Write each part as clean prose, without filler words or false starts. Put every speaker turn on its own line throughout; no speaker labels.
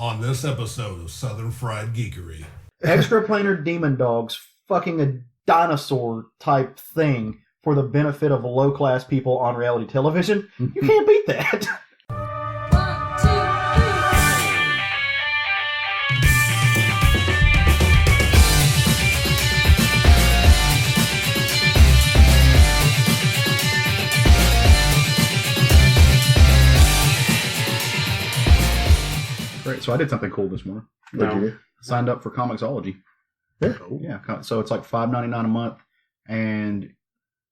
On this episode of Southern Fried Geekery.
Extraplanar demon dogs fucking a dinosaur type thing for the benefit of low-class people on reality television. You can't beat that. Great. So I did something cool this morning. Signed up for Comixology. Yeah. So it's like $5.99 a month, and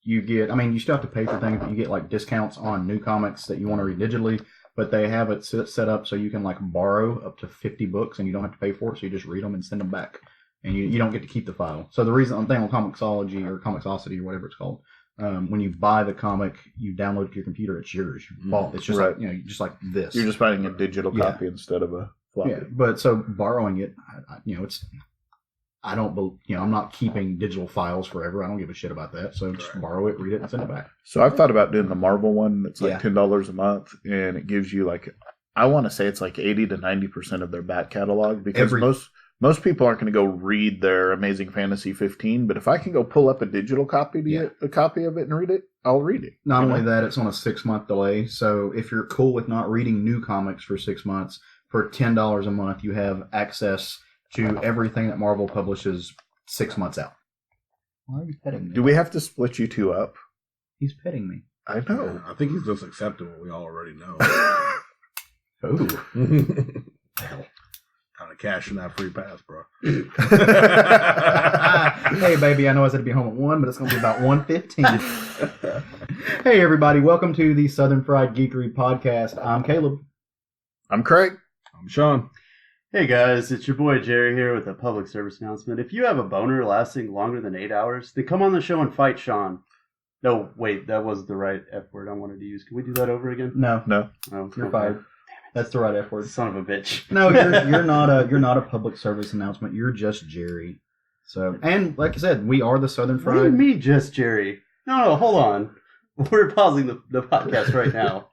you get, I mean, you still have to pay for things, but you get like discounts on new comics that you want to read digitally, but they have it set up so you can like borrow up to 50 books and you don't have to pay for it, so you just read them and send them back. And you don't get to keep the file. So the reason I'm thinking on Comixology or Comixosity or whatever it's called, when you buy the comic, you download it to your computer, it's yours. You bought. It's just
right.
like, just like this.
You're just buying a digital copy instead of a floppy.
Yeah, but so borrowing it, I'm not keeping digital files forever. I don't give a shit about that. So just borrow it, read it, and send it back.
So I've thought about doing the Marvel one. It's like $10 a month, and it gives you like, I want to say it's like 80 to 90% of their back catalog, because most people aren't going to go read their Amazing Fantasy 15. But if I can go pull up a digital copy a copy of it and read it, I'll read it.
Not only that, it's on a 6-month delay. So if you're cool with not reading new comics for 6 months, for $10 a month, you have access to everything that Marvel publishes 6 months out. Why are you petting me?
Do we have to split you two up?
He's petting me.
I know.
I think he's just accepting what we already know.
Oh.
Hell. Kind of cashing that free pass, bro.
Hey, baby, I know I said to be home at 1, but it's going to be about 1:15. Hey, everybody. Welcome to the Southern Fried Geekery podcast. I'm Caleb.
I'm Craig.
I'm Shawn.
Hey guys, it's your boy Jerry here with a public service announcement. If you have a boner lasting longer than 8 hours, then come on the show and fight Shawn. No, wait, that wasn't the right F word I wanted to use. Can we do that over again?
No.
Oh,
You're fired. Damn it. That's the right F word.
Son of a bitch.
No, you're not a public service announcement. You're just Jerry. So, and like I said, we are the Southern Fried.
What do you mean, just Jerry? No, hold on. We're pausing the podcast right now.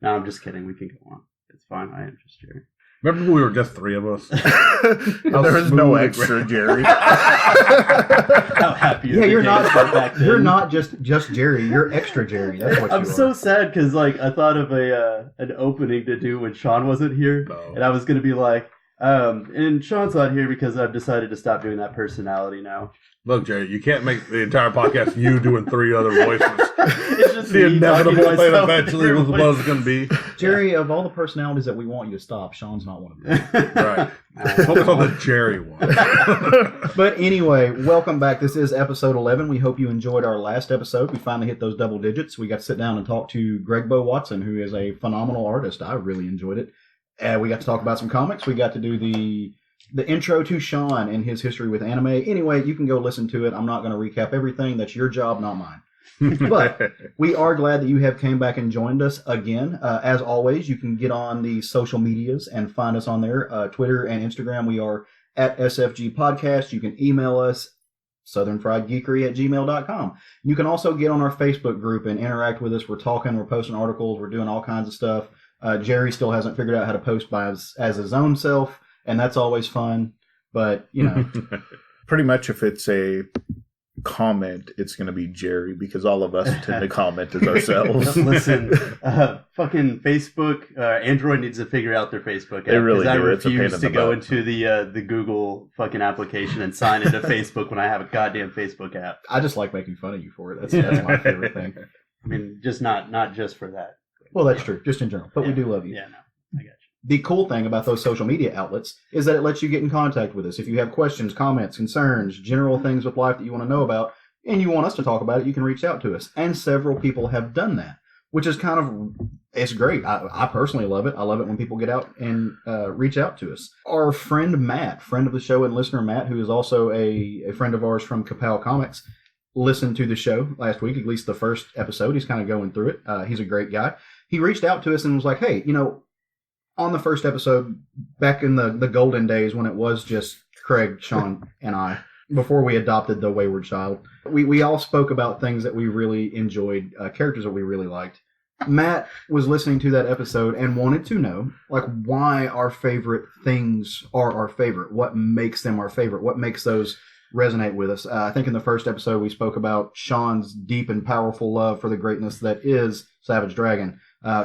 No, I'm just kidding. We can go on. It's fine. I am just Jerry.
Remember we were just 3 of us?
There is no extra Jerry.
How happy
you're not just Jerry. You're extra Jerry. That's what
I'm
you are.
so sad because I thought of an opening to do when Shawn wasn't here, and I was gonna be like, and Shawn's not here because I've decided to stop doing that personality now.
Look, Jerry, you can't make the entire podcast you doing 3 other voices.
It's just
the inevitable thing eventually was going to be.
Jerry, of all the personalities that we want you to stop, Shawn's not one of them.
Right. Focus on the Jerry one.
But anyway, welcome back. This is episode 11. We hope you enjoyed our last episode. We finally hit those double digits. We got to sit down and talk to Greg Bo Watson, who is a phenomenal artist. I really enjoyed it. We got to talk about some comics. We got to do the intro to Shawn and his history with anime. Anyway, you can go listen to it. I'm not going to recap everything. That's your job, not mine. But we are glad that you have came back and joined us again. As always, you can get on the social medias and find us on there. Twitter and Instagram, we are at SFG Podcast. You can email us, southernfriedgeekery@gmail.com. You can also get on our Facebook group and interact with us. We're talking, we're posting articles, we're doing all kinds of stuff. Jerry still hasn't figured out how to post as his own self, and that's always fun. But,
pretty much if it's a comment, it's going to be Jerry, because all of us tend to comment as ourselves.
Listen, fucking Facebook, Android needs to figure out their Facebook app.
They really do.
I refuse to go into the Google fucking application and sign into Facebook when I have a goddamn Facebook app.
I just like making fun of you for it. That's my favorite thing.
I mean, just not just for that.
Well, that's true. Just in general. But we do love you.
Yeah, no. I got you.
The cool thing about those social media outlets is that it lets you get in contact with us. If you have questions, comments, concerns, general things with life that you want to know about, and you want us to talk about it, you can reach out to us. And several people have done that, which is it's great. I personally love it. I love it when people get out and reach out to us. Our friend Matt, friend of the show and listener Matt, who is also a friend of ours from Kapow Comics, listened to the show last week, at least the first episode. He's kind of going through it. He's a great guy. He reached out to us and was like, hey, on the first episode, back in the golden days when it was just Craig, Shawn, and I, before we adopted the wayward child, we all spoke about things that we really enjoyed, characters that we really liked. Matt was listening to that episode and wanted to know, like, why our favorite things are our favorite. What makes them our favorite? What makes those resonate with us? I think in the first episode we spoke about Sean's deep and powerful love for the greatness that is Savage Dragon.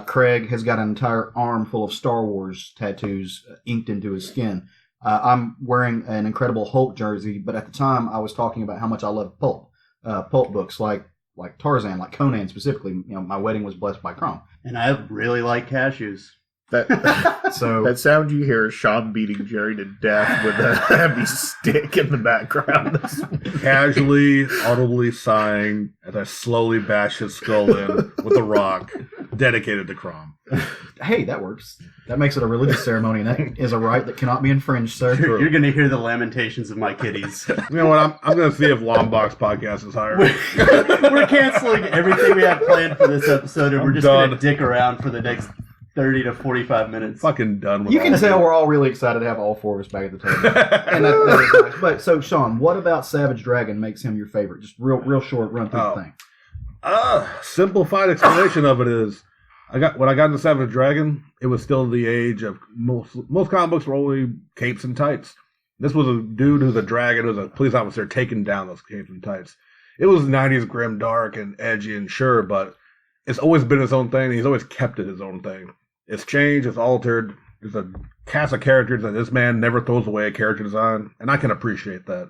Craig has got an entire arm full of Star Wars tattoos inked into his skin. I'm wearing an Incredible Hulk jersey, but at the time I was talking about how much I love pulp books like Tarzan, like Conan specifically. You know, my wedding was blessed by Chrome.
And I really like cashews.
That sound you hear is Sean beating Jerry to death with a heavy stick in the background.
Casually, audibly sighing as I slowly bash his skull in with a rock dedicated to Crom.
Hey, that works. That makes it a religious ceremony, and that is a right that cannot be infringed, sir.
You're going to hear the lamentations of my kitties.
You know what? I'm going to see if Longbox Podcast is hired.
We're canceling everything we had planned for this episode, and we're just going to dick around for the next 30 to 45 minutes.
Fucking done with
You can tell we're all really excited to have all four of us back at the table. And that is nice. But, so, Sean, what about Savage Dragon makes him your favorite? Just real short, run through the thing.
Simplified explanation of it is, when I got into Savage Dragon, it was still the age of most comic books were only capes and tights. This was a dude who's a dragon, who's a police officer, taking down those capes and tights. It was 90s grim, dark, and edgy, and sure, but it's always been its own thing. And he's always kept it his own thing. It's changed, it's altered. There's a cast of characters that this man never throws away a character design, and I can appreciate that.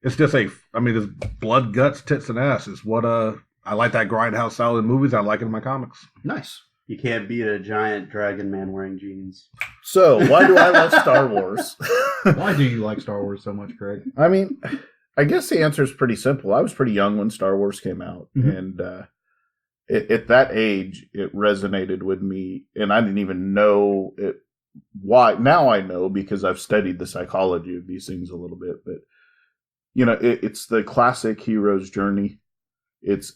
It's just there's blood, guts, tits, and ass is what I like that grindhouse style in movies. I like it in my comics.
Nice.
You can't beat a giant dragon man wearing jeans.
So, why do I love Star Wars?
Why do you like Star Wars so much, Craig?
I mean, I guess the answer is pretty simple. I was pretty young when Star Wars came out, and at that age, it resonated with me, and I didn't even know why. Now I know because I've studied the psychology of these things a little bit, but, it's the classic hero's journey. It's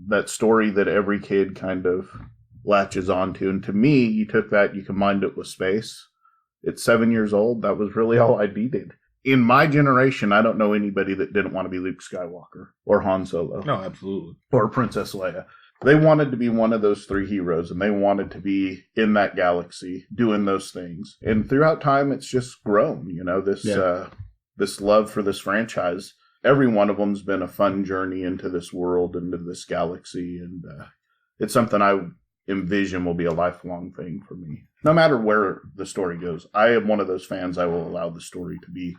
that story that every kid kind of latches onto. And to me, you took that, you combined it with space. At 7 years old, that was really all I needed. In my generation, I don't know anybody that didn't want to be Luke Skywalker or Han Solo.
No, absolutely.
Or Princess Leia. They wanted to be one of those three heroes, and they wanted to be in that galaxy doing those things. And throughout time, it's just grown, this love for this franchise. Every one of them's been a fun journey into this world, into this galaxy, and it's something I envision will be a lifelong thing for me. No matter where the story goes, I am one of those fans. I will allow the story to be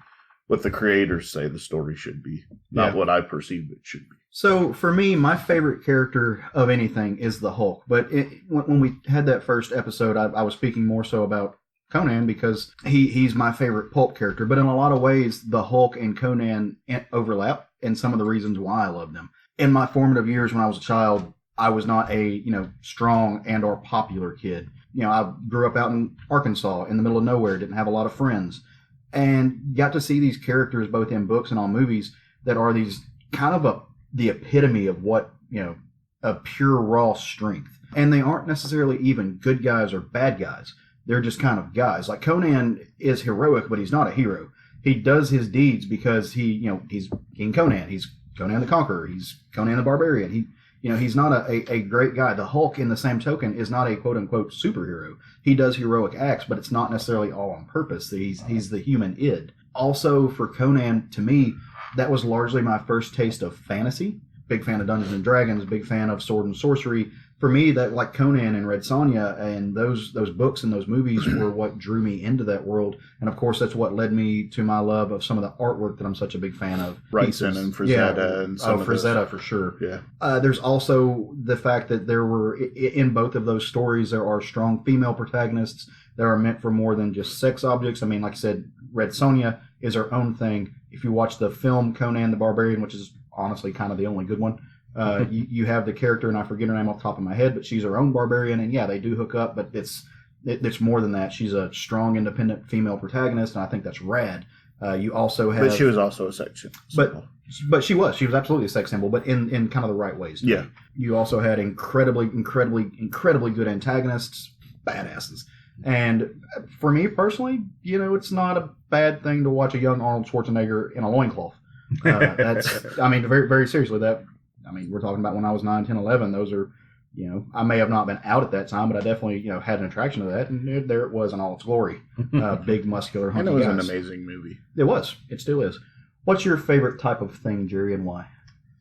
what the creators say the story should be, not what I perceive it should be.
So for me, my favorite character of anything is the Hulk. But when we had that first episode, I was speaking more so about Conan because he's my favorite pulp character. But in a lot of ways, the Hulk and Conan overlap, and some of the reasons why I love them. In my formative years when I was a child, I was not a strong and or popular kid. I grew up out in Arkansas in the middle of nowhere, didn't have a lot of friends, and got to see these characters both in books and on movies that are these kind of the epitome of what, a pure raw strength. And they aren't necessarily even good guys or bad guys. They're just kind of guys. Like Conan is heroic, but he's not a hero. He does his deeds because he's King Conan. He's Conan the Conqueror. He's Conan the Barbarian. He's not a great guy. The Hulk, in the same token, is not a quote-unquote superhero. He does heroic acts, but it's not necessarily all on purpose. He's the human id. Also, for Conan, to me, that was largely my first taste of fantasy. Big fan of Dungeons and Dragons, big fan of sword and sorcery. For me, that like Conan and Red Sonja and those books and those movies were what drew me into that world. And of course, that's what led me to my love of some of the artwork that I'm such a big fan of.
Wrightson and Frazetta and some of
Frazetta for sure.
Yeah.
There's also the fact that there were in both of those stories there are strong female protagonists that are meant for more than just sex objects. I mean, like I said, Red Sonja is her own thing. If you watch the film Conan the Barbarian, which is honestly kind of the only good one. You have the character, and I forget her name off the top of my head, but she's her own barbarian, and yeah, they do hook up, but it's more than that. She's a strong, independent female protagonist, and I think that's rad. You also have,
but she was also a sex symbol.
But she was absolutely a sex symbol, but in kind of the right ways.
Yeah.
You also had incredibly good antagonists, badasses. And for me personally, it's not a bad thing to watch a young Arnold Schwarzenegger in a loincloth. Very, very seriously, we're talking about when I was 9, 10, 11. Those are I may have not been out at that time, but I definitely, had an attraction to that, and there it was in all its glory. Big, muscular, hunky
And it was
guys.
an amazing movie.
It was. It still is. What's your favorite type of thing, Jerry, and why?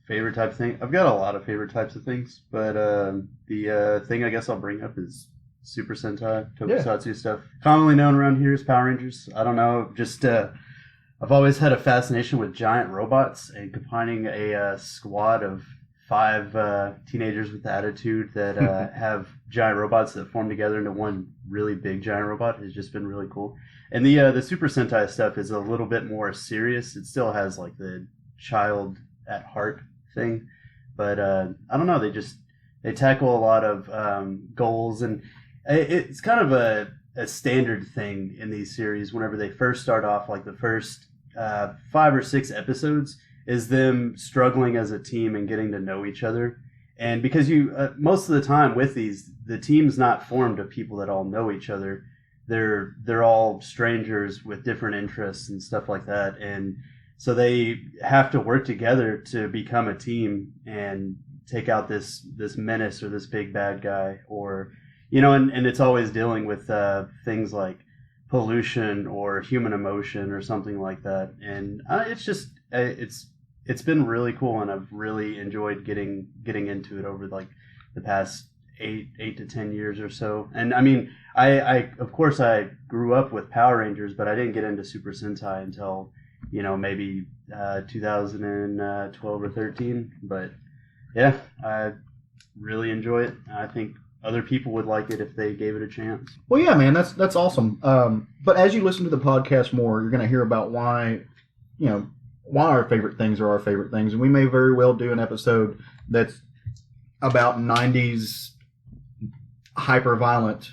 Favorite type of thing? I've got a lot of favorite types of things, but the thing I guess I'll bring up is Super Sentai, Tokusatsu stuff. Commonly known around here as Power Rangers. I don't know, just I've always had a fascination with giant robots and combining a squad of 5 teenagers with attitude that have giant robots that form together into one really big giant robot has just been really cool. And the Super Sentai stuff is a little bit more serious. It still has like the child at heart thing, but I don't know. They tackle a lot of goals, and it's kind of a standard thing in these series. Whenever they first start off, like the first 5 or 6 episodes is them struggling as a team and getting to know each other. And because you most of the time with these, the team's not formed of people that all know each other. They're all strangers with different interests and stuff like that, and so they have to work together to become a team and take out this menace or this big bad guy, or and it's always dealing with things like pollution or human emotion or something like that. And it's just it's been really cool, and I've really enjoyed getting into it over like the past 8 to 10 years or so. And I mean, I of course I grew up with Power Rangers, but I didn't get into Super Sentai until maybe 2012 or 13. But yeah, I really enjoy it. I think other people would like it if they gave it a chance.
Well, yeah, man, that's awesome. But as you listen to the podcast more, you're going to hear about why our favorite things are our favorite things, and we may very well do an episode that's about 90s hyper-violent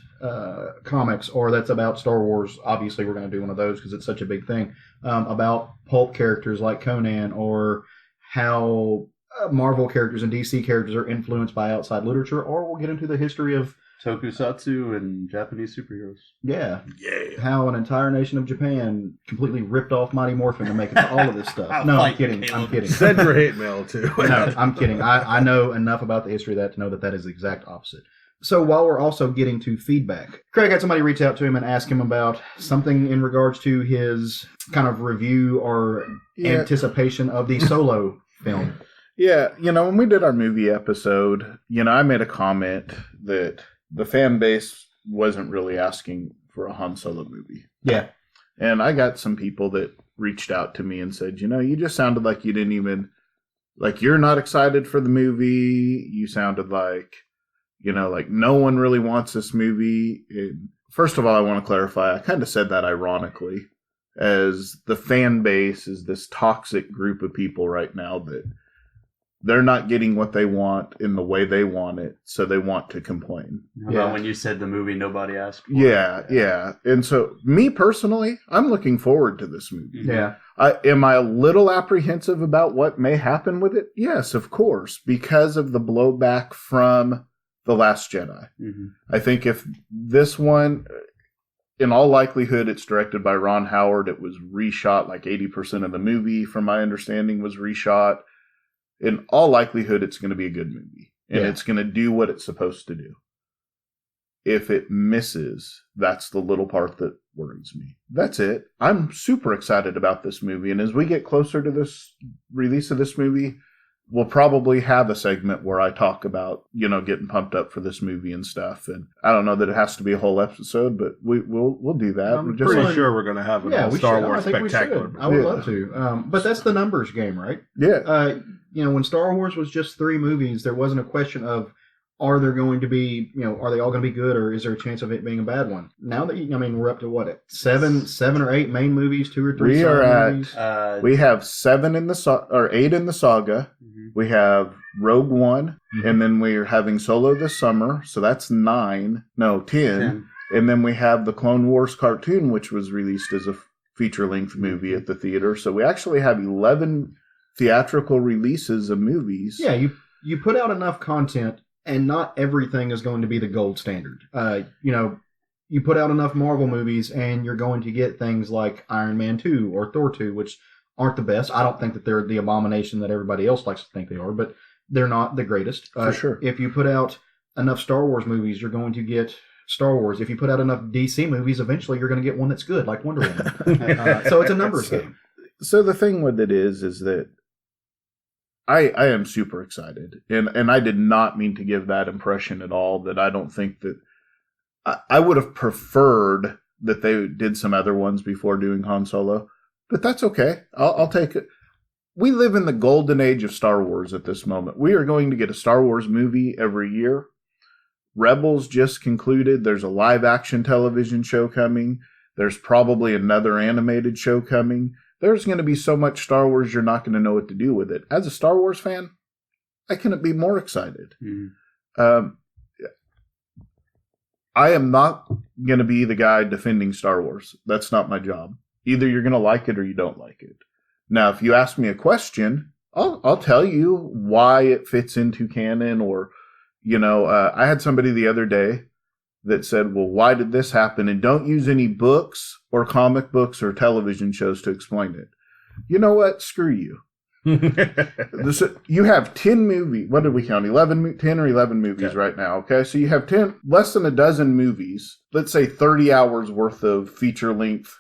comics, or that's about Star Wars. Obviously, we're going to do one of those because it's such a big thing. About pulp characters like Conan, or how Marvel characters and DC characters are influenced by outside literature, or we'll get into the history of
Tokusatsu and Japanese superheroes.
Yeah. How an entire nation of Japan completely ripped off Mighty Morphin to make it all of this stuff. No, I'm kidding.
Send your hate mail too.
No, I'm kidding. I know enough about the history of that to know that is the exact opposite. So while we're also getting to feedback, Craig had somebody reach out to him and ask him about something in regards to his kind of review or anticipation of the Solo film.
Yeah, when we did our movie episode, I made a comment that the fan base wasn't really asking for a Han Solo movie.
Yeah.
And I got some people that reached out to me and said, you just sounded like you didn't even, like you're not excited for the movie. You sounded like, like no one really wants this movie. First of all, I want to clarify, I kind of said that ironically, as the fan base is this toxic group of people right now that they're not getting what they want in the way they want it, so they want to complain.
How about when you said the movie nobody asked for?
Yeah. And so, me personally, I'm looking forward to this movie.
Yeah.
Am I a little apprehensive about what may happen with it? Yes, of course, because of the blowback from The Last Jedi.
Mm-hmm.
I think if this one, in all likelihood, it's directed by Ron Howard. It was reshot, like 80% of the movie, from my understanding, was reshot. In all likelihood, it's going to be a good movie. And it's going to do what it's supposed to do. If it misses, that's the little part that worries me. That's it. I'm super excited about this movie. And as we get closer to this release of this movie, we'll probably have a segment where I talk about, getting pumped up for this movie and stuff. And I don't know that it has to be a whole episode, but we'll do that.
I'm pretty sure we're going to have a Star Wars spectacular.
I would love to. But that's the numbers game, right?
Yeah.
When Star Wars was just 3 movies, there wasn't a question of, are there going to be, are they all going to be good, or is there a chance of it being a bad one? Now that, we're up to what, 7 or 8 main movies, 2 or 3
we are
movies?
We have 7 in the or 8 in the saga.
Mm-hmm.
We have Rogue One, and then we're having Solo this summer, so that's 10. And then we have the Clone Wars cartoon, which was released as a feature-length movie at the theater. So we actually have 11 theatrical releases of movies.
Yeah, you put out enough content, and not everything is going to be the gold standard. You put out enough Marvel movies, and you're going to get things like Iron Man 2 or Thor 2, which aren't the best. I don't think that they're the abomination that everybody else likes to think they are, but they're not the greatest.
For sure.
If you put out enough Star Wars movies, you're going to get Star Wars. If you put out enough DC movies, eventually you're going to get one that's good, like Wonder Woman. So it's a numbers game.
So the thing with it is that I am super excited, and I did not mean to give that impression at all. That I don't think that I would have preferred that they did some other ones before doing Han Solo, but that's okay. I'll take it. We live in the golden age of Star Wars at this moment. We are going to get a Star Wars movie every year. Rebels just concluded. There's a live-action television show coming. There's probably another animated show coming. There's going to be so much Star Wars, you're not going to know what to do with it. As a Star Wars fan, I couldn't be more excited. I am not going to be the guy defending Star Wars. That's not my job. Either you're going to like it or you don't like it. Now, if you ask me a question, I'll tell you why it fits into canon, or, I had somebody the other day that said, well, why did this happen? And don't use any books or comic books or television shows to explain it. You know what? Screw you. You have 10 movies. What did we count? 10 or 11 movies right now. Okay. So you have less than a dozen movies, let's say 30 hours worth of feature length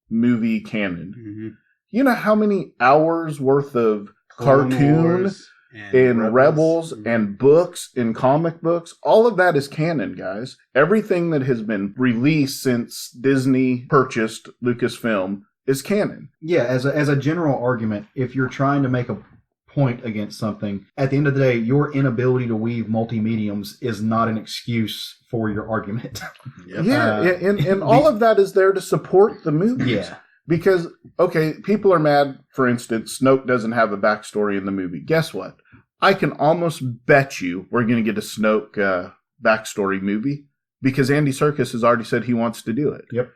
movie canon. Mm-hmm. You know how many hours worth of cartoon and Rebels and books and comic books? All of that is canon, guys. Everything that has been released since Disney purchased Lucasfilm is canon.
Yeah, as a general argument, if you're trying to make a point against something, at the end of the day, your inability to weave multi-mediums is not an excuse for your argument.
Yep. And all of that is there to support the movies. Yeah. Because, okay, people are mad, for instance, Snoke doesn't have a backstory in the movie. Guess what? I can almost bet you we're going to get a Snoke backstory movie, because Andy Serkis has already said he wants to do it.
Yep.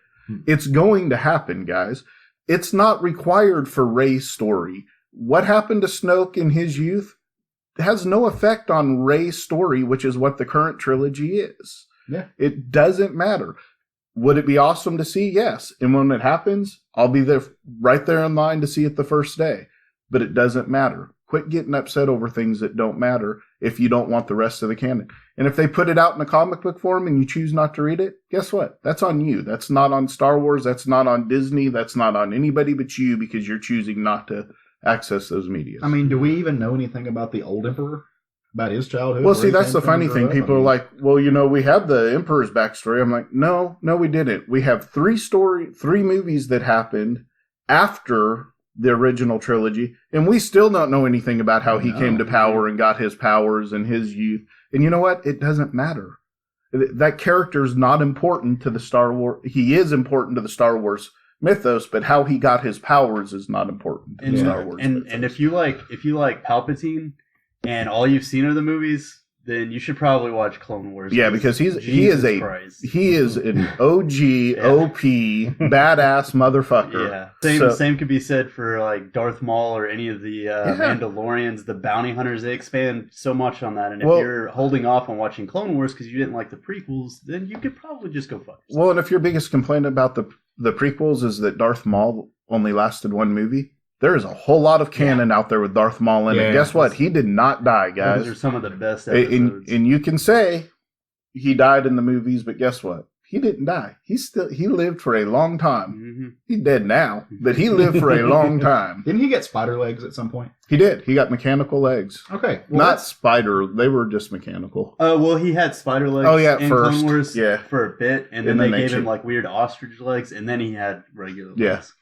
It's going to happen, guys. It's not required for Rey's story. What happened to Snoke in his youth has no effect on Rey's story, which is what the current trilogy is.
Yeah.
It doesn't matter. Would it be awesome to see? Yes. And when it happens, I'll be there, right there in line to see it the first day. But it doesn't matter. Quit getting upset over things that don't matter if you don't want the rest of the canon. And if they put it out in a comic book form and you choose not to read it, guess what? That's on you. That's not on Star Wars. That's not on Disney. That's not on anybody but you, because you're choosing not to access those media.
I mean, do we even know anything about the old Emperor? About his childhood?
Well, see, that's the funny thing. People are like, well, we have the Emperor's backstory. I'm like, no, we didn't. We have three movies that happened after the original trilogy, and we still don't know anything about how he came to power and got his powers and his youth. And you know what? It doesn't matter. That character is not important to the Star Wars. He is important to the Star Wars mythos, but how he got his powers is not important to the Star Wars mythos.
And if you like Palpatine, and all you've seen are the movies, then you should probably watch Clone Wars.
Yeah, because he is an OG, OP, badass motherfucker.
Yeah. Same could be said for like Darth Maul or any of the Mandalorians, the bounty hunters. They expand so much on that. And if you're holding off on watching Clone Wars because you didn't like the prequels, then you could probably just go fuck yourself.
Well, and if your biggest complaint about the prequels is that Darth Maul only lasted one movie, there is a whole lot of canon out there with Darth Maul in it. Guess what? He did not die, guys.
Those are some of the best episodes.
And you can say he died in the movies, but guess what? He didn't die. He lived for a long time. Mm-hmm. He's dead now, but he lived for a long time.
Didn't he get spider legs at some point?
He did. He got mechanical legs.
Okay.
Well, not spider. They were just mechanical.
Well, he had spider legs in Clone Wars for a bit, and then they gave him like weird ostrich legs, and then he had regular legs.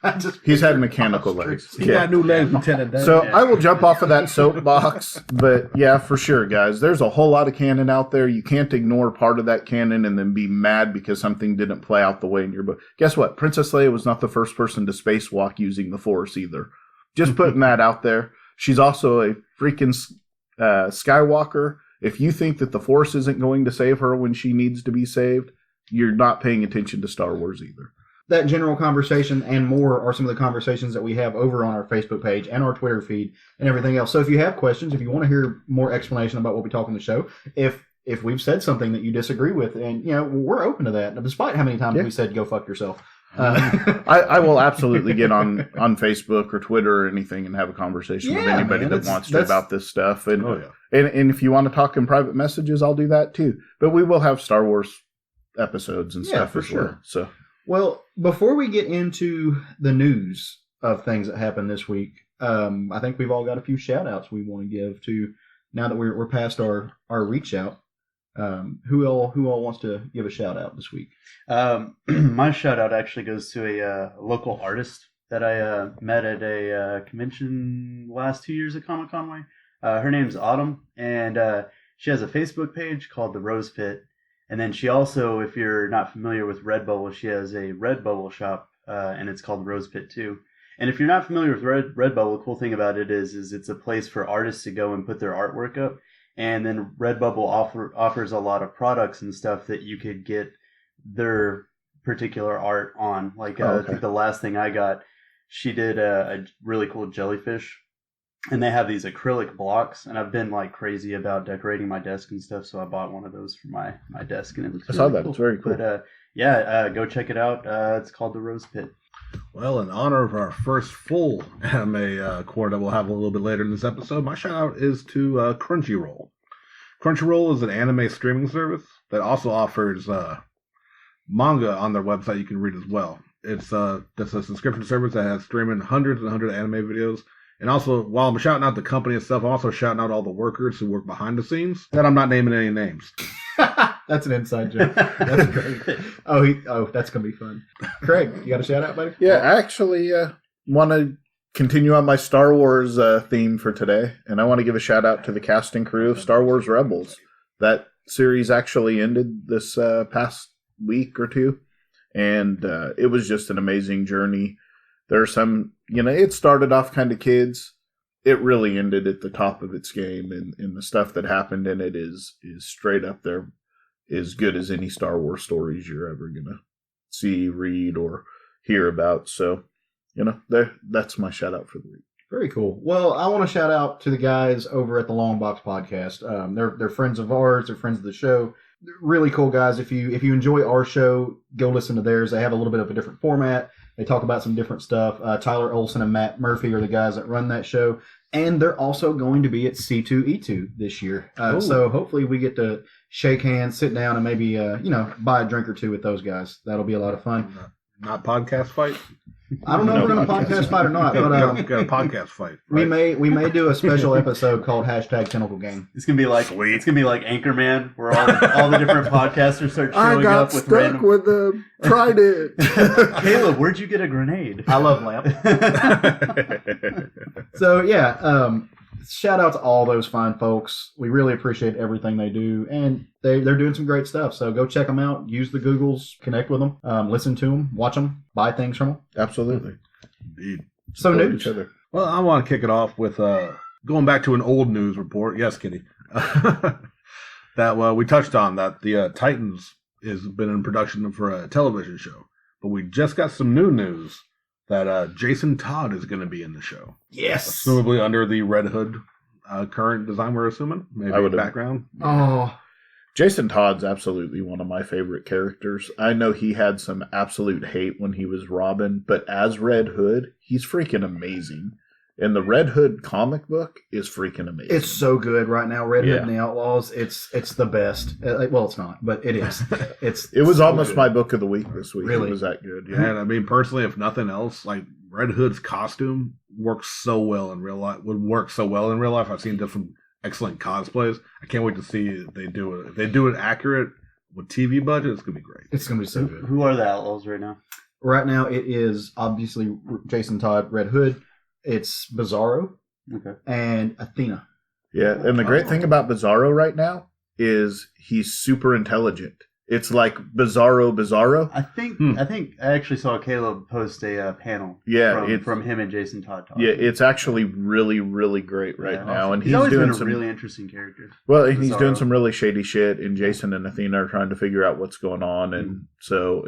He's had mechanical legs.
He got new legs, Lieutenant Dan.
So I will jump off of that soapbox, but yeah, for sure, guys. There's a whole lot of canon out there. You can't ignore part of that canon and then be mad because something didn't play out the way in your book. Guess what? Princess Leia was not the first person to spacewalk using the Force either. Just putting that out there. She's also a freaking Skywalker. If you think that the Force isn't going to save her when she needs to be saved, you're not paying attention to Star Wars either.
That general conversation and more are some of the conversations that we have over on our Facebook page and our Twitter feed and everything else. So if you have questions, if you want to hear more explanation about what we talk on the show, if we've said something that you disagree with, and we're open to that, despite how many times we said go fuck yourself.
I will absolutely get on Facebook or Twitter or anything and have a conversation with anybody that wants to about this stuff. And, and if you want to talk in private messages, I'll do that too. But we will have Star Wars episodes and stuff for sure. So,
well, before we get into the news of things that happened this week, I think we've all got a few shout outs we want to give to, now that we're past our reach out. Who all wants to give a shout out this week?
My shout out actually goes to a local artist that I met at a convention last 2 years at Comic Conway. Her name's Autumn, and she has a Facebook page called The Rose Pit. And then she also, if you're not familiar with Redbubble, she has a Redbubble shop, and it's called Rose Pit too. And if you're not familiar with Redbubble, the cool thing about it is it's a place for artists to go and put their artwork up. And then Redbubble offers a lot of products and stuff that you could get their particular art on. Like, I think the last thing I got, she did a really cool jellyfish. And they have these acrylic blocks. And I've been like crazy about decorating my desk and stuff. So I bought one of those for my desk. And it looks
I saw that. Cool. It's very cool.
But go check it out. It's called The Rose Pit.
Well, in honor of our first full anime core that we'll have a little bit later in this episode, my shout out is to Crunchyroll. Crunchyroll is an anime streaming service that also offers manga on their website you can read as well. It's a subscription service that has streaming hundreds and hundreds of anime videos. And also, while I'm shouting out the company itself, I'm also shouting out all the workers who work behind the scenes. And I'm not naming any names.
That's an inside joke. That's great. Oh, that's going to be fun. Craig, you got a shout out, buddy?
Yeah, I actually want to continue on my Star Wars theme for today. And I want to give a shout out to the cast and crew of Star Wars Rebels. That series actually ended this past week or two. And it was just an amazing journey. There are some, it started off kind of kids. It really ended at the top of its game. And the stuff that happened in it is straight up there. As good as any Star Wars stories you're ever going to see, read, or hear about. So, that's my shout out for the week.
Very cool. Well, I want to shout out to the guys over at the Long Box Podcast. They're friends of ours. They're friends of the show. They're really cool guys. If you enjoy our show, go listen to theirs. They have a little bit of a different format. They talk about some different stuff. Tyler Olson and Matt Murphy are the guys that run that show. And they're also going to be at C2E2 this year. So hopefully we get to shake hands, sit down, and maybe, buy a drink or two with those guys. That'll be a lot of fun.
Not podcast fight?
I don't know if we're going to podcast fight or not, but
got a podcast fight. Right?
We may do a special episode called #Tentacle Gang.
It's gonna be like Anchorman, where all the different podcasters start showing up with random.
I got stuck with a trident.
Caleb, where'd you get a grenade?
I love lamp. So shout out to all those fine folks. We really appreciate everything they do, and they're doing some great stuff. So go check them out. Use the Googles, connect with them, listen to them, watch them, buy things from them.
Absolutely.
Indeed.
So news.
Well, I want to kick it off with going back to an old news report. Yes, Kitty. That we touched on that the Titans has been in production for a television show, but we just got some new news that Jason Todd is going to be in the show.
Yes.
Assumably under the Red Hood current design, we're assuming. Maybe background.
Oh.
Jason Todd's absolutely one of my favorite characters. I know he had some absolute hate when he was Robin, but as Red Hood, he's freaking amazing. And the Red Hood comic book is freaking amazing.
It's so good right now. Red Hood and the Outlaws. It's the best. Well, it's not, but it is.
It was so almost good. My book of the week this week.
Really?
It was that good.
Yeah. And I mean, personally, if nothing else, like Red Hood's costume works so well in real life. Would work so well in real life. I've seen different excellent cosplays. I can't wait to see if they do it. If they do it accurate with TV budget, it's gonna be great.
It's gonna be so good.
Who are the Outlaws right now?
Right now, it is obviously Jason Todd, Red Hood. It's Bizarro and Athena.
Yeah, and the great thing about Bizarro right now is he's super intelligent. It's like Bizarro.
I think I actually saw Caleb post a panel. From him and Jason Todd. Talking.
Yeah, it's actually really, really great now,
awesome.
and
he's always
doing
been
some
really interesting character.
Well, and he's doing some really shady shit, and Jason and Athena are trying to figure out what's going on, and so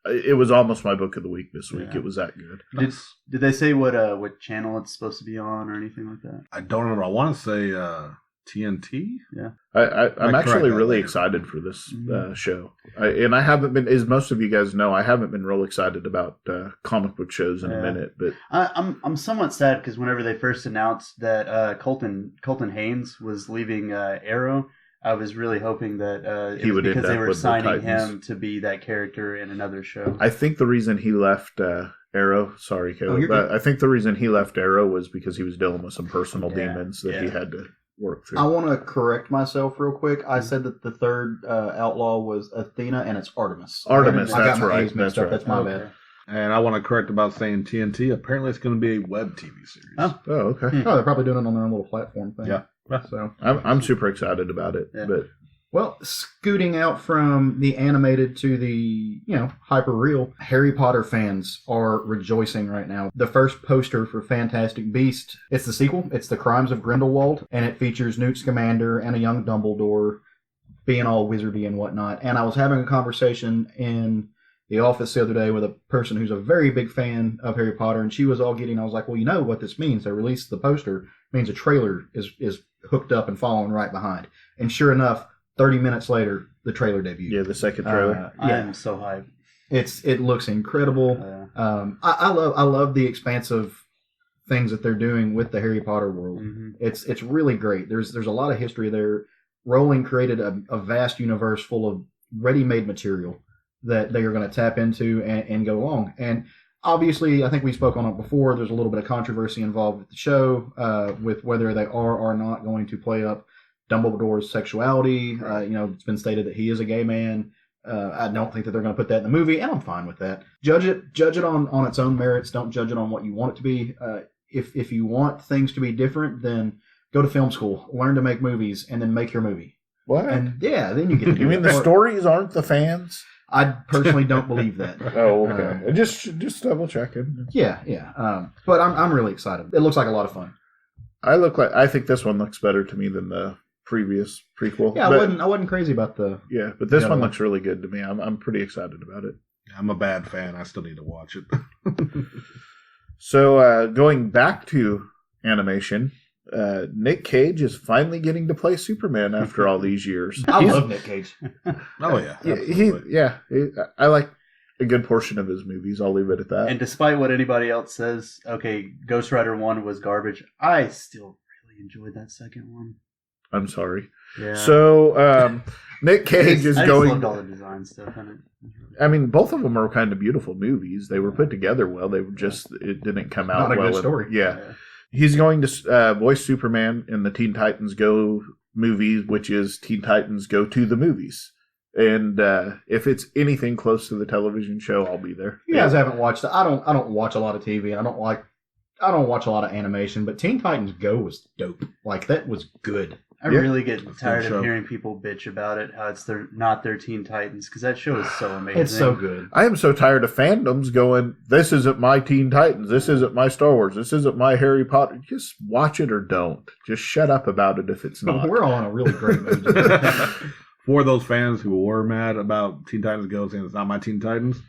it was almost my book of the week this week.
Yeah.
It was that good.
Did they say what channel it's supposed to be on or anything like that?
I don't remember. I want to say TNT?
Yeah.
I'm actually
correct that
really
later.
excited for this show. And I haven't been, as most of you guys know, I haven't been real excited about comic book shows in a minute. But
I'm somewhat sad because whenever they first announced that Colton Haynes was leaving Arrow, I was really hoping that
He would
because
end
they
up
were
with the
signing
Titans.
him to be that character in another show.
I think the reason he left Arrow, sorry, Caleb,
you're
but
good.
I think the reason he left Arrow was because he was dealing with some personal
Yeah,
demons that he
yeah.
had to work through.
I want to correct myself real quick. I said that the third outlaw was Athena, and it's Artemis.
Artemis,
I got
that's
my
right.
A's mixed
That's
up.
right.
That's my
Okay.
bad.
And I want to correct about saying TNT. Apparently, it's going to be a web TV series.
Oh.
Oh, okay.
Oh, they're probably doing it on their own little platform thing.
Yeah.
So,
I'm super excited about it.
Yeah.
But
well, scooting out from the animated to the, hyper real, Harry Potter fans are rejoicing right now. The first poster for Fantastic Beasts, it's the sequel. It's The Crimes of Grindelwald, and it features Newt Scamander and a young Dumbledore being all wizardy and whatnot. And I was having a conversation in the office the other day with a person who's a very big fan of Harry Potter, and she was all getting, I was like, well, you know what this means. They released the poster. It means a trailer is hooked up and following right behind. And sure enough, 30 minutes later, the trailer debuted.
yeah, the second trailer.
I am so hyped.
It looks incredible. I love the expansive things that they're doing with the Harry Potter world.
Mm-hmm.
It's really great. There's a lot of history there. Rowling created a vast universe full of ready-made material that they are going to tap into and go along. And obviously, I think we spoke on it before. There's a little bit of controversy involved with the show, with whether they are or not going to play up Dumbledore's sexuality. It's been stated that he is a gay man. I don't think that they're going to put that in the movie, and I'm fine with that. Judge it on its own merits. Don't judge it on what you want it to be. If you want things to be different, then go to film school, learn to make movies, and then make your movie.
What?
And then you get to do
You mean
it.
the stories aren't the fans?
I personally don't believe that.
Oh, okay. Just double checking.
Yeah. But I'm really excited. It looks like a lot of fun.
I think this one looks better to me than the previous prequel.
Yeah,
but,
I wasn't crazy about the.
Yeah, but this
the
one
other
looks really good to me. I'm pretty excited about it.
I'm a bad fan. I still need to watch it.
So going back to animation, Nick Cage is finally getting to play Superman after all these years.
I love Nick Cage.
Oh, yeah.
I like a good portion of his movies. I'll leave it at that.
And despite what anybody else says, okay, Ghost Rider 1 was garbage. I still really enjoyed that second one.
I'm sorry.
Yeah.
So Nick Cage is
I
going.
just loved all the design stuff in it.
I mean, both of them are kind of beautiful movies. They were put together well. They were just it didn't come out
Not a
well.
good story.
Yeah. He's going to voice Superman in the Teen Titans Go movie, which is Teen Titans Go to the Movies. And if it's anything close to the television show, I'll be there.
You guys haven't watched it. I don't watch a lot of TV, and I don't watch a lot of animation, but Teen Titans Go was dope. Like, that was good.
I
Yeah.
really get tired
show.
of hearing people bitch about it, how it's not their Teen Titans, because that show is so amazing.
It's so good.
I am so tired of fandoms going, this isn't my Teen Titans, this isn't my Star Wars, this isn't my Harry Potter. Just watch it or don't. Just shut up about it if it's not.
We're all in a really great mood.
For those fans who were mad about Teen Titans Go saying it's not my Teen Titans,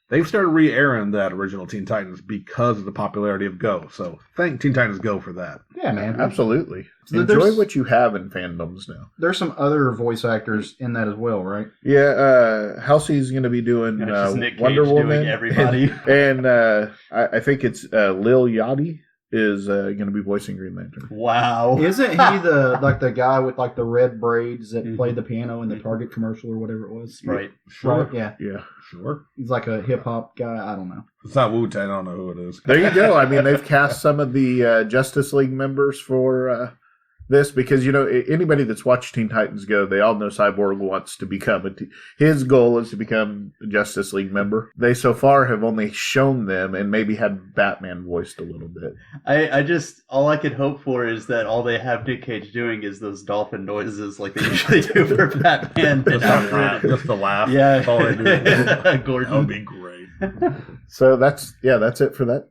they've started re-airing that original Teen Titans because of the popularity of Go. So thank Teen Titans Go for that.
Yeah, man.
Absolutely.
So
Enjoy
there's-
what you have in fandoms now.
There's some other voice actors in that as well, right?
Yeah, Halsey's going to be doing
Not just Nick Cage
Wonder
doing
Woman.
everybody.
And I think it's Lil Yachty is going to be voicing Green Lantern.
Wow.
Isn't he the guy with like the red braids that
Mhm.
played the piano in the Target commercial or whatever it was?
Right.
Sure.
Right, yeah.
Yeah.
Sure.
He's like a hip hop guy. I don't know.
It's not Wu-Tang. I don't know who it is.
There you go. I mean, they've cast some of the Justice League members for this because, anybody that's watched Teen Titans Go, they all know Cyborg wants to become his goal is to become a Justice League member. They so far have only shown them and maybe had Batman voiced a little bit.
I just, all I could hope for is that all they have Nick Cage doing is those dolphin noises like they usually do for Batman and Alfred.
Just to laugh.
Yeah.
That's all they do.
Gordon.
That would be great.
So that's it for that.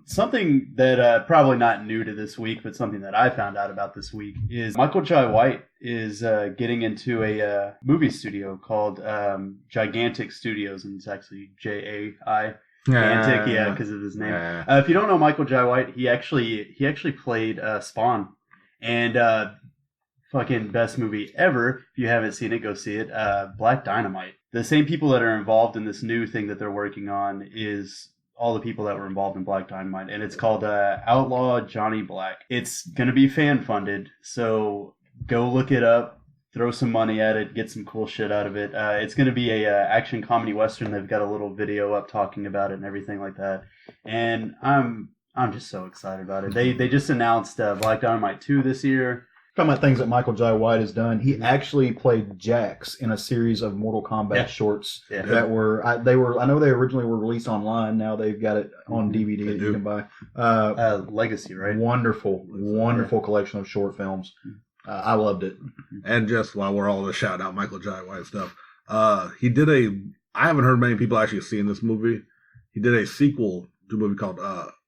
Something that probably not new to this week, but something that I found out about this week is Michael Jai White is getting into a movie studio called Gigantic Studios, and it's actually Jai. Gigantic, yeah, because of his name. If you don't know Michael Jai White, he actually played Spawn, and fucking best movie ever. If you haven't seen it, go see it. Black Dynamite. The same people that are involved in this new thing that they're working on is all the people that were involved in Black Dynamite, and it's called Outlaw Johnny Black. It's gonna be fan funded, so go look it up. Throw some money at it, get some cool shit out of it. It's going to be a action comedy western. They've got a little video up talking about it and everything like that. And I'm just so excited about it. They just announced Black Dynamite 2 this year.
Talking about things that Michael Jai White has done, he actually played Jax in a series of Mortal Kombat shorts that were I know they originally were released online. Now they've got it on DVD that you can buy.
Legacy, right?
Wonderful collection of short films. I loved it.
And just while we're all the shout out Michael Jai White stuff, he did I haven't heard many people actually seeing this movie. He did a sequel to a movie called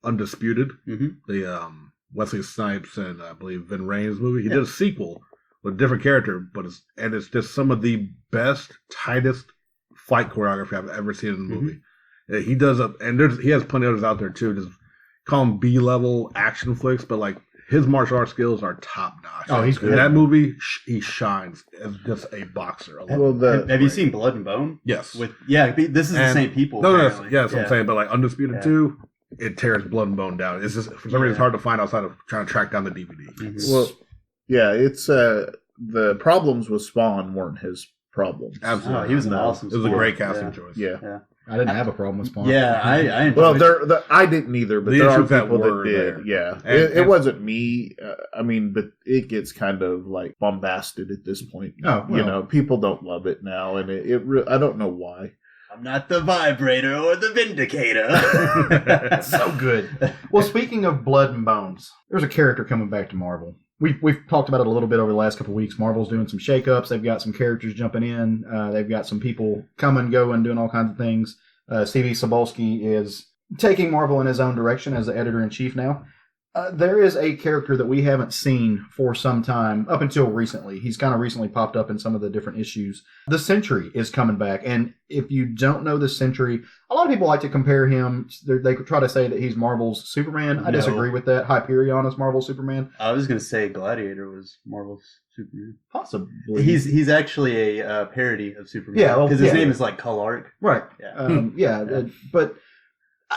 Undisputed, the Wesley Snipes and I believe Vin Rames movie. He did a sequel with a different character, but it's just some of the best, tightest fight choreography I've ever seen in a movie. He does he has plenty of others out there too. Just call them B-level action flicks, but like his martial arts skills are top notch.
Oh, he's good.
In that movie, he shines as just a boxer.
Have you seen Blood and Bone?
Yes.
This is the same people.
That's what I'm saying. But like Undisputed 2, it tears Blood and Bone down. It's just for some reason it's hard to find outside of trying to track down the DVD.
Well, yeah, it's the problems with Spawn weren't his problems.
Absolutely,
he was an awesome.
It was a great casting choice.
Yeah.
I didn't have a problem with Spawn.
Yeah, I enjoyed
it. I didn't either, but there are people that did.
There.
Yeah, it wasn't me. But it gets kind of like bombasted at this point.
Oh, well.
People don't love it now, and I don't know why.
I'm not the Vibrator or the Vindicator.
So good. Well, speaking of Blood and Bones, there's a character coming back to Marvel. We've talked about it a little bit over the last couple of weeks. Marvel's doing some shakeups. They've got some characters jumping in. They've got some people coming, going, doing all kinds of things. C.B. Cebulski is taking Marvel in his own direction as the editor-in-chief now. There is a character that we haven't seen for some time, up until recently. He's kind of recently popped up in some of the different issues. The Sentry is coming back, and if you don't know the Sentry, a lot of people like to compare him. They try to say that he's Marvel's Superman. I disagree with that. Hyperion is Marvel's Superman.
I was going to say Gladiator was Marvel's Superman.
Possibly.
He's actually a parody of Superman.
Yeah,
because his name is like Cull-Ark.
Right.
Yeah.
But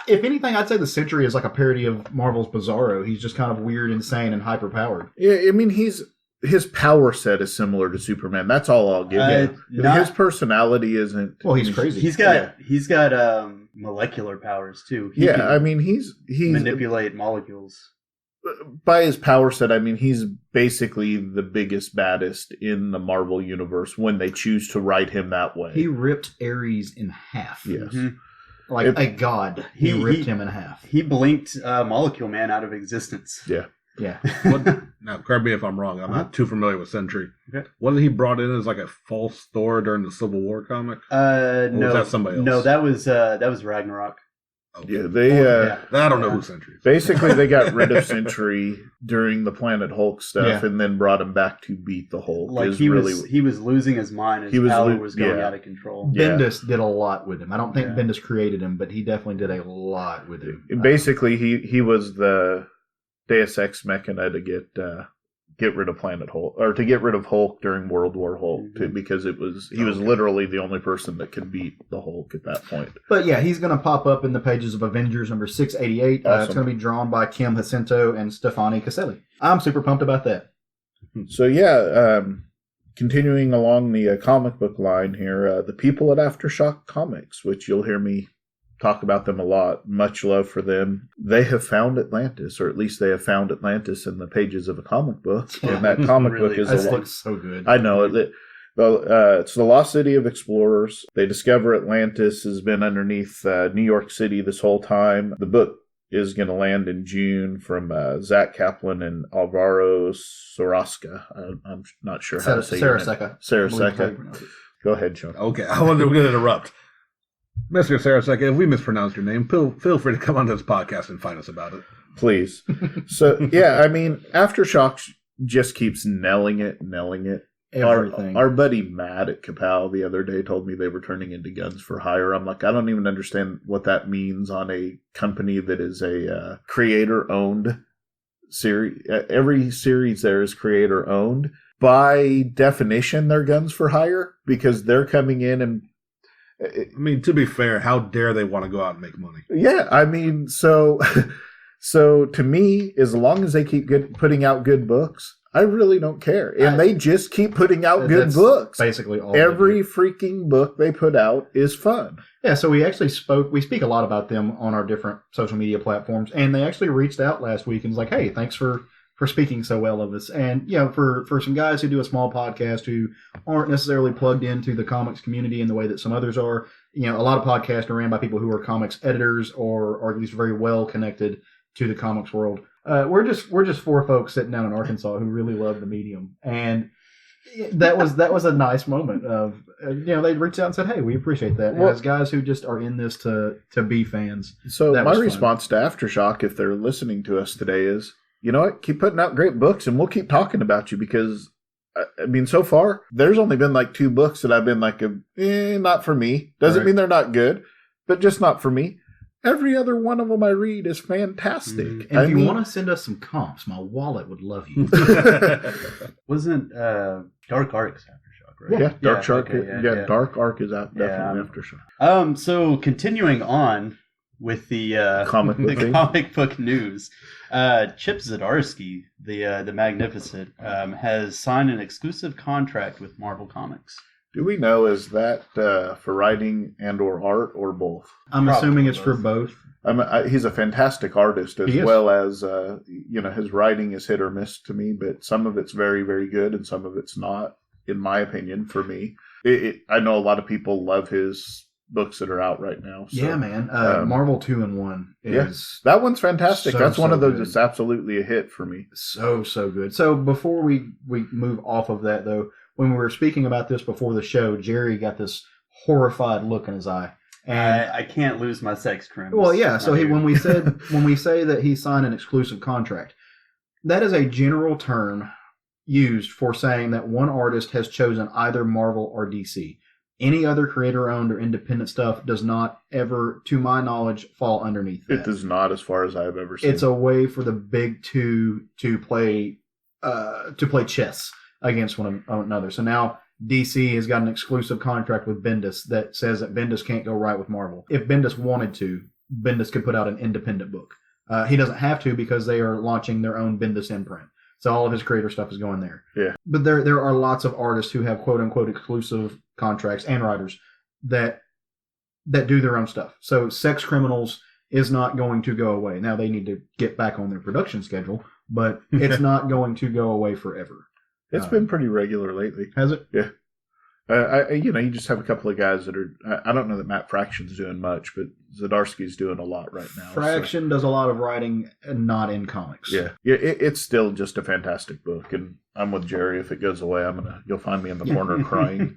if anything, I'd say the Sentry is like a parody of Marvel's Bizarro. He's just kind of weird, insane, and hyper-powered.
Yeah, I mean, his power set is similar to Superman. That's all I'll give you. His personality isn't.
Well, he's crazy.
He's got molecular powers too. He
he's
manipulate molecules.
By his power set, I mean he's basically the biggest, baddest in the Marvel universe when they choose to write him that way.
He ripped Ares in half.
Yes.
Mm-hmm.
Like a god, he ripped him in half.
He blinked Molecule Man out of existence.
Yeah.
Yeah.
Now, correct me if I'm wrong. I'm not too familiar with Sentry.
Okay.
Wasn't he brought in as like a false Thor during the Civil War comic?
No,
was that somebody else?
No, that was Ragnarok.
Okay.
Yeah, they.
I don't know who Sentry is.
Basically, they got rid of Sentry during the Planet Hulk stuff, and then brought him back to beat the Hulk.
Like he was losing his mind. His power was going out of control.
Bendis did a lot with him. I don't think Bendis created him, but he definitely did a lot with him.
Basically, he was the Deus Ex Machina to get rid of Planet Hulk, or to get rid of Hulk during World War Hulk, because he was literally the only person that could beat the Hulk at that point.
But yeah, he's going to pop up in the pages of Avengers number 688.
Awesome.
It's going to be drawn by Kim Jacinto and Stefani Caselli. I'm super pumped about that.
So continuing along the comic book line here, the people at Aftershock Comics, which you'll hear me talk about them a lot. Much love for them. They have found Atlantis, or at least they have found Atlantis in the pages of a comic book. And that comic book is
This looks so good.
I know. It's the Lost City of Explorers. They discover Atlantis has been underneath New York City this whole time. The book is going to land in June from Zach Kaplan and Alvaro Sorosca. I'm not sure how to say your name. Saraseka. Go ahead, Sean.
Okay, I wasn't going to interrupt. Mr. Saraseka, if we mispronounced your name, feel free to come on this podcast and find us about it.
Please. So, I mean, Aftershock just keeps nailing it.
Everything.
Our buddy Matt at Kapow the other day told me they were turning into Guns for Hire. I'm like, I don't even understand what that means on a company that is a creator-owned series. Every series there is creator owned. By definition, they're guns for hire because they're coming in and.
I mean, to be fair, how dare they want to go out and make money?
Yeah, I mean, so to me, as long as they keep putting out good books, I really don't care. And they just keep putting out good books.
Basically, all
every freaking book they put out is fun.
Yeah, so we speak a lot about them on our different social media platforms, and they actually reached out last week and was like, hey, thanks for speaking so well of us. And, for some guys who do a small podcast who aren't necessarily plugged into the comics community in the way that some others are, a lot of podcasts are ran by people who are comics editors or at least very well connected to the comics world. We're just four folks sitting down in Arkansas who really love the medium. And that was a nice moment of, they reached out and said, hey, we appreciate that. Well, as guys who just are in this to be fans.
So my response to Aftershock, if they're listening to us today, is, you know what? Keep putting out great books, and we'll keep talking about you because, I mean, so far, there's only been like 2 books that I've been like, not for me. Doesn't mean they're not good, but just not for me. Every other one of them I read is fantastic.
And if you want to send us some comps, my wallet would love you.
Wasn't Dark Arc's Aftershock, right?
Yeah, Dark Arc. Okay, Dark Arc is out definitely Aftershock.
So continuing on with the comic book news. Chip Zdarsky, the Magnificent, has signed an exclusive contract with Marvel Comics.
Do we know, is that for writing and or art or both?
I'm assuming it's for both.
He's a fantastic artist as well as, his writing is hit or miss to me, but some of it's very, very good and some of it's not, in my opinion, for me. I know a lot of people love his books that are out right now. So,
yeah, man. Marvel 2-in-1 is...
that one's fantastic. That's one of those
good.
That's absolutely a hit for me.
So good. So before we move off of that, though, when we were speaking about this before the show, Jerry got this horrified look in his eye. And
I can't lose my sex crimes.
Well, yeah. So when we say that he signed an exclusive contract, that is a general term used for saying that one artist has chosen either Marvel or DC. Any other creator-owned or independent stuff does not ever, to my knowledge, fall underneath that.
It does not, as far as I've ever seen.
It's a way for the big two to play chess against one another. So now DC has got an exclusive contract with Bendis that says that Bendis can't go right with Marvel. If Bendis wanted to, Bendis could put out an independent book. He doesn't have to because they are launching their own Bendis imprint. So all of his creator stuff is going there.
Yeah.
But there are lots of artists who have quote-unquote exclusive contracts and writers that do their own stuff. So Sex Criminals is not going to go away. Now they need to get back on their production schedule, but it's not going to go away forever.
It's been pretty regular lately.
Has it?
Yeah. You just have a couple of guys that are... I don't know that Matt Fraction's doing much, but Zdarsky's doing a lot right now.
Fraction does a lot of writing, not in comics.
Yeah. It's still just a fantastic book, and I'm with Jerry. If it goes away, you'll find me in the corner crying.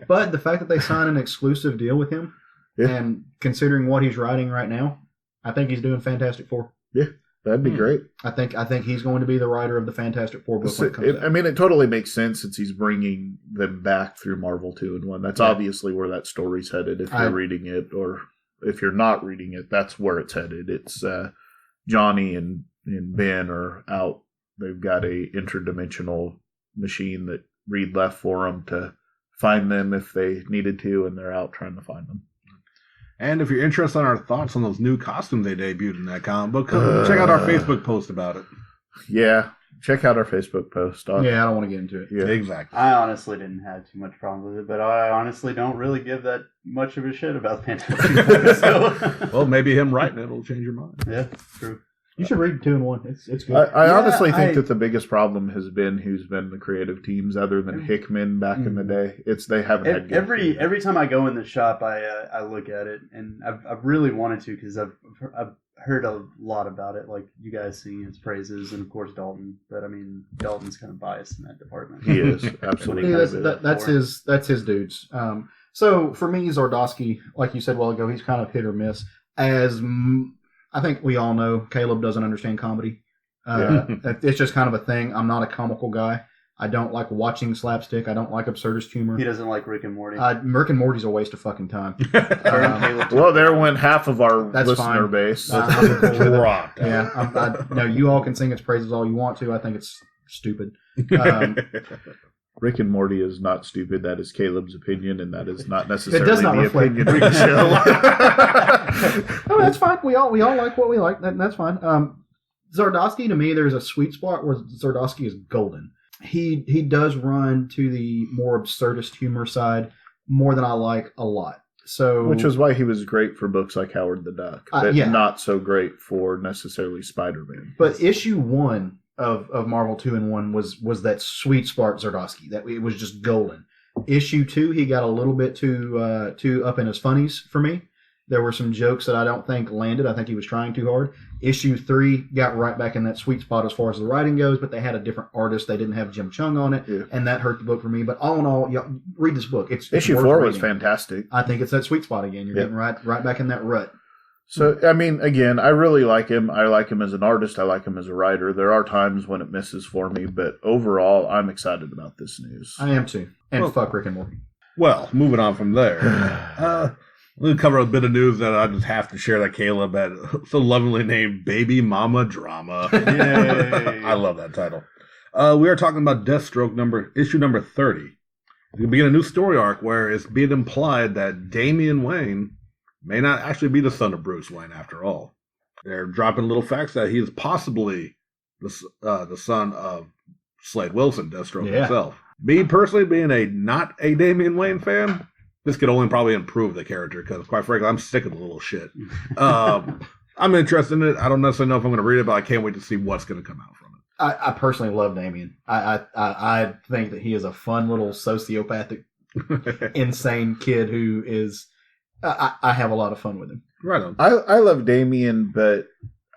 But the fact that they signed an exclusive deal with him, and considering what he's writing right now, I think he's doing Fantastic Four.
Yeah. That'd be great.
I think he's going to be the writer of the Fantastic Four book when it comes out.
I mean, it totally makes sense since he's bringing them back through Marvel 2-in-1. That's obviously where that story's headed. If you're reading it, or if you're not reading it, that's where it's headed. It's Johnny and Ben are out. They've got a interdimensional machine that Reed left for them to find them if they needed to, and they're out trying to find them.
And if you're interested in our thoughts on those new costumes they debuted in that comic book, check out our Facebook post about it.
Yeah, check out our Facebook post.
I don't want to get into it.
Yeah, exactly.
I honestly didn't have too much problem with it, but I honestly don't really give that much of a shit about Fantastic Four. So.
Well, maybe him writing it will change your mind.
Yeah, true.
You should read 2-in-1. It's good.
I honestly think that the biggest problem has been who's been the creative teams other than Hickman back in the day. They haven't had good
every time I go in the shop, I look at it, and I've really wanted to because I've heard a lot about it. Like you guys singing its praises, and of course Dalton. But I mean, Dalton's kind of biased in that department.
He is absolutely.
That's his dudes. So for me, Zdarsky, like you said a while ago, he's kind of hit or miss. I think we all know Caleb doesn't understand comedy. It's just kind of a thing. I'm not a comical guy. I don't like watching slapstick. I don't like absurdist humor.
He doesn't like Rick and Morty.
Rick and Morty's a waste of fucking time.
Well, there went half of our
That's
listener
fine.
base.
I'm cool with it.
Right.
Yeah, no, you all can sing its praises all you want to. I think it's stupid.
Rick and Morty is not stupid. That is Caleb's opinion, and that is not necessarily
It does not
the
reflect
opinion of the show.
No, that's fine. We all like what we like. That's fine. Zardosky, to me, there's a sweet spot where Zardosky is golden. He does run to the more absurdist humor side more than I like a lot. So,
Which is why he was great for books like Howard the Duck, but not so great for necessarily Spider-Man.
But issue 1 of Marvel 2-in-1 was that sweet spot Zardosky. That it was just golden. Issue 2, he got a little bit too up in his funnies for me. There were some jokes that I don't think landed. I think he was trying too hard. Issue 3 got right back in that sweet spot as far as the writing goes, but they had a different artist. They didn't have Jim Chung on it, and that hurt the book for me. But all in all, read this book. It's
Issue 4 was fantastic.
I think it's that sweet spot again. You're getting right back in that rut.
So, I mean, again, I really like him. I like him as an artist. I like him as a writer. There are times when it misses for me, but overall, I'm excited about this news.
I am too. And fuck Rick and Morty.
Well, moving on from there. We'll cover a bit of news that I just have to share that Caleb had so lovingly named Baby Mama Drama.
Yay.
I love that title. We are talking about Deathstroke issue number 30. We begin a new story arc where it's being implied that Damian Wayne may not actually be the son of Bruce Wayne after all. They're dropping little facts that he is possibly the son of Slade Wilson, Deathstroke himself. Me personally, being not a Damian Wayne fan, this could only probably improve the character because, quite frankly, I'm sick of the little shit. I'm interested in it. I don't necessarily know if I'm going to read it, but I can't wait to see what's going to come out from it.
I personally love Damian. I think that he is a fun little sociopathic, insane kid who is. I have a lot of fun with him.
Right on.
I love Damian, but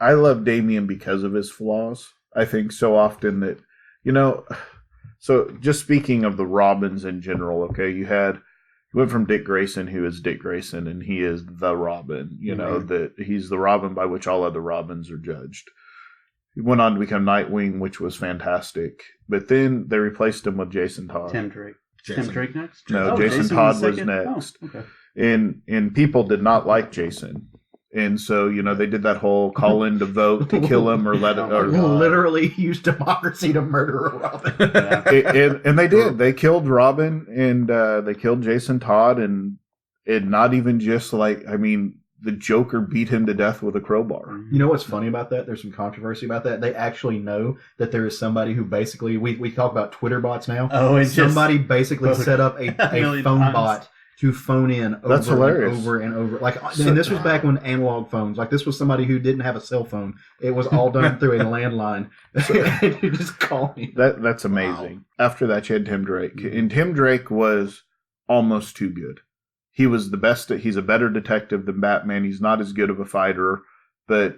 I love Damian because of his flaws. I think so often that, so just speaking of the Robins in general, okay, you went from Dick Grayson, who is Dick Grayson, and he is the Robin, that he's the Robin by which all other Robins are judged. He went on to become Nightwing, which was fantastic. But then they replaced him with Jason Todd.
Tim Drake. Tim Drake next?
No, Jason Todd was next.
Oh, okay.
And people did not like Jason. And so, they did that whole call in to vote to kill him or let it. Or
literally use democracy to murder a Robin.
And they did. They killed Robin and they killed Jason Todd. And not even just the Joker beat him to death with a crowbar.
You know what's funny about that? There's some controversy about that. They actually know that there is somebody who basically, we talk about Twitter bots now.
Oh, and
somebody basically set up a phone bot to phone in over
That's hilarious.
And over and over. And this was back when analog phones. This was somebody who didn't have a cell phone. It was all done through a landline. You just call me.
That's amazing. Wow. After that, you had Tim Drake. And Tim Drake was almost too good. He was the best. He's a better detective than Batman. He's not as good of a fighter, but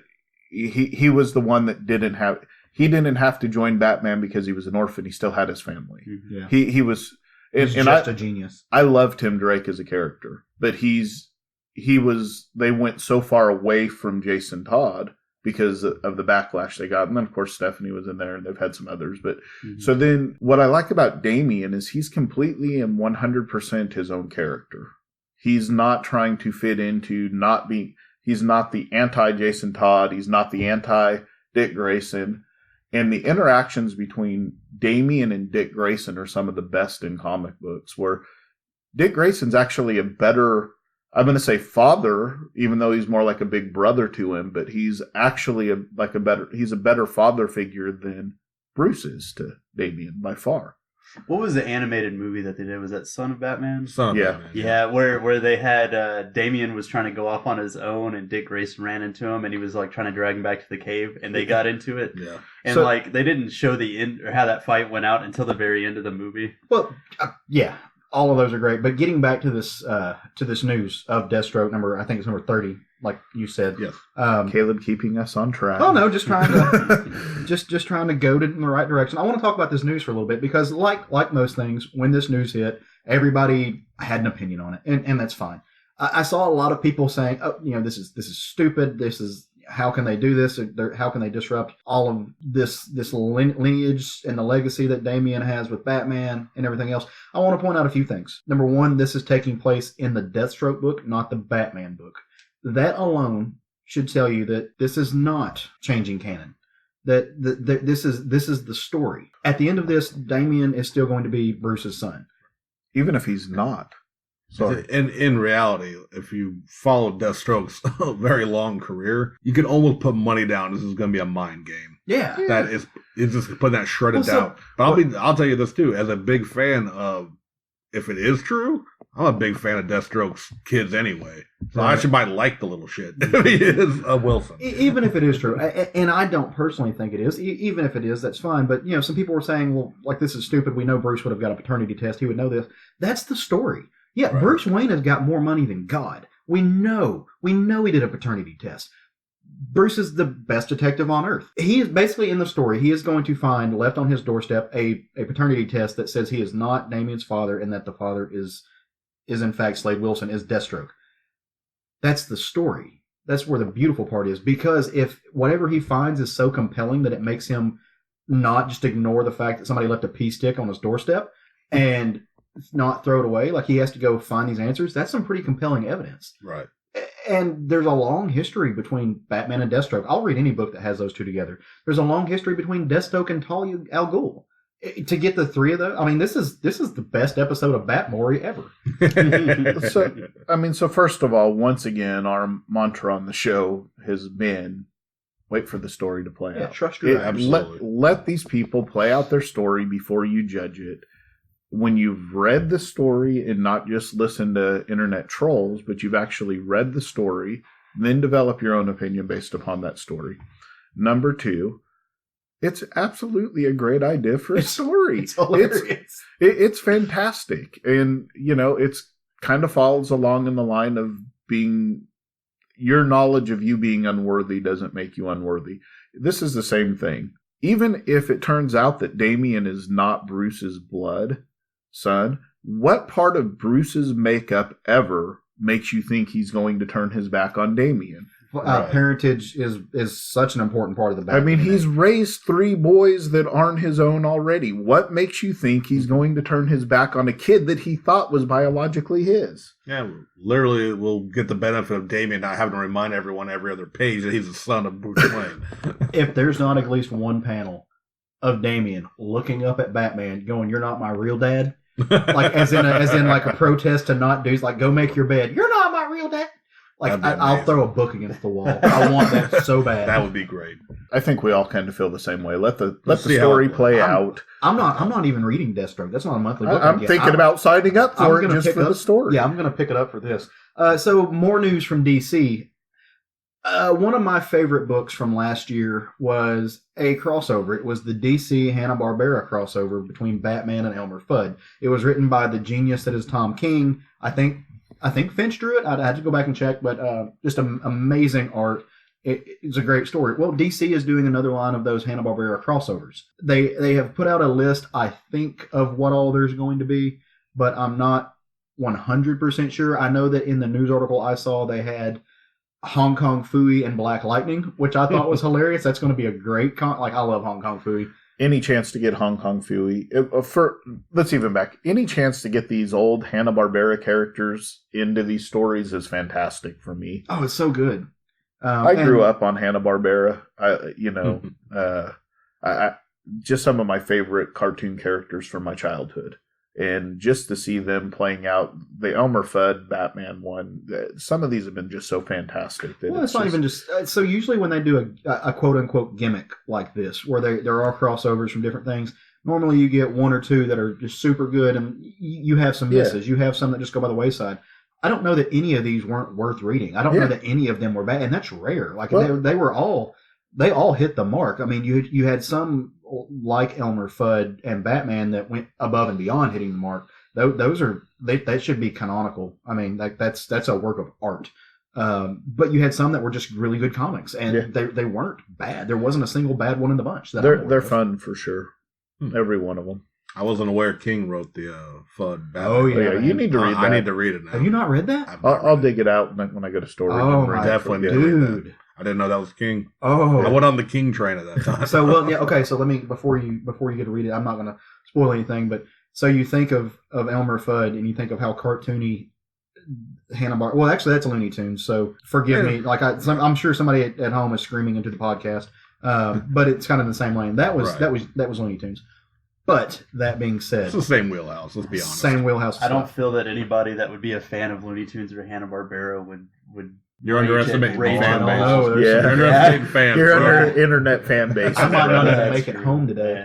he was the one that didn't have to join Batman because he was an orphan. He still had his family.
Yeah.
He was.
He's just a genius.
I love Tim Drake as a character, but they went so far away from Jason Todd because of the backlash they got. And then, of course, Stephanie was in there, and they've had some others. But so then what I like about Damian is he's completely and 100% his own character. He's not trying to fit into he's not the anti-Jason Todd. He's not the anti-Dick Grayson. And the interactions between Damian and Dick Grayson are some of the best in comic books, where Dick Grayson's actually a better, I'm going to say father, even though he's more like a big brother to him, but he's actually he's a better father figure than Bruce is to Damian by far.
What was the animated movie that they did? Was that Son of Batman?
Son of Batman.
Yeah, where they had Damian was trying to go off on his own, and Dick Grayson ran into him, and he was trying to drag him back to the cave, and they got into it.
Yeah,
and they didn't show the end or how that fight went out until the very end of the movie.
Well, yeah, all of those are great. But getting back to this news of Deathstroke number 30, like you said.
Yes.
Caleb keeping us on track.
Oh no, just trying to just trying to go in the right direction. I want to talk about this news for a little bit because, like most things, when this news hit, everybody had an opinion on it, and that's fine. I saw a lot of people saying, "Oh, this is stupid. This is how can they do this? How can they disrupt all of this lineage and the legacy that Damian has with Batman and everything else? I want to point out a few things. Number one, this is taking place in the Deathstroke book, not the Batman book. That alone should tell you that this is not changing canon. That this is the story. At the end of this, Damian is still going to be Bruce's son.
Even if he's not. Sorry.
In reality, if you follow Deathstroke's very long career, you can almost put money down this is going to be a mind game.
Yeah.
That is, it's just putting that shredded doubt. But I'll tell you this too, as a big fan of, if it is true, I'm a big fan of Deathstroke's kids anyway. So I might like the little shit. He is a Wilson.
Even if it is true. And I don't personally think it is. Even if it is, that's fine. But, some people were saying, well, like, this is stupid. We know Bruce would have got a paternity test. He would know this. That's the story. Yeah, right. Bruce Wayne has got more money than God. We know he did a paternity test. Bruce is the best detective on Earth. He is basically in the story. He is going to find, left on his doorstep, a paternity test that says he is not Damian's father and that the father is in fact Slade Wilson, is Deathstroke. That's the story. That's where the beautiful part is. Because if whatever he finds is so compelling that it makes him not just ignore the fact that somebody left a pea stick on his doorstep and not throw it away, like he has to go find these answers, that's some pretty compelling evidence.
Right.
And there's a long history between Batman and Deathstroke. I'll read any book that has those two together. There's a long history between Deathstroke and Talia al Ghul. To get the three of those, I mean, this is the best episode of Batmori ever.
So first of all, once again, our mantra on the show has been wait for the story to play out.
Trust your
absolutely.
Let these people play out their story before you judge it. When you've read the story and not just listen to internet trolls, but you've actually read the story, then develop your own opinion based upon that story. Number two, it's absolutely a great idea for a story.
It's hilarious.
It's fantastic. And, it's kind of follows along in the line of being, your knowledge of you being unworthy doesn't make you unworthy. This is the same thing. Even if it turns out that Damian is not Bruce's blood son, what part of Bruce's makeup ever makes you think he's going to turn his back on Damian?
Parentage is such an important part of the battle.
I mean, he's raised 3 boys that aren't his own already. What makes you think he's going to turn his back on a kid that he thought was biologically his?
Yeah, literally we'll get the benefit of Damian not having to remind everyone every other page that he's the son of Bruce Wayne.
If there's not at least one panel of Damian looking up at Batman going, "You're not my real dad," like as in like a protest to not do, like, go make your bed. You're not my real dad. Like, I'll throw a book against the wall. I want that so bad.
That would be great.
I think we all kind of feel the same way. Let the story play out.
I'm not even reading Deathstroke. That's not a monthly book.
I'm thinking about signing up for it just for the story.
Yeah, I'm going to pick it up for this. So more news from DC. One of my favorite books from last year was a crossover. It was the DC Hanna-Barbera crossover between Batman and Elmer Fudd. It was written by the genius that is Tom King. I think Finch drew it. I'd have to go back and check, but just amazing art. It's a great story. Well, DC is doing another line of those Hanna-Barbera crossovers. They have put out a list, I think, of what all there's going to be, but I'm not 100% sure. I know that in the news article I saw, they had Hong Kong Phooey and Black Lightning, which I thought was hilarious. That's going to be a great I love Hong Kong Phooey.
Any chance to get Hong Kong Phooey, let's even back. Any chance to get these old Hanna-Barbera characters into these stories is fantastic for me.
Oh, it's so good.
I grew up on Hanna-Barbera. Just some of my favorite cartoon characters from my childhood. And just to see them playing out the Elmer Fudd Batman one, some of these have been just so fantastic. That
it's not even just... So usually when they do a quote-unquote gimmick like this, where there are crossovers from different things, normally you get 1 or 2 that are just super good, and you have some misses. You have some that just go by the wayside. I don't know that any of these weren't worth reading. I don't know that any of them were bad, and that's rare. Like, they all hit the mark. I mean, you had some like Elmer Fudd and Batman that went above and beyond hitting the mark. Those that should be canonical. I mean, that's a work of art. But you had some that were just really good comics, and they weren't bad. There wasn't a single bad one in the bunch.
They're fun for sure. Every one of them.
I wasn't aware King wrote the Fudd Batman.
Oh yeah,
you need to read that.
I need to read it now.
Have you not read that?
I'll dig it out when I go to store.
Oh,
definitely, dude. I didn't know that was King.
Oh,
I went on the King train at that time.
So okay. So let me before you get to read it, I'm not going to spoil anything, but so you think of Elmer Fudd and you think of how cartoony Hanna-Barbera. Well, actually, that's Looney Tunes. So forgive me. Like I'm sure somebody at home is screaming into the podcast, but it's kind of the same lane. That was Looney Tunes. But that being said,
it's the same wheelhouse. Let's be honest.
Same wheelhouse.
I don't feel that anybody that would be a fan of Looney Tunes or Hanna-Barbera would.
You're underestimating the fan base.
You're
underestimating fans.
You're under internet fan base.
I might not even make it home today.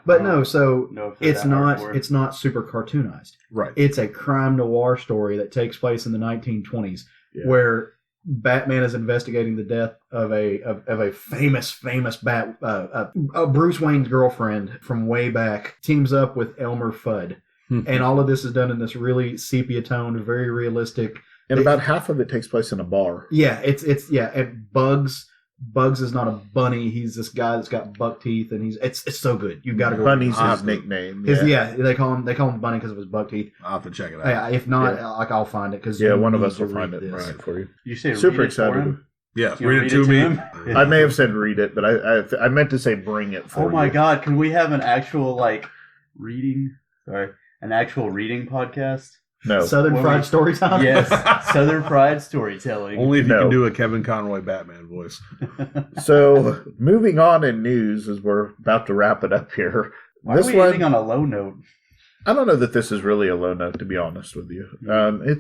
But no, so it's not super cartoonized.
Right.
It's a crime noir story that takes place in the 1920s, where Batman is investigating the death of a famous Bruce Wayne's girlfriend from way back. Teams up with Elmer Fudd, and all of this is done in this really sepia toned, very realistic.
And about half of it takes place in a bar.
Yeah, it's and Bugs is not a bunny. He's this guy that's got buck teeth, and it's so good. You got to go.
Bunny's his nickname.
They call him Bunny because of his buck teeth.
I'll have to check it out.
If not, I'll find it because
one of us will find it right for you.
You say
super
read
excited.
It for him?
Yes, read it to me.
I may have said read it, but I meant to say bring it for you.
Oh my god! Can we have an actual reading? Sorry, an actual reading podcast?
No.
Southern Fried Storytelling?
Yes. Southern Fried Storytelling.
Only if you can do a Kevin Conroy Batman voice.
So, moving on in news, as we're about to wrap it up here.
Why are we ending on a low note?
I don't know that this is really a low note, to be honest with you.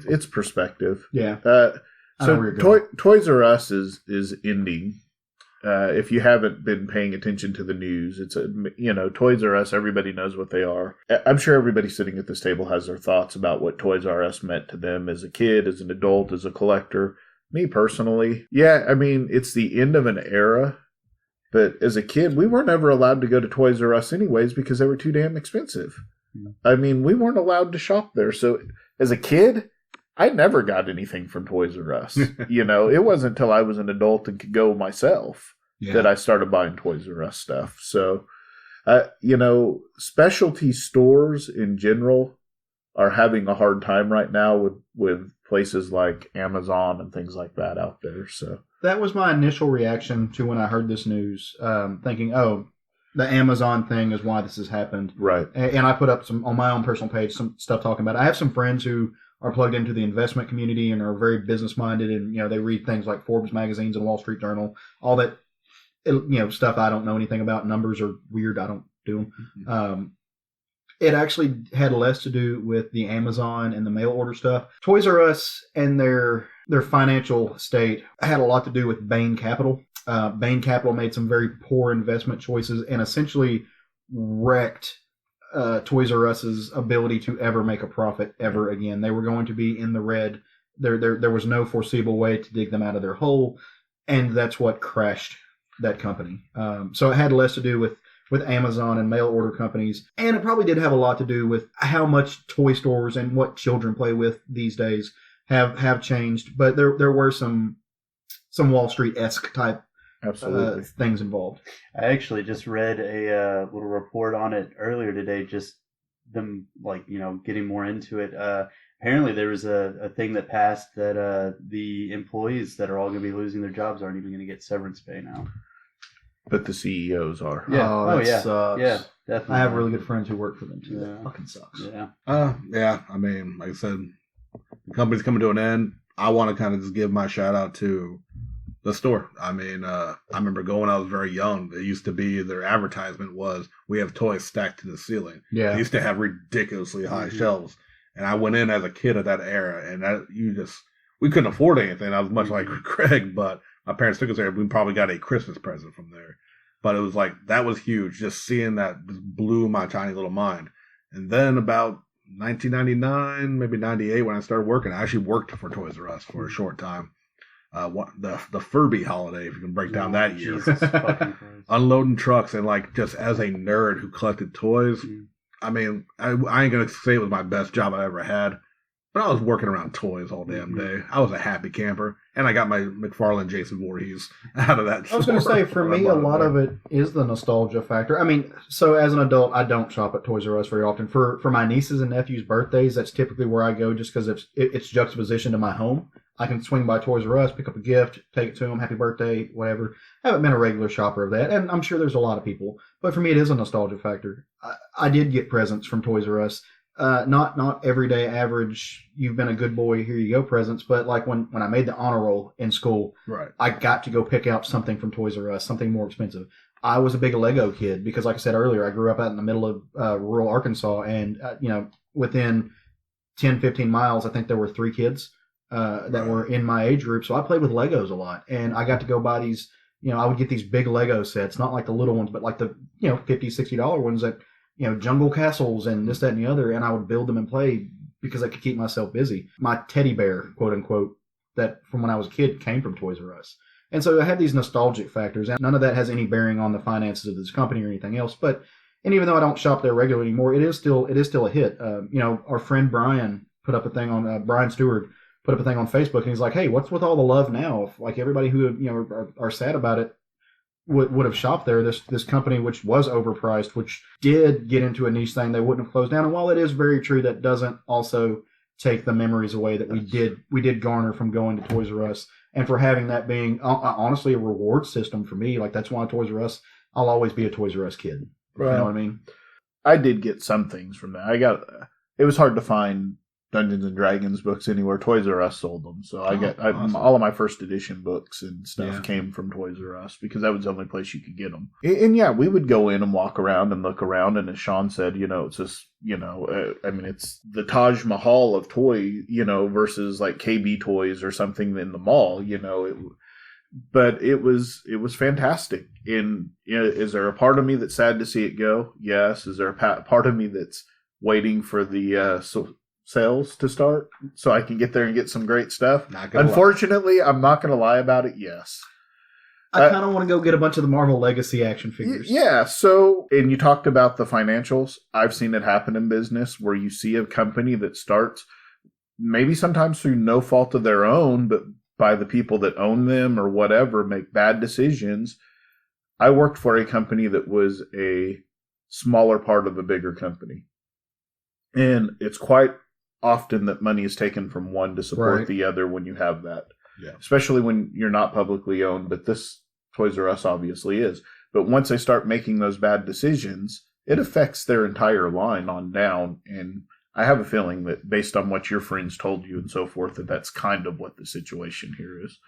It's perspective.
Yeah.
Toys R Us is ending. If you haven't been paying attention to the news, it's Toys R Us. Everybody knows what they are. I'm sure everybody sitting at this table has their thoughts about what Toys R Us meant to them as a kid, as an adult, as a collector. Me personally, it's the end of an era. But as a kid, we weren't ever allowed to go to Toys R Us anyways because they were too damn expensive. We weren't allowed to shop there. So as a kid, I never got anything from Toys R Us. It wasn't until I was an adult and could go myself that I started buying Toys R Us stuff. So, specialty stores in general are having a hard time right now with places like Amazon and things like that out there. So
that was my initial reaction to when I heard this news, thinking, oh, the Amazon thing is why this has happened.
Right.
And I put up on my own personal page some stuff talking about it. I have some friends who are plugged into the investment community and are very business minded, and they read things like Forbes magazines and Wall Street Journal, all that stuff I don't know anything about. Numbers are weird. I don't do them. It actually had less to do with the Amazon and the mail order stuff. Toys R Us and their financial state had a lot to do with Bain Capital. Bain Capital made some very poor investment choices and essentially wrecked Toys R Us's ability to ever make a profit ever again. They were going to be in the red. There was no foreseeable way to dig them out of their hole, and that's what crashed that company. So it had less to do with Amazon and mail order companies, and it probably did have a lot to do with how much toy stores and what children play with these days have changed. But there were some Wall Street-esque type things involved.
I actually just read a little report on it earlier today, just them getting more into it. Apparently there was a thing that passed that the employees that are all going to be losing their jobs aren't even going to get severance pay now.
But the CEOs are.
Yeah.
Oh, that sucks.
Yeah, definitely.
I have really good friends who work for them too.
Yeah.
That fucking sucks.
Yeah.
Like I said, the company's coming to an end. I want to kind of just give my shout out to the store. I remember going when I was very young. It used to be their advertisement was, "We have toys stacked to the ceiling."
Yeah.
They used to have ridiculously high shelves. And I went in as a kid of that era, and we couldn't afford anything. I was much like Craig, but my parents took us there. We probably got a Christmas present from there. But it was that was huge. Just seeing that just blew my tiny little mind. And then about 1999, maybe 98, when I started working, I actually worked for Toys R Us for a short time. The Furby holiday, if you can break down that year.
Jesus fucking Christ.
Unloading trucks, and just as a nerd who collected toys, I ain't going to say it was my best job I ever had, but I was working around toys all damn day. I was a happy camper, and I got my McFarlane Jason Voorhees out of that.
I was going to say, for me, a lot of it is the nostalgia factor. So as an adult, I don't shop at Toys R Us very often. For my nieces and nephews' birthdays, that's typically where I go just because it's juxtaposition to my home. I can swing by Toys R Us, pick up a gift, take it to them, happy birthday, whatever. I haven't been a regular shopper of that, and I'm sure there's a lot of people. But for me, it is a nostalgia factor. I did get presents from Toys R Us. Not everyday average, you've been a good boy, here you go presents, but like when I made the honor roll in school,
right,
I got to go pick out something from Toys R Us, something more expensive. I was a big Lego kid because, like I said earlier, I grew up out in the middle of rural Arkansas, and within 10, 15 miles, I think there were 3 kids that were in my age group, so I played with Legos a lot, and I got to go buy these. I would get these big Lego sets, not like the little ones, but like the $50, $60 ones that. Jungle castles and this, that, and the other, and I would build them and play because I could keep myself busy. My teddy bear, quote unquote, that from when I was a kid came from Toys R Us. And so I had these nostalgic factors, and none of that has any bearing on the finances of this company or anything else. And even though I don't shop there regularly anymore, it is still a hit. Our friend Brian put up a thing on Brian Stewart put up a thing on Facebook, and he's like, "Hey, what's with all the love now? If like everybody who are sad about it would have shopped there, this company, which was overpriced, which did get into a niche thing, they wouldn't have closed down." And while it is very true, that doesn't also take the memories away that we did garner from going to Toys R Us, and for having that being honestly a reward system for me. Like, that's why Toys R Us, I'll always be a Toys R Us kid.
Right.
You know what I mean?
I did get some things from that. It was hard to find Dungeons and Dragons books anywhere. Toys R Us sold them, so awesome. All of my first edition books and stuff came from Toys R Us because that was the only place you could get them. And yeah, we would go in and walk around and look around, and as Shawn said, it's just it's the Taj Mahal of toy, versus like KB Toys or something in the mall, but it was fantastic. And is there a part of me that's sad to see it go? Yes. Is there a part of me that's waiting for the sales to start so I can get there and get some great stuff? Unfortunately, I'm not going to lie about it. Yes.
I kind of want to go get a bunch of the Marvel Legacy action figures.
Yeah. So, and you talked about the financials. I've seen it happen in business where you see a company that starts maybe sometimes through no fault of their own, but by the people that own them or whatever, make bad decisions. I worked for a company that was a smaller part of a bigger company. And it's quite often that money is taken from one to support the other when you have that. Yeah. Especially when you're not publicly owned, but this Toys R Us obviously is. But once they start making those bad decisions, it affects their entire line on down. And I have a feeling that based on what your friends told you and so forth, that's kind of what the situation here is.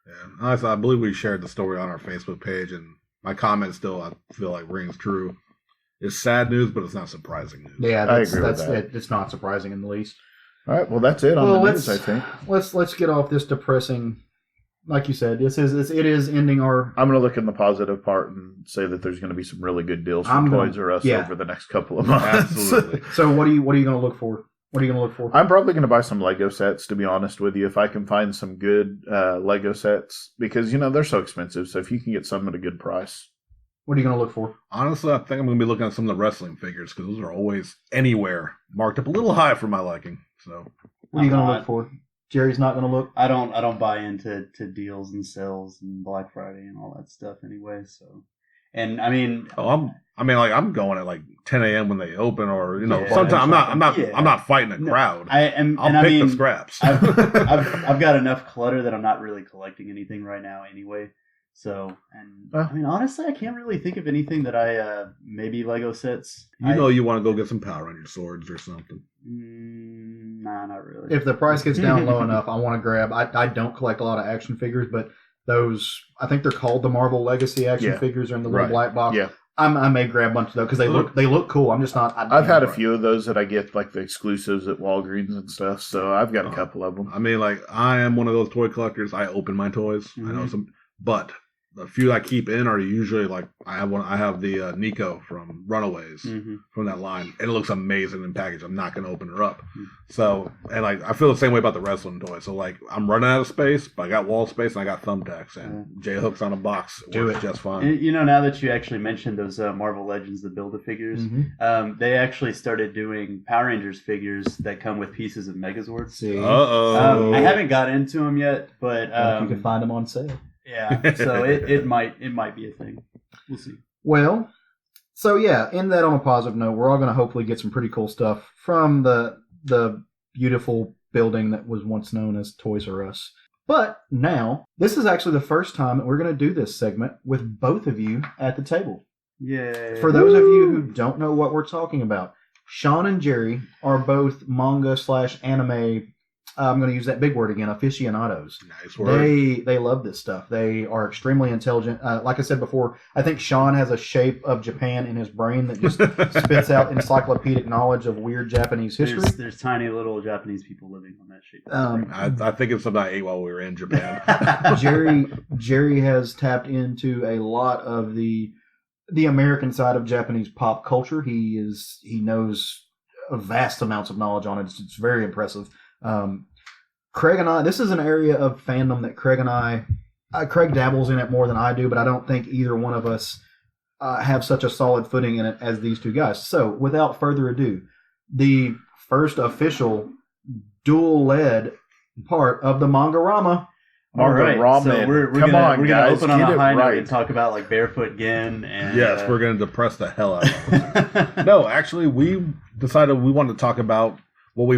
Yeah. Honestly, I believe we shared the story on our Facebook page, and my comment still, I feel like, rings true. It's sad news, but it's not surprising news.
Yeah, I agree with that. It's not surprising in the least.
All right, well, that's it on the news, I think.
Let's get off this depressing. Like you said, it is ending our.
I'm going to look in the positive part and say that there's going to be some really good deals from Toys R Us over the next couple of months.
Absolutely.
So what are you going to look for? What are you going to look for?
I'm probably going to buy some Lego sets, to be honest with you, if I can find some good Lego sets, because they're so expensive. So if you can get some at a good price.
What are you going to look for?
Honestly, I think I'm going to be looking at some of the wrestling figures because those are always anywhere marked up a little high for my liking. So
what are you going to look for? Jerry's not going to look.
I don't buy into deals and sales and Black Friday and all that stuff anyway. So, and I mean,
I'm going at like 10 a.m. when they open, or sometimes I'm not fighting a crowd. I'll pick the scraps.
I've got enough clutter that I'm not really collecting anything right now anyway. So, and honestly, I can't really think of anything that I maybe Lego sets.
You want to go get some Power Ranger swords or something.
Nah, not really.
If the price gets down low enough, I want to grab. I don't collect a lot of action figures, but those, I think they're called the Marvel Legacy action figures, are in the little black box. Yeah. I may grab a bunch of those because they look cool. I'm just not.
I've had a few of those that I get like the exclusives at Walgreens and stuff. So I've got a couple of them.
I mean, like, I am one of those toy collectors. I open my toys. Mm-hmm. I know some, but the few I keep in are usually like I have the Nico from Runaways from that line. It looks amazing in package. I'm not going to open her up. Mm-hmm. So, and like I feel the same way about the wrestling toys. So like I'm running out of space, but I got wall space and I got thumbtacks and J hooks on a box. Works just fine.
And, now that you actually mentioned those Marvel Legends, the Build-A-Figures, they actually started doing Power Rangers figures that come with pieces of Megazords.
See,
I haven't got into them yet, but
you can find them on sale.
Yeah, so it might be a thing. We'll see.
Well, so yeah, end that on a positive note. We're all going to hopefully get some pretty cool stuff from the beautiful building that was once known as Toys R Us. But now, this is actually the first time that we're going to do this segment with both of you at the table.
Yay.
For those of you who don't know what we're talking about, Shawn and Jerry are both manga/anime, I'm going to use that big word again, aficionados.
Nice word.
They love this stuff. They are extremely intelligent. Like I said before, I think Shawn has a shape of Japan in his brain that just spits out encyclopedic knowledge of weird Japanese history.
There's tiny little Japanese people living on that shape.
I think it's something I ate while we were in Japan.
Jerry has tapped into a lot of the American side of Japanese pop culture. He knows vast amounts of knowledge on it. It's very impressive. Craig and I, this is an area of fandom that Craig dabbles in it more than I do, but I don't think either one of us have such a solid footing in it as these two guys. So, without further ado, the first official dual-led part of the Manga-Rama.
All right, so we're gonna open on a high note and talk about like Barefoot Gen, and
yes, we're gonna depress the hell out of it. No, actually, we decided we wanted to talk about what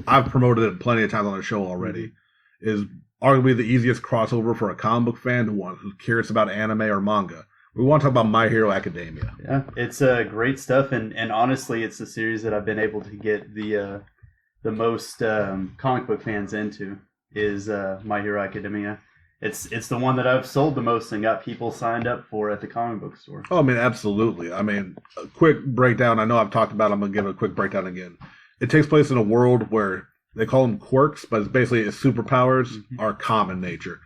I've promoted it plenty of times on the show already, is arguably the easiest crossover for a comic book fan who's curious about anime or manga. We want to talk about My Hero Academia.
Yeah, it's great stuff, and honestly, it's the series that I've been able to get the most comic book fans into is My Hero Academia. It's the one that I've sold the most and got people signed up for at the comic book store.
Oh, I mean, absolutely. I mean, a quick breakdown. I know I've talked about it. I'm going to give a quick breakdown again. It takes place in a world where they call them quirks, but it's basically its superpowers are common nature.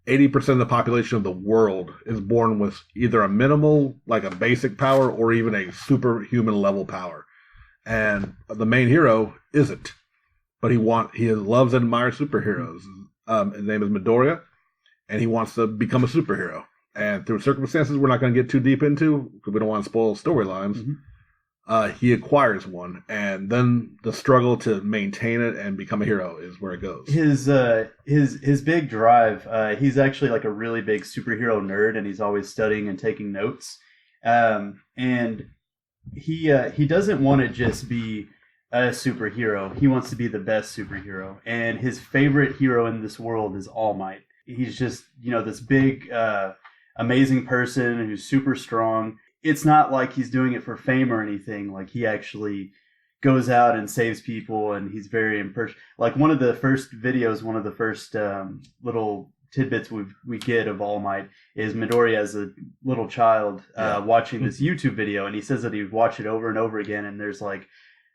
80% of the population of the world is born with either a minimal, like a basic power, or even a superhuman level power. And the main hero isn't. But he loves and admires superheroes. His name is Midoriya, and he wants to become a superhero. And through circumstances we're not going to get too deep into, because we don't want to spoil storylines, he acquires one, and then the struggle to maintain it and become a hero is where it goes.
His big drive, he's actually like a really big superhero nerd, and he's always studying and taking notes. And he doesn't want to just be a superhero. He wants to be the best superhero. And his favorite hero in this world is All Might. He's just, this big, amazing person who's super strong. It's not like he's doing it for fame or anything. Like, he actually goes out and saves people, and he's very impersonal. Like, one of the first videos, one of the first little tidbits we get of All Might is Midoriya as a little child watching this YouTube video, and he says that he would watch it over and over again, and there's like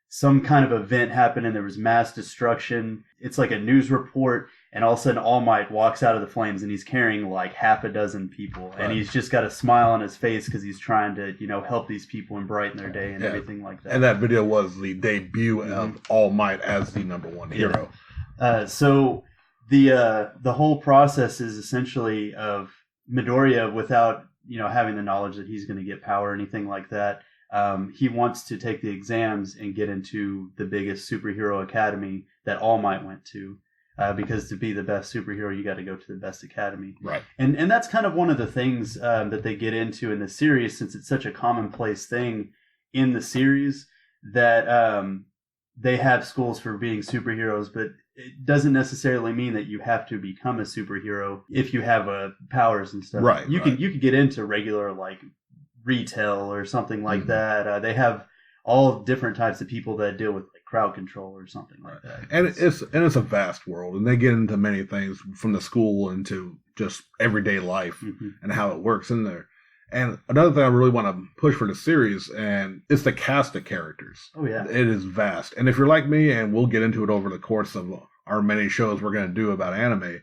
some kind of event happened, and there was mass destruction. It's like a news report, and all of a sudden All Might walks out of the flames, and he's carrying like half a dozen people, and he's just got a smile on his face because he's trying to help these people and brighten their day and everything like that.
And that video was the debut of All Might as the number one hero.
So the whole process is essentially of Midoriya, without having the knowledge that he's going to get power or anything like that. He wants to take the exams and get into the biggest superhero academy that All Might went to, because to be the best superhero, you got to go to the best academy.
Right.
And that's kind of one of the things that they get into in the series, since it's such a commonplace thing in the series that they have schools for being superheroes, but it doesn't necessarily mean that you have to become a superhero if you have powers and stuff.
Right.
You can get into regular like retail or something like that. They have all different types of people that deal with like crowd control or something like that.
And it's a vast world, and they get into many things from the school into just everyday life and how it works in there. And another thing I really want to push for the series, and it's the cast of characters.
Oh yeah,
it is vast. And if you're like me, and we'll get into it over the course of our many shows we're going to do about anime,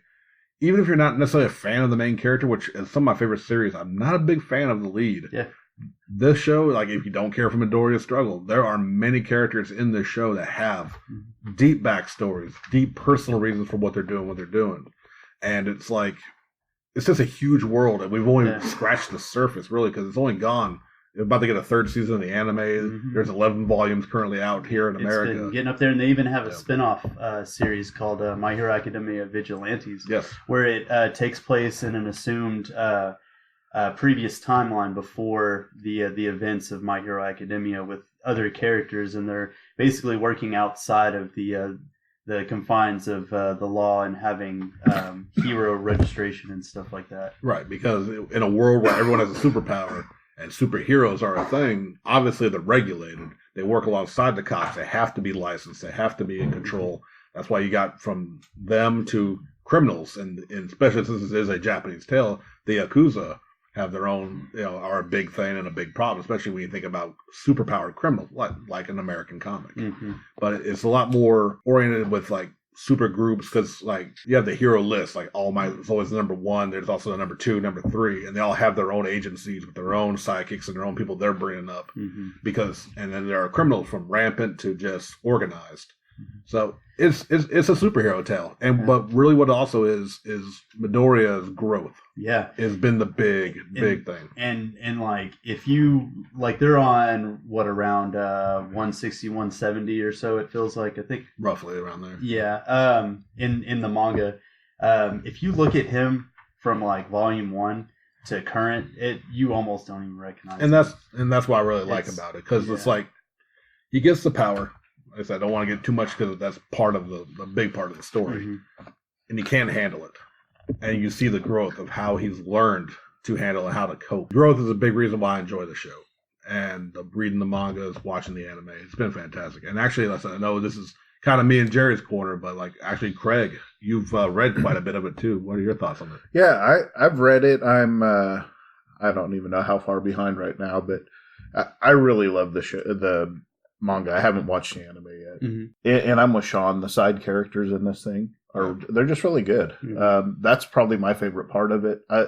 even if you're not necessarily a fan of the main character, which is some of my favorite series, I'm not a big fan of the lead.
Yeah.
This show, like if you don't care for Midoriya's struggle, there are many characters in this show that have deep backstories, deep personal reasons for what they're doing. And it's like, it's just a huge world, and we've only scratched the surface, really, because it's only gone. We're about to get a third season of the anime. There's 11 volumes currently out here in America.
It's been getting up there, and they even have a spin-off series called My Hero Academia Vigilantes, where it takes place in an assumed previous timeline before the events of My Hero Academia with other characters, and they're basically working outside of the the confines of the law and having hero registration and stuff like that.
Right, because in a world where everyone has a superpower and superheroes are a thing, obviously they're regulated. They work alongside the cops. They have to be licensed. They have to be in control. That's why you got from them to criminals, and especially since this is a Japanese tale, the Yakuza have their own, are a big thing and a big problem, especially when you think about superpowered criminals, like an American comic.
Mm-hmm.
But it's a lot more oriented with like super groups, because like you have the hero list, like All Might is always the number one. There's also the number 2, number 3, and they all have their own agencies with their own sidekicks and their own people they're bringing up.
Mm-hmm.
And then there are criminals from rampant to just organized. So it's a superhero tale, but really what it also is Midoriya's growth.
Yeah,
has been the big thing.
And like if you like, they're on around 160, 170 or so. It feels like, I think
roughly around there.
Yeah. In the manga, if you look at him from like volume 1 to current, you almost don't even recognize.
And that's what I really like about it, because it's like he gets the power. Like I said, I don't want to get too much because that's part of the big part of the story. Mm-hmm. And he can't handle it. And you see the growth of how he's learned to handle and how to cope. Growth is a big reason why I enjoy the show. And reading the mangas, watching the anime, it's been fantastic. And actually, listen, I know this is kind of me and Jerry's corner, but like actually, Craig, you've read quite a bit of it too. What are your thoughts on it?
Yeah, I've read it. I don't even know how far behind right now, but I really love the manga. I haven't watched the anime yet. Mm-hmm. And I'm with Shawn. The side characters in this thing they're just really good. Mm-hmm. That's probably my favorite part of it. I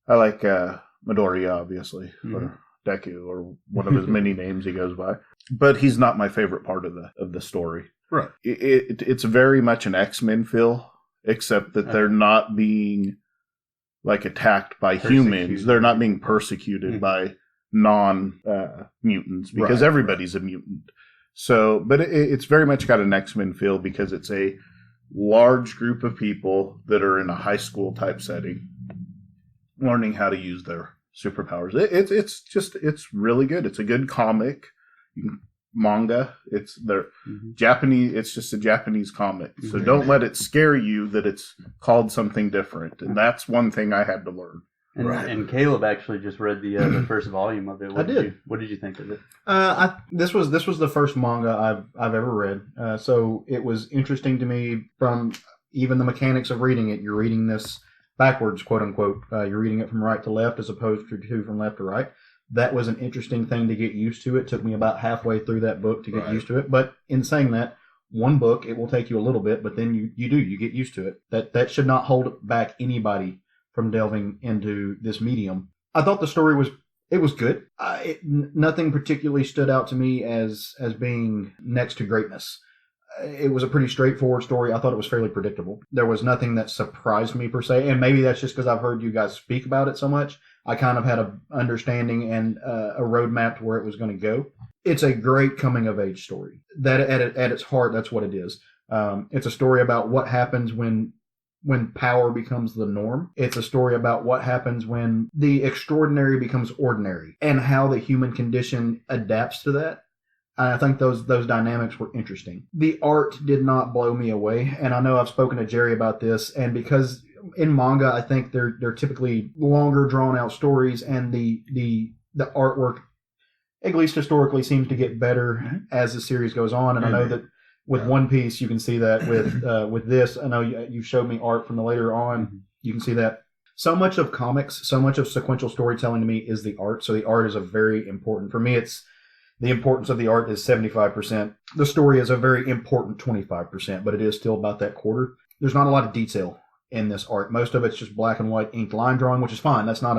like Midoriya, obviously, or Deku, or one of his many names he goes by. But he's not my favorite part of the story.
Right.
It's very much an X-Men feel, except that they're not being like attacked by humans. They're not being persecuted by non-mutants, because everybody's a mutant. So, but it's very much got an X-Men feel, because it's a large group of people that are in a high school type setting, learning how to use their superpowers. It's really good. It's a good comic manga. It's Japanese. It's just a Japanese comic. So don't let it scare you that it's called something different. And that's one thing I had to learn.
And Caleb actually just read the first volume of it. What did you think of it?
This was the first manga I've ever read. So it was interesting to me from even the mechanics of reading it. You're reading this backwards, quote unquote. You're reading it from right to left as opposed to from left to right. That was an interesting thing to get used to. It took me about halfway through that book to get used to it. But in saying that, one book, it will take you a little bit, but then you get used to it. That should not hold back anybody from delving into this medium. I thought the story was good. Nothing particularly stood out to me as being next to greatness. It was a pretty straightforward story. I thought it was fairly predictable. There was nothing that surprised me per se, and maybe that's just because I've heard you guys speak about it so much. I kind of had an understanding and a roadmap to where it was going to go. It's a great coming of age story. That at its heart, that's what it is. It's a story about what happens when power becomes the norm. It's a story about what happens when the extraordinary becomes ordinary, and how the human condition adapts to that. And I think those dynamics were interesting. The art did not blow me away, and I know I've spoken to Jerry about this, and because in manga, I think they're typically longer, drawn-out stories, and the artwork, at least historically, seems to get better as the series goes on. And I know that with One Piece, you can see that with this. I know you showed me art from the later on. You can see that. So much of comics, so much of sequential storytelling to me is the art. So the art is a very important, for me, it's the importance of the art is 75%. The story is a very important 25%, but it is still about that quarter. There's not a lot of detail in this art. Most of it's just black and white inked line drawing, which is fine. That's not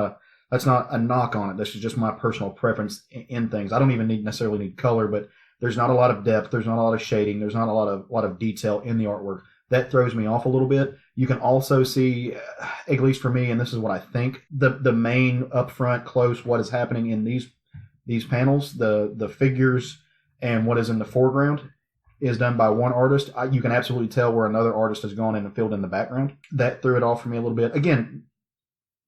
a knock on it. This is just my personal preference in things. I don't even necessarily need color, but there's not a lot of depth. There's not a lot of shading. There's not a lot of detail in the artwork. That throws me off a little bit. You can also see, at least for me, and this is what I think, the main upfront close what is happening in these panels, the figures and what is in the foreground is done by one artist. You can absolutely tell where another artist has gone in and filled in the background. That threw it off for me a little bit. Again,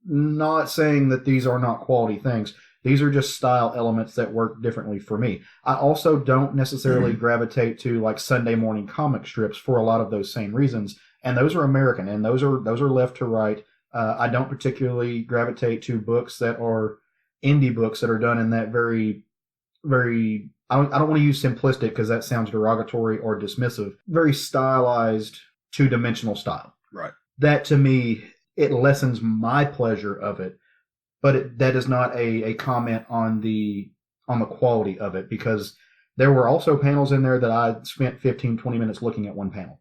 not saying that these are not quality things. These are just style elements that work differently for me. I also don't necessarily gravitate to like Sunday morning comic strips for a lot of those same reasons. And those are American, and those are left to right. I don't particularly gravitate to books that are indie books that are done in that very, very. I don't want to use simplistic because that sounds derogatory or dismissive. Very stylized, two-dimensional style.
Right.
That to me, it lessens my pleasure of it, but that is not a comment on the quality of it, because there were also panels in there that I spent 15, 20 minutes looking at one panel.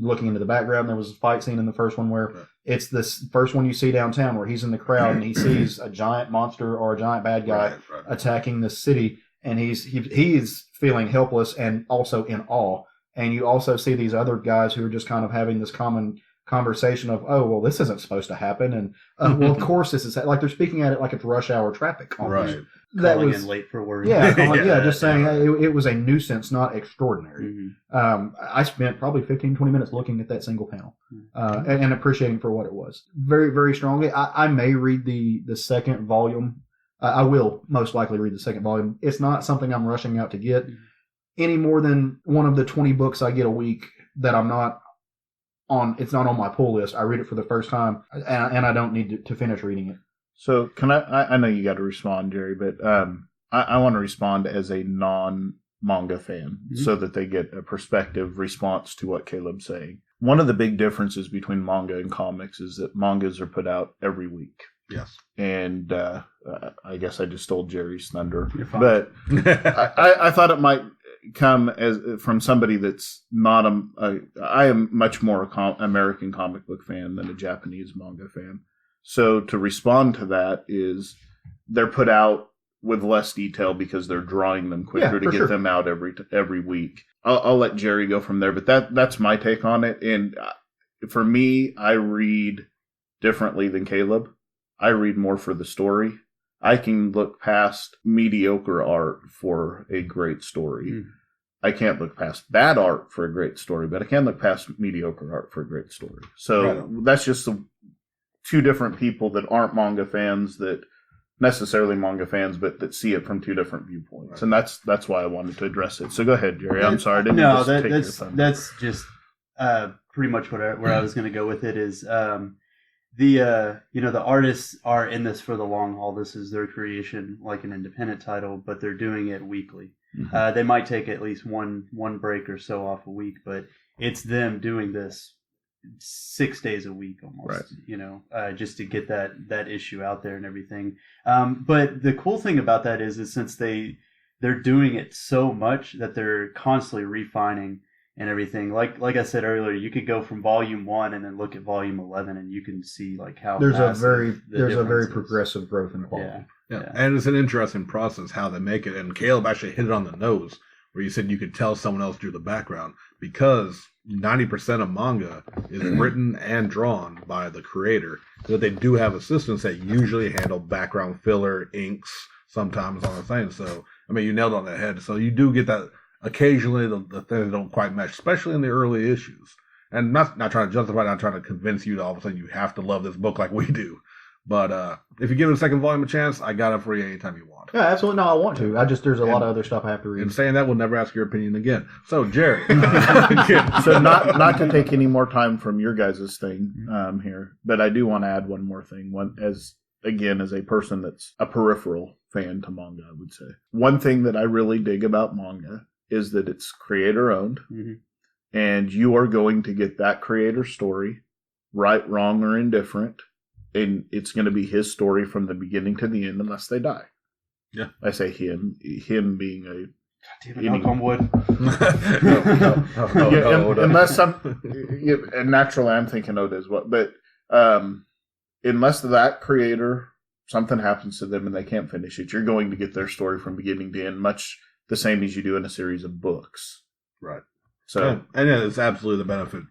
Looking into the background, there was a fight scene in the first one where it's this first one you see downtown where he's in the crowd and he sees a giant monster or a giant bad guy attacking the city, and he's feeling helpless and also in awe. And you also see these other guys who are just kind of having this common conversation of, oh, well, this isn't supposed to happen, and well, of course this is like they're speaking at it like it's rush hour traffic almost.
Right.
That
calling
was
in late for work.
Just saying it was a nuisance, not extraordinary.
Mm-hmm.
I spent probably 15, 20 minutes looking at that single panel and appreciating for what it was. Very, very strongly. I may read the second volume. I will most likely read the second volume. It's not something I'm rushing out to get any more than one of the 20 books I get a week that I'm not on. It's not on my pull list. I read it for the first time, and I don't need to finish reading it.
So can I know you got to respond, Jerry, but I want to respond as a non-manga fan so that they get a perspective response to what Caleb's saying. One of the big differences between manga and comics is that mangas are put out every week.
Yes. And
I guess I just stole Jerry's thunder. But I thought it might come as from somebody that's not I am much more American comic book fan than a Japanese manga fan. So to respond to that is they're put out with less detail because they're drawing them quicker to get them out every week. I'll let Jerry go from there, but that's my take on it. And for me, I read differently than Caleb. I read more for the story. I can look past mediocre art for a great story. I can't look past bad art for a great story, but I can look past mediocre art for a great story. So that's just the two different people that aren't manga fans, that necessarily manga fans, but that see it from two different viewpoints. And that's why I wanted to address it. So go ahead, Jerry. I'm sorry.
That's just pretty much where I was going to go with it is the artists are in this for the long haul. This is their creation, like an independent title, but they're doing it weekly. They might take at least one break or so off a week, but it's them doing this 6 days a week almost, just to get that issue out there and everything. But the cool thing about that is since they're doing it so much that they're constantly refining and everything. Like I said earlier, you could go from volume 1 and then look at volume 11 and you can see like how
there's a very progressive growth in quality.
Yeah. And it's an interesting process how they make it. And Caleb actually hit it on the nose where you said you could tell someone else drew the background, because 90% of manga is written and drawn by the creator. But they do have assistants that usually handle background filler, inks, sometimes on the thing. So, I mean, you nailed it on the head. So you do get that occasionally, the things don't quite mesh, especially in the early issues. And not trying to justify, not trying to convince you to all of a sudden you have to love this book like we do. But if you give it a second volume a chance, I got it for you anytime you want.
Yeah, absolutely. No, I want to. There's a lot of other stuff I have to read.
And saying that, we'll never ask your opinion again. So, Jerry.
So not to take any more time from your guys' thing here, but I do want to add one more thing. As a person that's a peripheral fan to manga, I would say. One thing that I really dig about manga is that it's creator-owned, and you are going to get that creator story, right, wrong, or indifferent, and it's going to be his story from the beginning to the end unless they die.
Yeah.
I say him being a...
God damn it, knock on wood.
Unless and naturally I'm thinking Oda as well, but unless that creator, something happens to them and they can't finish it, you're going to get their story from beginning to end, much the same as you do in a series of books.
Right.
So,
and it's absolutely the benefit.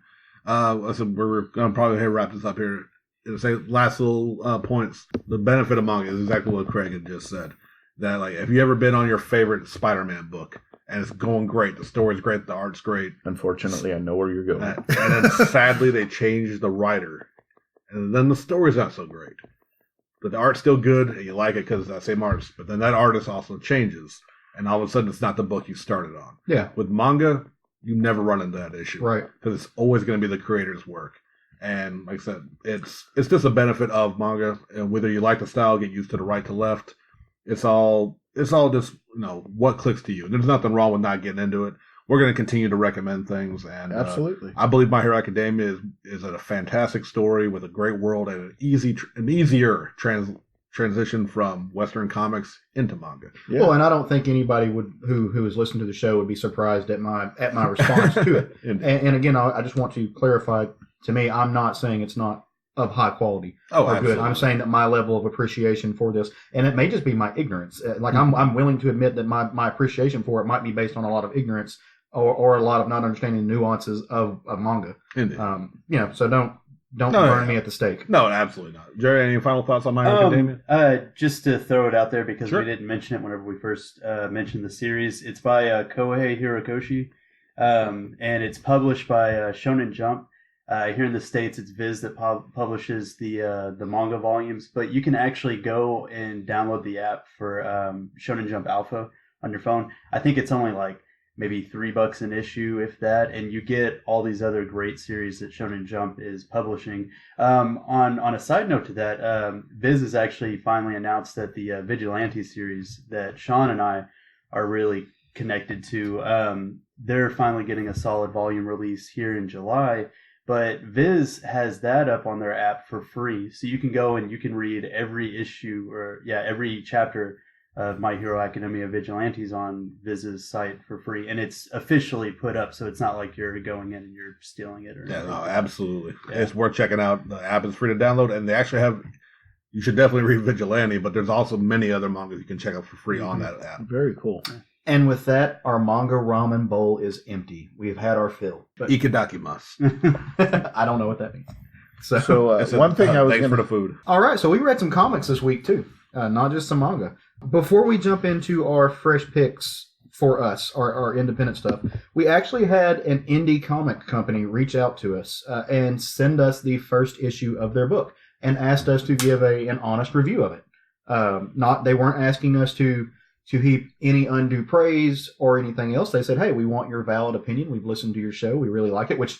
So we're going to probably wrap this up here. Say last little points. The benefit of manga is exactly what Craig had just said. That, like, have you ever been on your favorite Spider-Man book and it's going great, the story's great, the art's great?
Unfortunately, I know where you're going.
And then sadly they changed the writer, and then the story's not so great. but the art's still good, and you like it because that same artist. But then that artist also changes, and all of a sudden it's not the book you started on.
Yeah.
With manga, you never run into that issue,
Right?
Because it's always going to be the creator's work. And like I said, it's just a benefit of manga, and whether you like the style, get used to the right to left. It's all just what clicks to you. And there's nothing wrong with not getting into it. We're going to continue to recommend things, and
absolutely,
I believe My Hero Academia is a fantastic story with a great world and an easier transition from Western comics into manga.
Yeah. Well, and I don't think anybody who is listening to the show would be surprised at my response to it. And again, I just want to clarify. To me, I'm not saying it's not of high quality or
absolutely.
good. I'm saying that my level of appreciation for this, and it may just be my ignorance. Like I'm willing to admit that my appreciation for it might be based on a lot of ignorance or a lot of not understanding the nuances of manga.
Indeed.
So don't burn me at the stake.
No, absolutely not. Jerry, any final thoughts on My Hero Academia?
Just to throw it out there because
Sure.
we didn't mention it whenever we first mentioned the series. It's by Kohei Hirokoshi, and it's published by Shonen Jump. Here in the States, it's Viz that publishes the manga volumes, but you can actually go and download the app for Shonen Jump Alpha on your phone. I think it's only like maybe $3 an issue, if that, and you get all these other great series that Shonen Jump is publishing. On a side note to that, Viz has actually finally announced that the Vigilante series that Shawn and I are really connected to, they're finally getting a solid volume release here in July. But Viz has that up on their app for free. So you can go and you can read every issue every chapter of My Hero Academia Vigilantes on Viz's site for free. And it's officially put up, so it's not like you're going in and you're stealing it or anything.
Yeah, no, absolutely. Yeah. It's worth checking out. The app is free to download, and they actually you should definitely read Vigilante, but there's also many other mangas you can check out for free on that app.
Very cool.
And with that, our Manga-Raman bowl is empty. We've had our fill. But
Ikadakimasu.
I don't know what that means.
So one thing I was
thanks for the food.
All right, so we read some comics this week too, not just some manga. Before we jump into our fresh picks for us, our independent stuff, we actually had an indie comic company reach out to us and send us the first issue of their book and asked us to give an honest review of it. They weren't asking us to heap any undue praise or anything else. They said, hey, we want your valid opinion. We've listened to your show. We really like it, which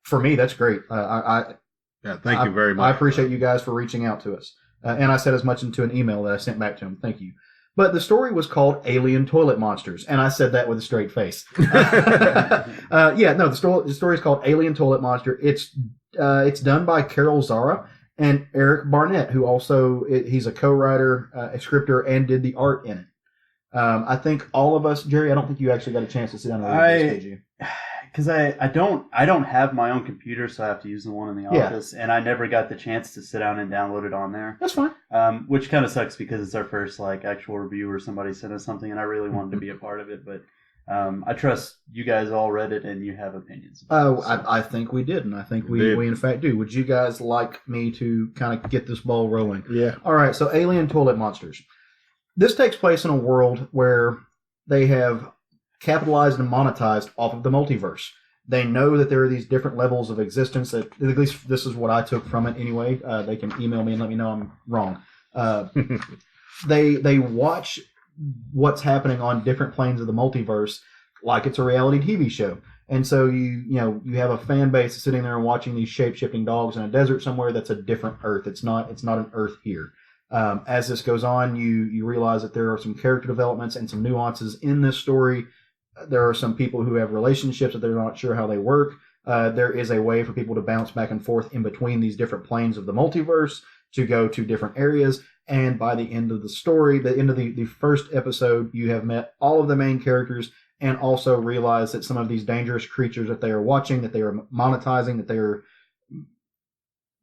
for me, that's great.
Thank you very much.
I appreciate you guys for reaching out to us. And I said as much into an email that I sent back to them. Thank you. But the story was called Alien Toilet Monsters, and I said that with a straight face. The story is called Alien Toilet Monster. It's done by Carol Zara and Eric Barnett, who also he's a co-writer, a scripter, and did the art in it. I think all of us, Jerry, I don't think you actually got a chance to sit down and read this, did you?
Because I don't have my own computer, so I have to use the one in the office, and I never got the chance to sit down and download it on there.
That's fine.
Which kind of sucks because it's our first actual review or somebody sent us something, and I really wanted to be a part of it. But I trust you guys all read it and you have opinions.
I think we did, and I think we in fact do. Would you guys like me to kind of get this ball rolling?
Yeah.
All right. So, Alien Toilet Monsters. This takes place in a world where they have capitalized and monetized off of the multiverse. They know that there are these different levels of existence. That, at least this is what I took from it anyway. They can email me and let me know I'm wrong. They watch what's happening on different planes of the multiverse like it's a reality TV show. And so you have a fan base sitting there and watching these shape-shifting dogs in a desert somewhere that's a different Earth. It's not an Earth here. As this goes on, you realize that there are some character developments and some nuances in this story. There are some people who have relationships that they're not sure how they work. There is a way for people to bounce back and forth in between these different planes of the multiverse to go to different areas. And by the end of the story, the end of the first episode, you have met all of the main characters and also realize that some of these dangerous creatures that they are watching, that they are monetizing, that they are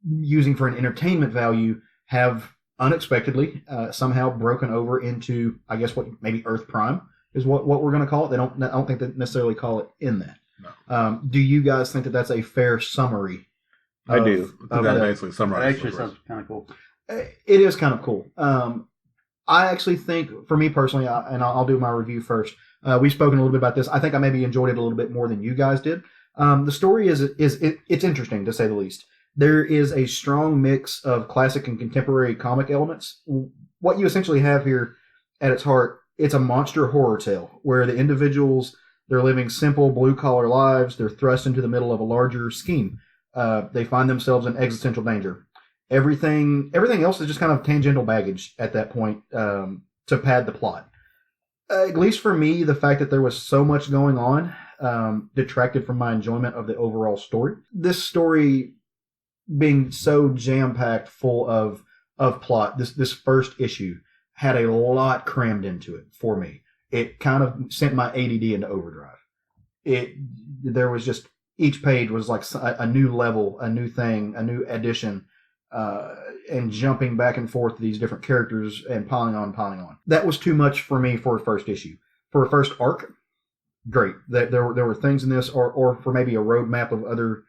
using for an entertainment value have unexpectedly somehow broken over into, I guess, what maybe Earth Prime is what we're going to call it. I don't think they necessarily call it in that. No. Do you guys think that that's a fair summary?
I do.
That basically summarizes.
That actually sounds kind of cool.
It is kind of cool. I actually think, for me personally, and I'll do my review first. We've spoken a little bit about this. I think I maybe enjoyed it a little bit more than you guys did. The story it's interesting, to say the least. There is a strong mix of classic and contemporary comic elements. What you essentially have here at its heart, it's a monster horror tale where the individuals, they're living simple blue-collar lives. They're thrust into the middle of a larger scheme. They find themselves in existential danger. Everything else is just kind of tangential baggage at that point to pad the plot. At least for me, the fact that there was so much going on detracted from my enjoyment of the overall story. This story being so jam-packed full of plot, this first issue had a lot crammed into it for me. It kind of sent my ADD into overdrive. There was just, each page was like a new level, a new thing, a new addition, and jumping back and forth to these different characters and piling on. That was too much for me for a first issue. For a first arc, great. There were things in this, or for maybe a roadmap of other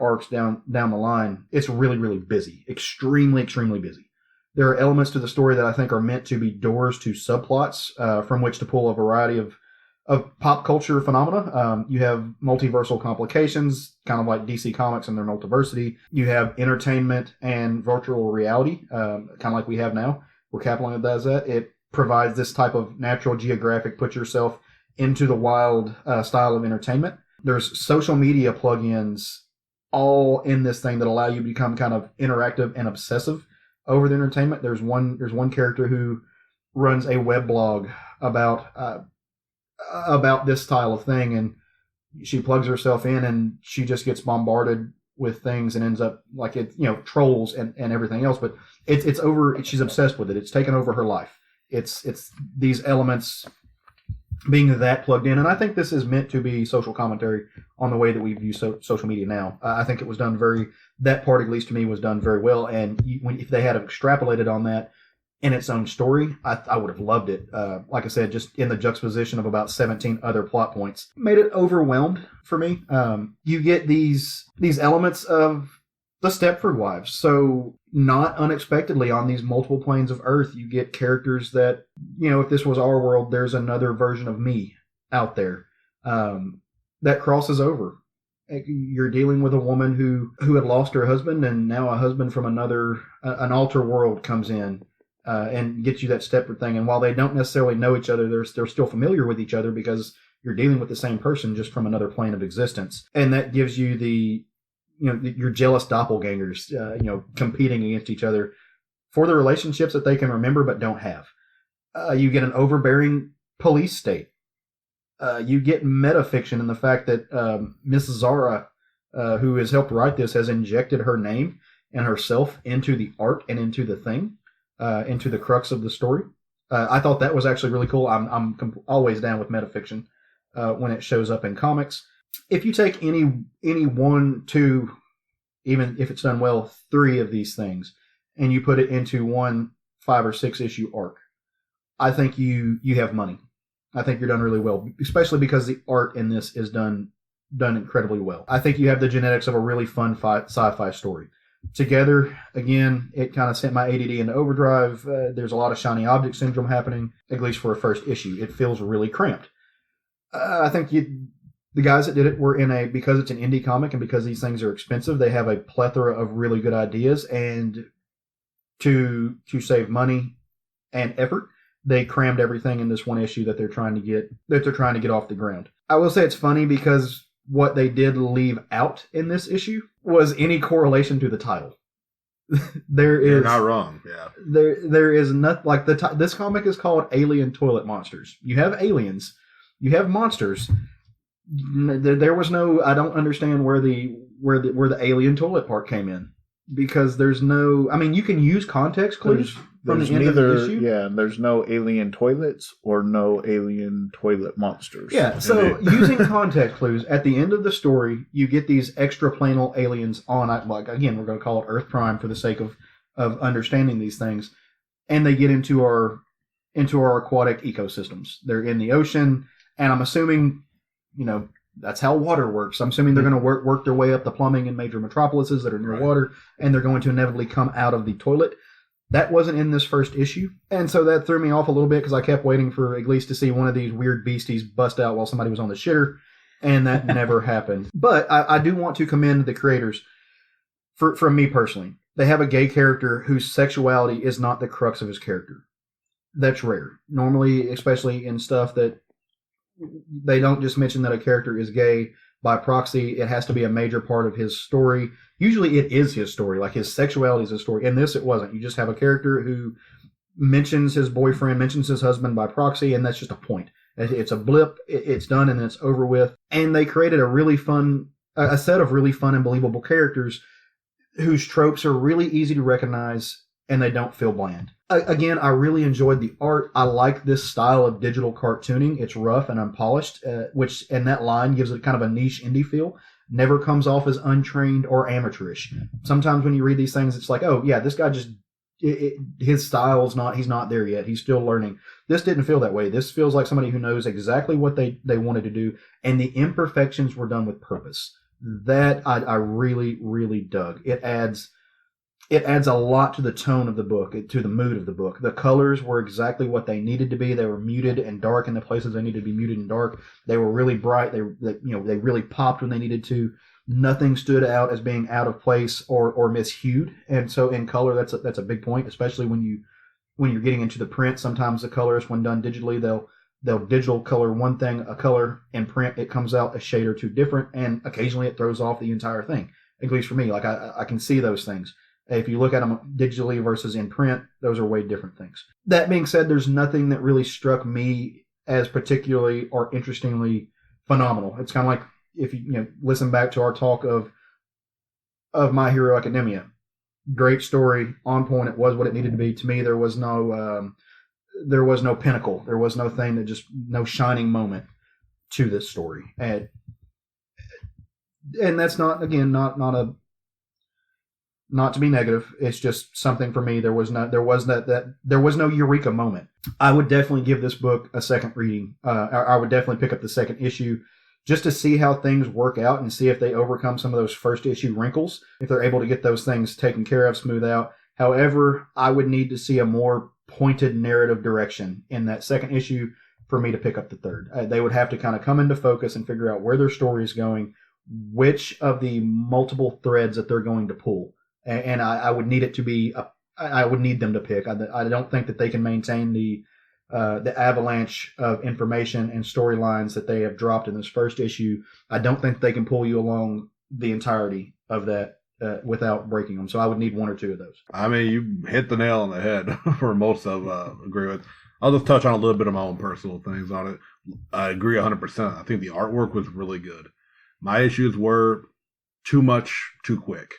arcs down the line. It's really, really busy. Extremely, extremely busy. There are elements to the story that I think are meant to be doors to subplots from which to pull a variety of pop culture phenomena. You have multiversal complications, kind of like DC Comics and their multiversity. You have entertainment and virtual reality, kind of like we have now, where Kaplan does that. It provides this type of Natural Geographic, put yourself into the wild style of entertainment. There's social media plugins all in this thing that allow you to become kind of interactive and obsessive over the entertainment. There's one character who runs a web blog about this style of thing, and she plugs herself in and she just gets bombarded with things and ends up like it, trolls and everything else. But it's over. She's obsessed with it. It's taken over her life. It's these elements being that plugged in, and I think this is meant to be social commentary on the way that we view social media now. I think it was done that part, at least to me, was done very well. And if they had extrapolated on that in its own story, I would have loved it. Like I said, just in the juxtaposition of about 17 other plot points, made it overwhelmed for me. You get these elements of the Stepford Wives. So not unexpectedly on these multiple planes of Earth, you get characters that, if this was our world, there's another version of me out there that crosses over. You're dealing with a woman who had lost her husband, and now a husband from an alter world comes in and gets you that Stepford thing. And while they don't necessarily know each other, they're still familiar with each other because you're dealing with the same person just from another plane of existence. And that gives you your jealous doppelgangers, competing against each other for the relationships that they can remember but don't have. You get an overbearing police state. You get metafiction in the fact that Miss Zara, who has helped write this, has injected her name and herself into the art and into the thing, into the crux of the story. I thought that was actually really cool. I'm always down with metafiction when it shows up in comics. If you take any one, two, even if it's done well, 3 of these things, and you put it into one 5 or 6 issue arc, I think you have money. I think you're done really well, especially because the art in this is done incredibly well. I think you have the genetics of a really fun sci-fi story. Together, again, it kind of sent my ADD into overdrive. There's a lot of shiny object syndrome happening, at least for a first issue. It feels really cramped. I think the guys that did it were because it's an indie comic and because these things are expensive, they have a plethora of really good ideas, and to save money and effort, they crammed everything in this one issue that they're trying to get off the ground. I will say it's funny because what they did leave out in this issue was any correlation to the title.
You're not wrong. Yeah.
There is nothing like this comic is called Alien Toilet Monsters. You have aliens, you have monsters. There was no. I don't understand where the alien toilet part came in, because there's no. I mean, you can use context clues from the end of the issue.
Yeah, there's no alien toilets or no alien toilet monsters.
Yeah, so using context clues at the end of the story, you get these extraplanal aliens on. Like again, we're going to call it Earth Prime for the sake of understanding these things, and they get into our aquatic ecosystems. They're in the ocean, and I'm assuming, that's how water works. I'm assuming they're going to work their way up the plumbing in major metropolises that are near water, and they're going to inevitably come out of the toilet. That wasn't in this first issue, and so that threw me off a little bit because I kept waiting for at least to see one of these weird beasties bust out while somebody was on the shitter, and that never happened. But I do want to commend the creators. for me personally, they have a gay character whose sexuality is not the crux of his character. That's rare. Normally, especially in stuff that they don't just mention that a character is gay by proxy, it has to be a major part of his story. Usually it is his story, like his sexuality is his story. In this, it wasn't. You just have a character who mentions his boyfriend, mentions his husband by proxy, and that's just a point. It's a blip, it's done, and then it's over with. And they created a set of really fun and believable characters whose tropes are really easy to recognize, and they don't feel bland. Again, I really enjoyed the art. I like this style of digital cartooning. It's rough and unpolished, and that line gives it kind of a niche indie feel. Never comes off as untrained or amateurish. Sometimes when you read these things, it's like, oh yeah, this guy just, his style's not, he's not there yet. He's still learning. This didn't feel that way. This feels like somebody who knows exactly what they wanted to do, and the imperfections were done with purpose. That I really, really dug. It adds a lot to the tone of the book, to the mood of the book. The colors were exactly what they needed to be. They were muted and dark in the places they needed to be muted and dark. They were really bright. They really popped when they needed to. Nothing stood out as being out of place or mishued. And so in color, that's a big point, especially when you're getting into the print. Sometimes the colors, when done digitally, they'll digital color one thing, a color in print, it comes out a shade or two different, and occasionally it throws off the entire thing. At least for me, like I can see those things. If you look at them digitally versus in print, those are way different things. That being said, there's nothing that really struck me as particularly or interestingly phenomenal. It's kind of like if you listen back to our talk of My Hero Academia. Great story, on point. It was what it needed to be. To me, there was no pinnacle. There was no thing that just no shining moment to this story. And that's not to be negative. It's just something for me. There was no eureka moment. I would definitely give this book a second reading. I would definitely pick up the second issue just to see how things work out and see if they overcome some of those first issue wrinkles, if they're able to get those things taken care of, smooth out. However, I would need to see a more pointed narrative direction in that second issue for me to pick up the third. They would have to kind of come into focus and figure out where their story is going, which of the multiple threads that they're going to pull. And I would need it to be, I would need them to pick. I don't think that they can maintain the avalanche of information and storylines that they have dropped in this first issue. I don't think they can pull you along the entirety of that without breaking them. So I would need one or two of those.
I mean, you hit the nail on the head for most of agree with. I'll just touch on a little bit of my own personal things on it. I agree 100%. I think the artwork was really good. My issues were too much, too quick.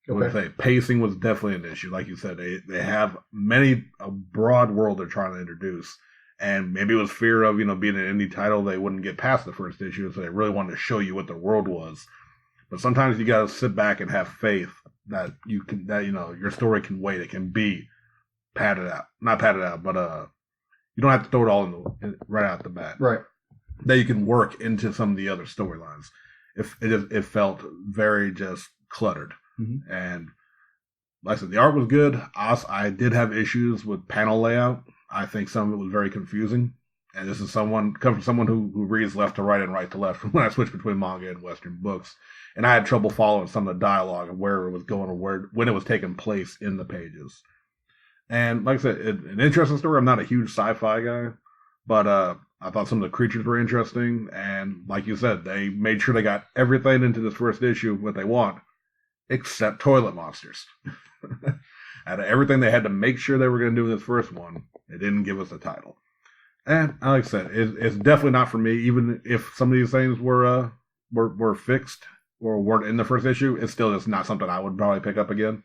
I would say pacing was definitely an issue. Like you said, they have a broad world they're trying to introduce. And maybe it was fear of, being an indie title, they wouldn't get past the first issue. So they really wanted to show you what the world was. But sometimes you got to sit back and have faith that your story can wait. It can be padded out. Not padded out, but you don't have to throw it all right out the bat.
Right.
That you can work into some of the other storylines. It felt very just cluttered. Mm-hmm. And like I said, the art was good. I did have issues with panel layout. I think some of it was very confusing. And this is come from someone who reads left to right and right to left when I switched between manga and Western books. And I had trouble following some of the dialogue and where it was going or when it was taking place in the pages. And like I said, an interesting story. I'm not a huge sci-fi guy, but I thought some of the creatures were interesting. And like you said, they made sure they got everything into this first issue, what they want, except toilet monsters. Out of everything they had to make sure they were going to do in this first one, they didn't give us a title. And like I said, it's definitely not for me. Even if some of these things were fixed or weren't in the first issue, it's still just not something I would probably pick up again.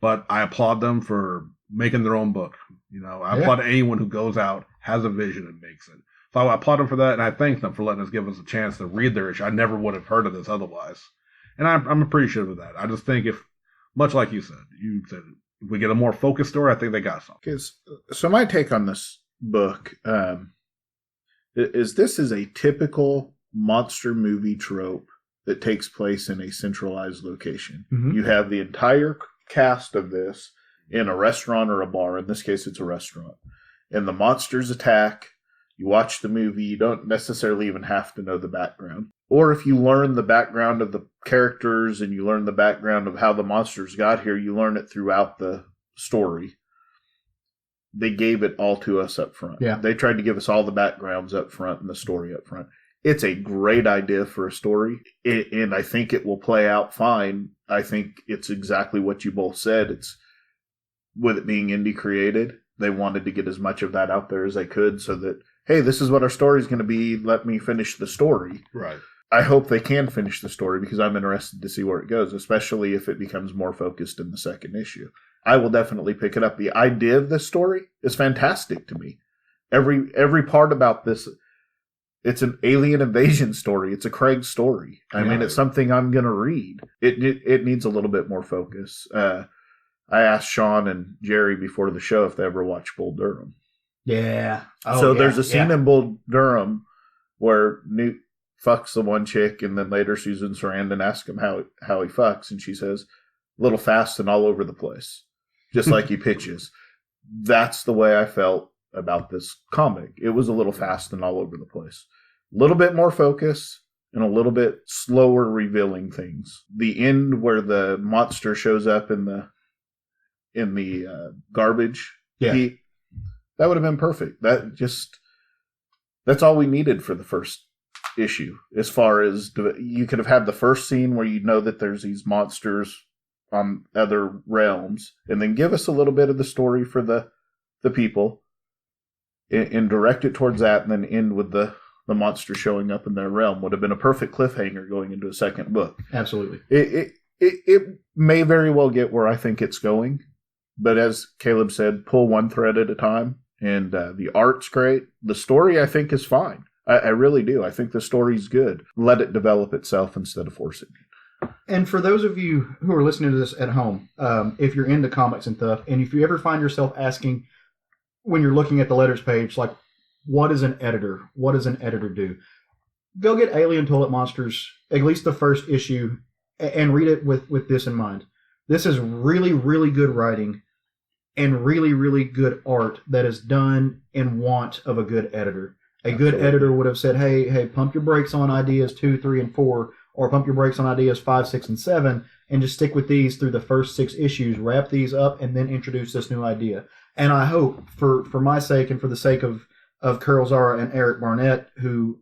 But I applaud them for making their own book. I applaud anyone who goes out, has a vision, and makes it. So I applaud them for that, and I thank them for letting us give us a chance to read their issue. I never would have heard of this otherwise. And I'm appreciative of that. I just think much like you said, if we get a more focused story, I think they got something.
So my take on this book is this is a typical monster movie trope that takes place in a centralized location. Mm-hmm. You have the entire cast of this in a restaurant or a bar. In this case, it's a restaurant. And the monsters attack. You watch the movie. You don't necessarily even have to know the background. Or if you learn the background of the characters and you learn the background of how the monsters got here, you learn it throughout the story. They gave it all to us up front.
Yeah.
They tried to give us all the backgrounds up front and the story up front. It's a great idea for a story, and I think it will play out fine. I think it's exactly what you both said. It's with it being indie created, they wanted to get as much of that out there as they could so that, hey, this is what our story is going to be. Let me finish the story.
Right.
I hope they can finish the story because I'm interested to see where it goes, especially if it becomes more focused in the second issue. I will definitely pick it up. The idea of this story is fantastic to me. Every part about this, it's an alien invasion story. It's a Craig story. I mean, it's something I'm going to read. It needs a little bit more focus. I asked Shawn and Jerry before the show if they ever watched Bull Durham.
Yeah.
There's a scene in Bull Durham where Newt fucks the one chick, and then later Susan Sarandon asks him how he fucks, and she says, a little fast and all over the place, just like he pitches. That's the way I felt about this comic. It was a little fast and all over the place. A little bit more focus and a little bit slower revealing things. The end where the monster shows up in the garbage heap, that would have been perfect. That's all we needed for the first issue. As far as you could have had the first scene where you know that there's these monsters on other realms, and then give us a little bit of the story for the people, and direct it towards that, and then end with the monster showing up in their realm. Would have been a perfect cliffhanger going into a second book.
Absolutely.
It may very well get where I think it's going, but as Caleb said, pull one thread at a time. And the art's great. The story, I think, is fine. I really do. I think the story's good. Let it develop itself instead of forcing it.
And for those of you who are listening to this at home, if you're into comics and stuff, and if you ever find yourself asking when you're looking at the letters page, like, what is an editor? What does an editor do? Go get Alien Toilet Monsters, at least the first issue, and read it with this in mind. This is really, really good writing and really, really good art that is done in want of a good editor. A good editor would have said, hey, pump your brakes on ideas 2, 3, and 4, or pump your brakes on ideas 5, 6, and 7, and just stick with these through the first 6 issues, wrap these up, and then introduce this new idea. And I hope, for my sake and for the sake of Carol Zara and Eric Barnett, who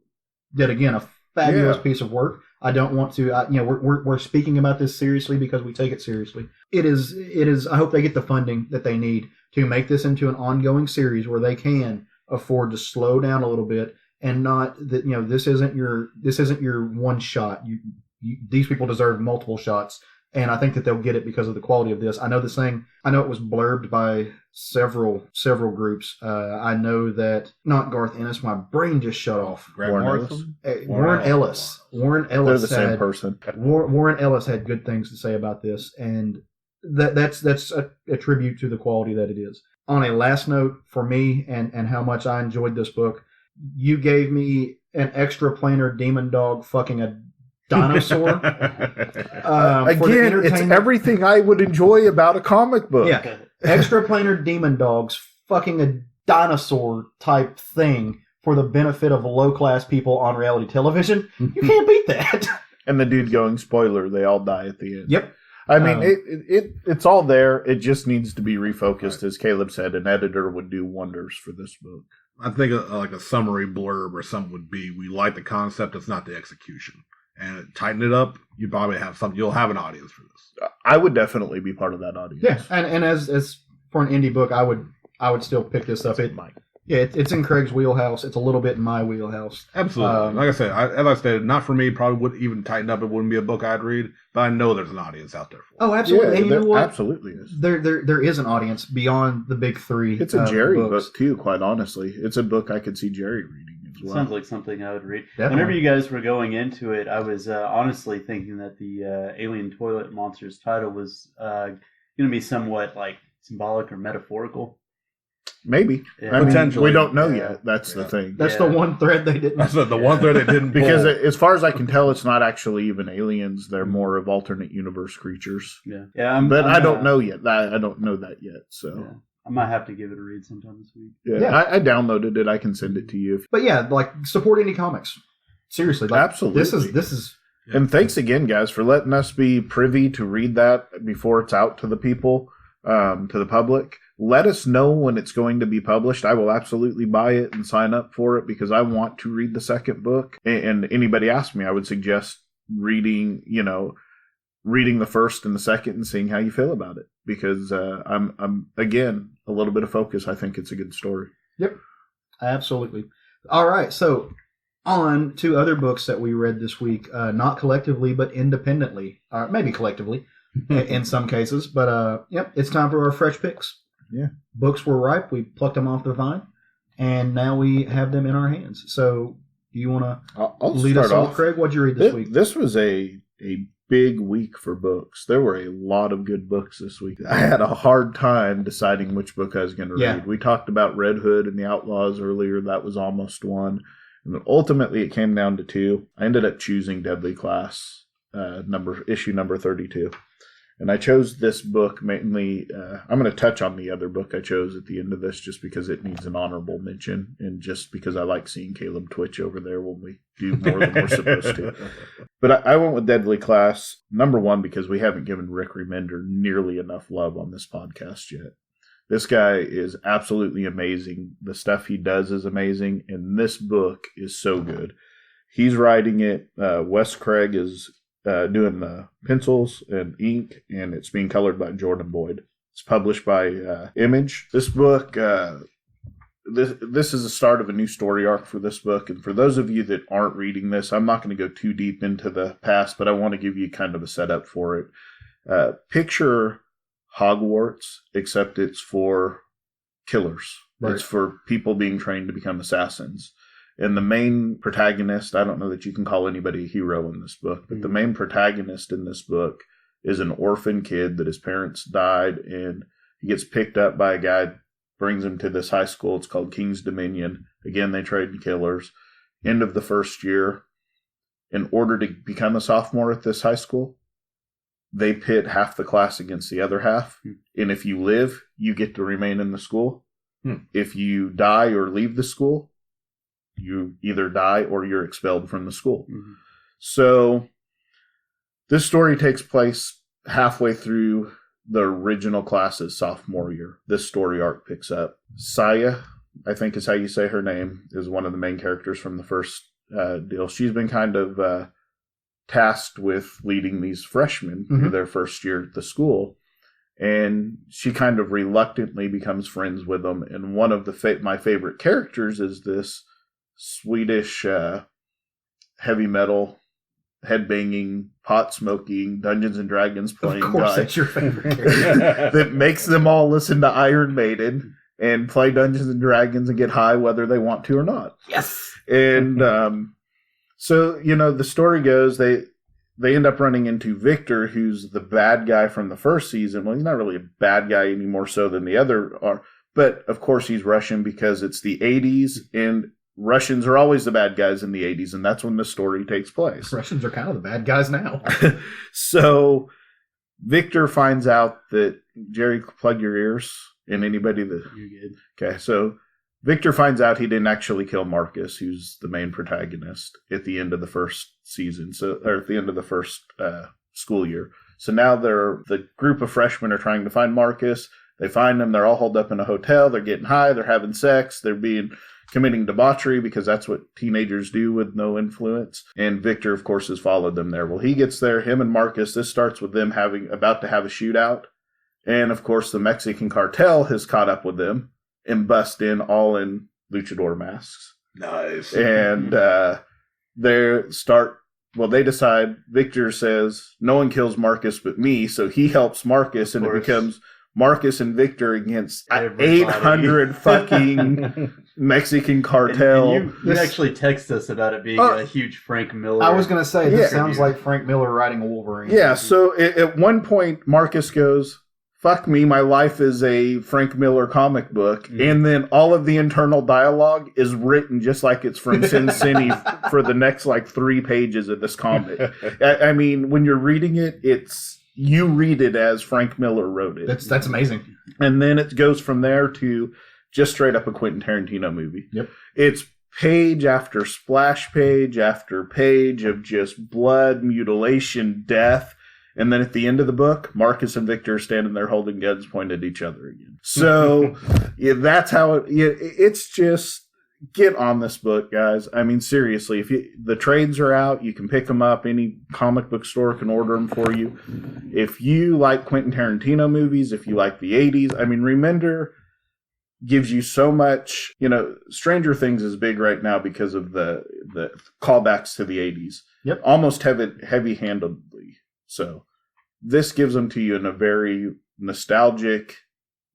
did, again, a fabulous piece of work. I don't want to, we're speaking about this seriously because we take it seriously. It is, I hope they get the funding that they need to make this into an ongoing series where they can afford to slow down a little bit and not that, this isn't your one shot. These people deserve multiple shots. And I think that they'll get it because of the quality of this. I know it was blurbed by several groups. I know that, not Garth Ennis, my brain just shut off.
Warren
Ellis. Warren Ellis.
They're the same person.
Warren Ellis had good things to say about this, and that's a tribute to the quality that it is. On a last note, for me and how much I enjoyed this book, you gave me an extra planar demon dog fucking a dinosaur.
Again, it's everything I would enjoy about a comic book.
Yeah, extra planar demon dogs fucking a dinosaur type thing for the benefit of low class people on reality television. You can't beat that.
And the dude going, spoiler, they all die at the end.
Yep.
I mean, it's all there. It just needs to be refocused. Right. As Caleb said, an editor would do wonders for this book.
I think like a summary blurb or something would be, we like the concept, it's not the execution. And tighten it up, you probably have something. You'll have an audience for this.
I would definitely be part of that audience.
Yeah, and as for an indie book, I would still pick this up. It's in Craig's wheelhouse. It's a little bit in my wheelhouse.
Absolutely. Like I said, as I said, not for me. Probably wouldn't even tighten up. It wouldn't be a book I'd read. But I know there's an audience out there for it.
Oh, absolutely.
Yeah,
and you know what?
Absolutely is.
There is an audience beyond the big three.
It's a Jerry book too. Quite honestly, it's a book I could see Jerry reading. Well.
Sounds like something I would read.
Definitely.
Whenever you guys were going into it, I was honestly thinking that the Alien Toilet Monsters title was going to be somewhat like symbolic or metaphorical.
Maybe.
Yeah.
Potentially. We don't know yet. That's the thing.
That's the one thread they didn't.
That's the one thread they didn't pull.
Because as far as I can tell, it's not actually even aliens. They're more of alternate universe creatures.
Yeah.
But I don't know yet. I don't know that yet. So.
Yeah. I might have to give it a read sometime this week.
Yeah. I downloaded it. I can send it to you.
But yeah, like, support indie comics. Seriously,
absolutely.
This is.
And thanks again, guys, for letting us be privy to read that before it's out to the people, to the public. Let us know when it's going to be published. I will absolutely buy it and sign up for it because I want to read the second book. And anybody ask me, I would suggest reading the first and the second and seeing how you feel about it. Because I'm again, a little bit of focus. I think it's a good story.
Yep, absolutely. All right, so on to other books that we read this week, not collectively but independently, or maybe collectively in some cases. But it's time for our fresh picks.
Yeah,
books were ripe. We plucked them off the vine, and now we have them in our hands. So, do you want to lead us off, Craig? What'd you read this week?
This was a big week for books. There were a lot of good books this week. I had a hard time deciding which book I was going to read. We talked about Red Hood and the Outlaws earlier. That was almost one. And ultimately, it came down to two. I ended up choosing Deadly Class, issue number 32. And I chose this book mainly. I'm going to touch on the other book I chose at the end of this just because it needs an honorable mention and just because I like seeing Caleb twitch over there when we do more than we're supposed to. But I went with Deadly Class, number one, because we haven't given Rick Remender nearly enough love on this podcast yet. This guy is absolutely amazing. The stuff he does is amazing, and this book is so good. He's writing it. Wes Craig is doing the pencils and ink, and it's being colored by Jordan Boyd. It's published by Image. This book, this is the start of a new story arc for this book. And for those of you that aren't reading this, I'm not going to go too deep into the past, but I want to give you kind of a setup for it. Picture Hogwarts, except it's for killers. Right. It's for people being trained to become assassins. And the main protagonist, I don't know that you can call anybody a hero in this book, but the main protagonist in this book is an orphan kid that his parents died, and he gets picked up by a guy, brings him to this high school. It's called King's Dominion. Again, they train killers. End of the first year, in order to become a sophomore at this high school, they pit half the class against the other half. And if you live, you get to remain in the school. If you die or leave the school, you either die or you're expelled from the school. So this story takes place halfway through the original class's sophomore year. This story arc picks up. Saya, I think is how you say her name, is one of the main characters from the first deal. She's been kind of tasked with leading these freshmen through their first year at the school. And she kind of reluctantly becomes friends with them. And one of my favorite characters is this Swedish heavy metal, headbanging, pot smoking, Dungeons and Dragons playing
guy. Of course,
guy
that's your favorite character.
that makes them all listen to Iron Maiden and play Dungeons and Dragons and get high whether they want to or not.
Yes.
And so, the story goes, they end up running into Victor, who's the bad guy from the first season. Well, he's not really a bad guy any more so than the other are. But, of course, he's Russian because it's the 80s, and Russians are always the bad guys in the 80s, and that's when the story takes place.
Russians are kind of the bad guys now.
So Victor finds out that, Jerry, plug your ears, and anybody that...
You're good.
Okay, so Victor finds out he didn't actually kill Marcus, who's the main protagonist, at the end of the first season, or at the end of the first school year. So now the group of freshmen are trying to find Marcus. They find him. They're all holed up in a hotel. They're getting high. They're having sex. They're committing debauchery because that's what teenagers do with no influence. And Victor, of course, has followed them there. Well, he gets there. Him and Marcus. This starts with them about to have a shootout. And, of course, the Mexican cartel has caught up with them and bust in all in luchador masks.
Nice.
And they decide, Victor says, no one kills Marcus but me, so he helps Marcus, and it becomes Marcus and Victor against
Everybody.
800 fucking Mexican cartel.
And you actually text us about it being a huge Frank Miller.
I was going to say, this sounds like Frank Miller writing a Wolverine.
Yeah, so at one point, Marcus goes, fuck me, my life is a Frank Miller comic book. And then all of the internal dialogue is written just like it's from Sin City for the next 3 pages of this comic. I mean, when you're reading it, you read it as Frank Miller wrote it.
That's amazing.
And then it goes from there to just straight up a Quentin Tarantino movie.
Yep.
It's page after splash page after page of just blood, mutilation, death. And then at the end of the book, Marcus and Victor are standing there holding guns pointed at each other again. So that's how it's just, get on this book, guys. I mean, seriously, the trades are out, you can pick them up. Any comic book store can order them for you. If you like Quentin Tarantino movies, if you like the 80s, I mean, Remender gives you so much. Stranger Things is big right now because of the callbacks to the 80s.
Yep.
Almost heavy-handedly. So this gives them to you in a very nostalgic,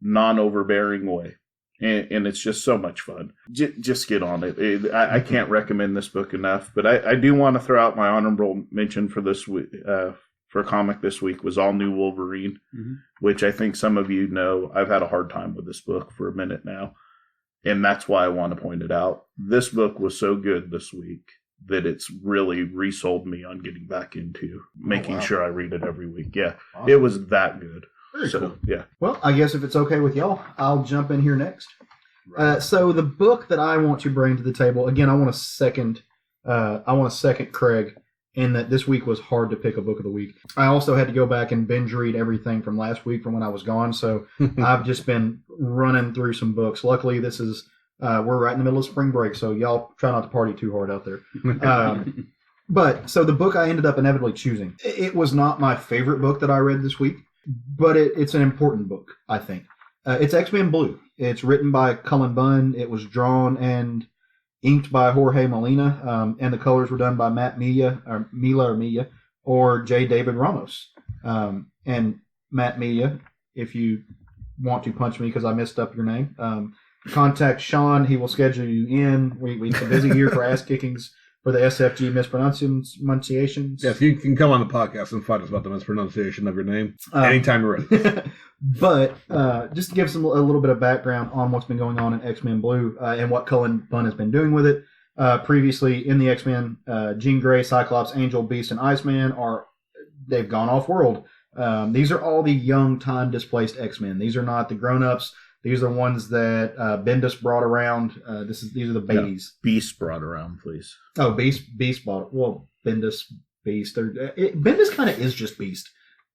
non-overbearing way. And it's just so much fun. Just get on it. I can't recommend this book enough. But I do want to throw out my honorable mention for this week, for comic this week was All New Wolverine, which I think some of you know. I've had a hard time with this book for a minute now. And that's why I want to point it out. This book was so good this week that it's really resold me on getting back into making sure I read it every week. Yeah, awesome. It was that good.
Very cool.
Yeah.
Well, I guess if it's okay with y'all, I'll jump in here next. Right. So the book that I want to bring to the table, again, I want to second Craig in that this week was hard to pick a book of the week. I also had to go back and binge read everything from last week from when I was gone. So I've just been running through some books. Luckily, this is we're right in the middle of spring break, so y'all try not to party too hard out there. But so the book I ended up inevitably choosing, it was not my favorite book that I read this week, but it's an important book, I think. It's X-Men Blue. It's written by Cullen Bunn. It was drawn and inked by Jorge Molina, and the colors were done by Matt Milla or J. David Ramos. And Matt Milla, if you want to punch me because I messed up your name, contact Shawn. He will schedule you in. It's a busy year for ass kickings for the SFG mispronunciations.
Yes, you can come on the podcast and fight us about the mispronunciation of your name anytime you're ready.
But just to give a little bit of background on what's been going on in X-Men Blue and what Cullen Bunn has been doing with it. Previously in the X-Men, Jean Grey, Cyclops, Angel, Beast, and Iceman they've gone off-world. These are all the young, time-displaced X-Men. These are not the grown-ups. These are the ones that Bendis brought around. These are the babies.
Yeah, Beast brought around, please.
Oh, Beast brought. Well, Bendis, Beast. Bendis kind of is just Beast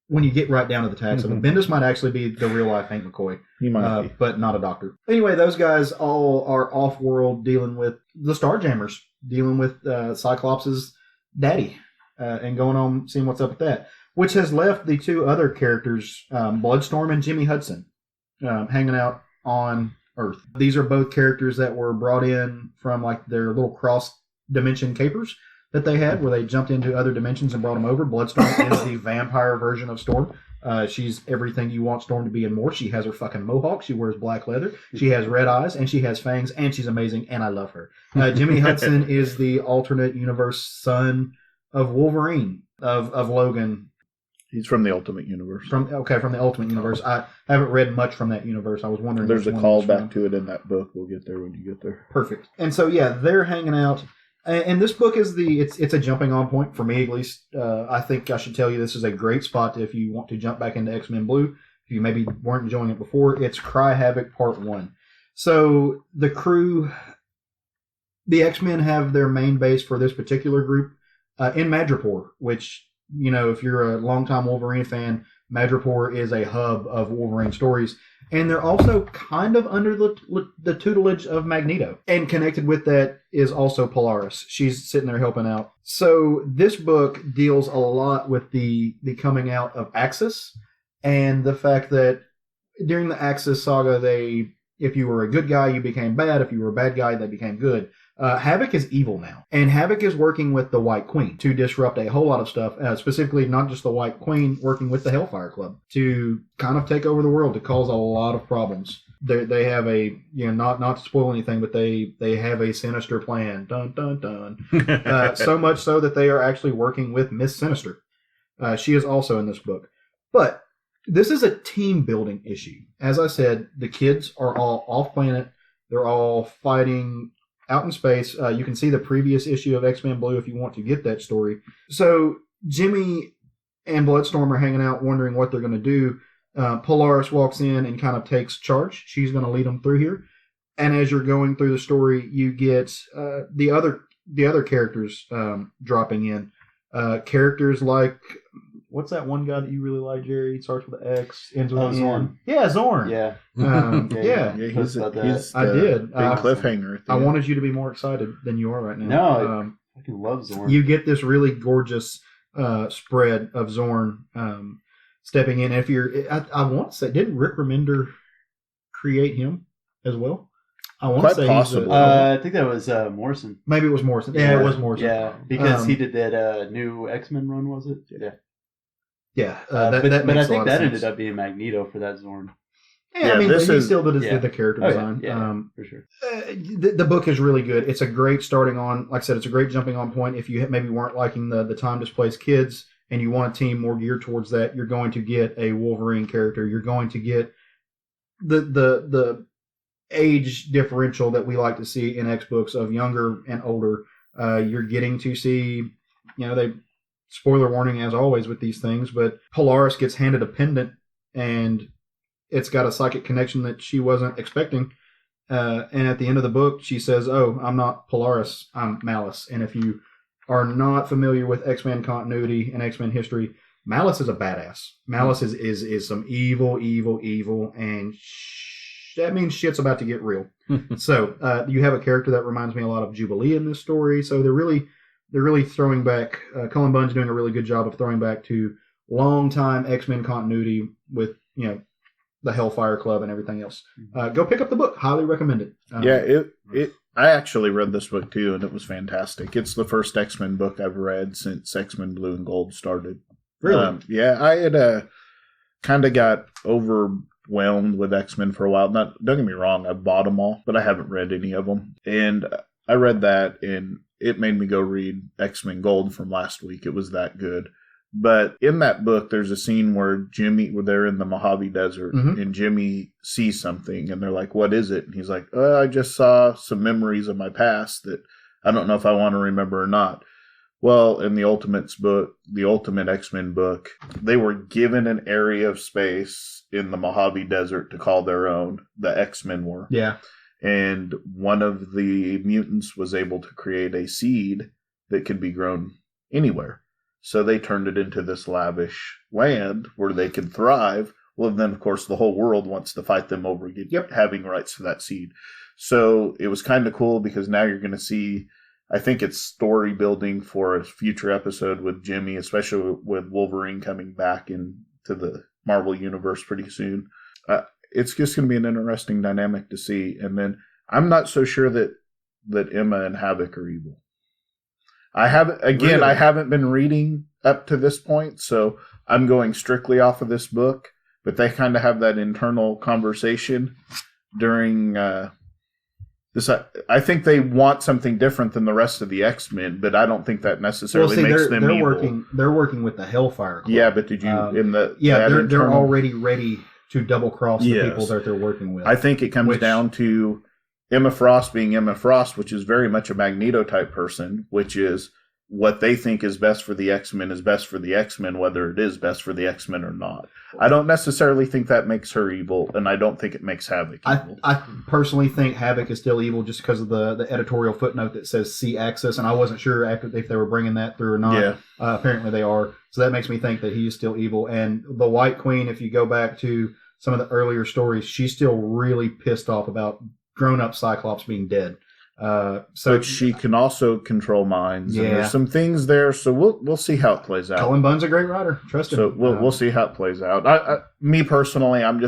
when you get right down to the tax of it. Bendis might actually be the real life Hank McCoy.
He might be,
but not a doctor. Anyway, those guys all are off world dealing with the Starjammers, dealing with Cyclops' daddy, and going on seeing what's up with that, which has left the two other characters, Bloodstorm and Jimmy Hudson, hanging out on Earth. These are both characters that were brought in from like their little cross dimension capers that they had, where they jumped into other dimensions and brought them over. Bloodstorm is the vampire version of Storm. She's everything you want Storm to be and more. She has her fucking mohawk. She wears black leather. She has red eyes, and she has fangs, and she's amazing, and I love her. Jimmy Hudson is the alternate universe son of Wolverine, of Logan.
He's from the Ultimate Universe.
From the Ultimate Universe. I haven't read much from that universe. I was wondering.
There's a callback to it in that book. We'll get there when you get there.
Perfect. And so, yeah, they're hanging out. And this book is it's a jumping on point for me, at least. I think I should tell you this is a great spot if you want to jump back into X-Men Blue. If you maybe weren't enjoying it before, it's Cry Havoc Part 1. So the crew, the X-Men have their main base for this particular group in Madripoor, which, you know, if you're a longtime Wolverine fan, Madripoor is a hub of Wolverine stories. And they're also kind of under the tutelage of Magneto. And connected with that is also Polaris. She's sitting there helping out. So this book deals a lot with the coming out of Axis and the fact that during the Axis saga, if you were a good guy, you became bad. If you were a bad guy, they became good. Havoc is evil now. And Havoc is working with the White Queen to disrupt a whole lot of stuff, specifically not just the White Queen, working with the Hellfire Club to kind of take over the world, to cause a lot of problems. They have a, you know, not to spoil anything, but they have a sinister plan. Dun, dun, dun. So much so that they are actually working with Miss Sinister. She is also in this book. But this is a team building issue. As I said, the kids are all off planet. They're all fighting out in space. You can see the previous issue of X-Men Blue if you want to get that story. So Jimmy and Bloodstorm are hanging out wondering what they're going to do. Polaris walks in and kind of takes charge. She's going to lead them through here. and as you're going through the story, you get the other characters dropping in. Characters like, what's that one guy that you really like, Jerry? He starts with an X, ends with an N.
Zorn.
Yeah, Zorn.
Yeah.
Yeah.
He's
I did.
Big cliffhanger.
I wanted you to be more excited than you are right now.
No, I fucking love Zorn.
You get this really gorgeous spread of Zorn stepping in. If I want to say, didn't Rick Remender create him as well? I want to say
possible.
I think that was Morrison.
Maybe it was Morrison. Yeah, it was Morrison.
Yeah, because he did that new X-Men run, was it? Yeah.
Yeah,
but I think that ended up being Magneto for that Zorn.
Yeah, I mean, he still did the character design.
Yeah, for sure.
The book is really good. It's a great starting on. Like I said, it's a great jumping on point. If you maybe weren't liking the time displaced kids and you want a team more geared towards that, you're going to get a Wolverine character. You're going to get the age differential that we like to see in X books of younger and older. You're getting to see, they spoiler warning as always with these things, but Polaris gets handed a pendant and it's got a psychic connection that she wasn't expecting. And at the end of the book, she says, "Oh, I'm not Polaris, I'm Malice." And if you are not familiar with X-Men continuity and X-Men history, Malice is a badass. Malice is some evil, and that means shit's about to get real. So you have a character that reminds me a lot of Jubilee in this story. So they're really throwing back. Cullen Bunn's doing a really good job of throwing back to long time X-Men continuity with the Hellfire Club and everything else. Go pick up the book. Highly recommend it.
I actually read this book too, and it was fantastic. It's the first X-Men book I've read since X-Men Blue and Gold started.
Really?
I had kind of got overwhelmed with X-Men for a while. Don't get me wrong, I bought them all, but I haven't read any of them. And I read that, and it made me go read X-Men Gold from last week. It was that good. But in that book, there's a scene where they're in the Mojave Desert, and Jimmy sees something, and they're like, "What is it?" And he's like, "I just saw some memories of my past that I don't know if I want to remember or not." Well, in the Ultimates book, the Ultimate X-Men book, they were given an area of space in the Mojave Desert to call their own. The X-Men were.
Yeah.
And one of the mutants was able to create a seed that could be grown anywhere. So they turned it into this lavish land where they could thrive. Well, then, of course, the whole world wants to fight them over having rights to that seed. So it was kind of cool because now you're going to see, I think it's story building for a future episode with Jimmy, especially with Wolverine coming back into the Marvel Universe pretty soon. It's just going to be an interesting dynamic to see. And then I'm not so sure that Emma and Havoc are evil. I haven't been reading up to this point, so I'm going strictly off of this book. But they kind of have that internal conversation during this. I think they want something different than the rest of the X-Men, but I don't think that necessarily makes them evil.
They're working with the Hellfire Club.
Yeah, but did you
they're already ready to double cross the people that they're working with.
I think it comes down to Emma Frost being Emma Frost, which is very much a Magneto type person, which is what they think is best for the X-Men is best for the X-Men, whether it is best for the X-Men or not. I don't necessarily think that makes her evil, and I don't think it makes Havoc evil.
I personally think Havoc is still evil just because of the editorial footnote that says C-Axis, and I wasn't sure if they were bringing that through or not.
Yeah.
Apparently they are. So that makes me think that he is still evil. And the White Queen, if you go back to some of the earlier stories, she's still really pissed off about grown-up Cyclops being dead.
But she can also control minds. And there's some things there, so we'll see how it plays out.
Cullen Bunn's a great writer. Trust him.
So we'll see how it plays out. Me personally, I'm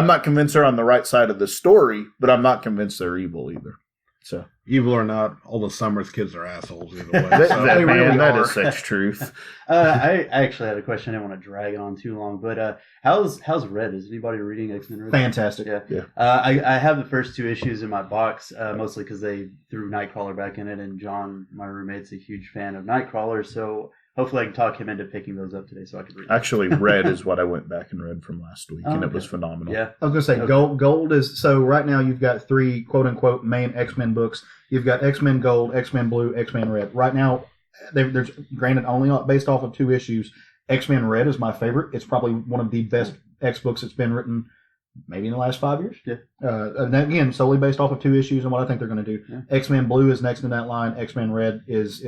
not convinced they're on the right side of the story, but I'm not convinced they're evil either. So
evil or not, all the Summers kids are assholes either way.
That is such truth.
I actually had a question. I didn't want to drag it on too long, but how's Red? Is anybody reading X-Men Red?
Fantastic.
Yeah. I have the first 2 issues in my box, mostly because they threw Nightcrawler back in it, and John, my roommate's a huge fan of Nightcrawler, so hopefully I can talk him into picking those up today so I can read them.
Actually, Red is what I went back and read from last week, and it was phenomenal.
Yeah.
I was going to say, Gold is... So right now you've got 3 quote-unquote main X-Men books. You've got X-Men Gold, X-Men Blue, X-Men Red. Right now, there's granted only based off of 2 issues. X-Men Red is my favorite. It's probably one of the best X books that's been written maybe in the last 5 years.
Yeah.
And again, solely based off of 2 issues and what I think they're going to do. Yeah. X-Men Blue is next in that line. X-Men Red is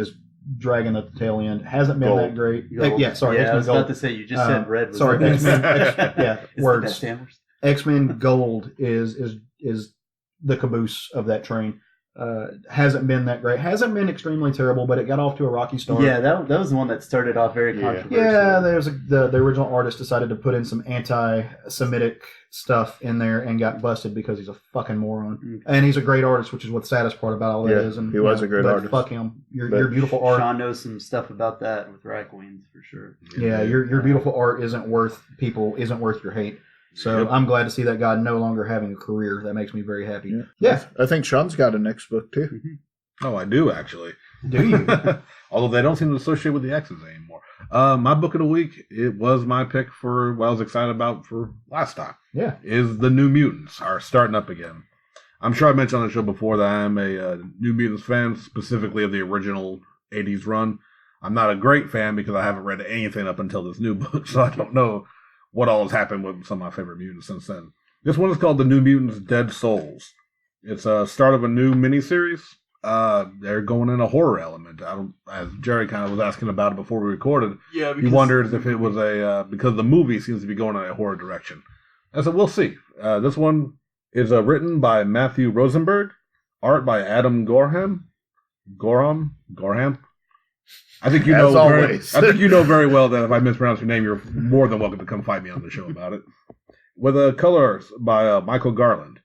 dragging at the tail end. Hasn't been that great.
Yeah, sorry. Yeah, I was about to say, you just said Red.
Sorry, X-Men. Words. X-Men Gold is the caboose of that train. Hasn't been that great. Hasn't been extremely terrible, but it got off to a rocky start.
Yeah, that was the one that started off very controversial.
Yeah, the original artist decided to put in some anti-Semitic stuff in there and got busted because he's a fucking moron. Mm-hmm. And he's a great artist, which is what the saddest part about all that is. And
he was a great artist.
Fuck him. Your beautiful art.
Shawn knows some stuff about that with Rat Queens for sure.
Yeah, your beautiful art isn't worth your hate. So I'm glad to see that guy no longer having a career. That makes me very happy. Yeah.
I think Sean's got a next book too.
Mm-hmm. Oh, I do actually.
Do you?
Although they don't seem to associate with the X's anymore. My book of the week, it was my pick for what I was excited about for last time.
Yeah.
Is the New Mutants are starting up again. I'm sure I mentioned on the show before that I'm a New Mutants fan, specifically of the original 80s run. I'm not a great fan because I haven't read anything up until this new book, so I don't know what all has happened with some of my favorite mutants since then. This one is called The New Mutants Dead Souls. It's a start of a new miniseries. They're going in a horror element. As Jerry kind of was asking about it before we recorded, he wondered if it was because the movie seems to be going in a horror direction. I said, we'll see. This one is written by Matthew Rosenberg, art by Adam Gorham. I think you know. I think you know very well that if I mispronounce your name, you're more than welcome to come fight me on the show about it. With colors by Michael Garland.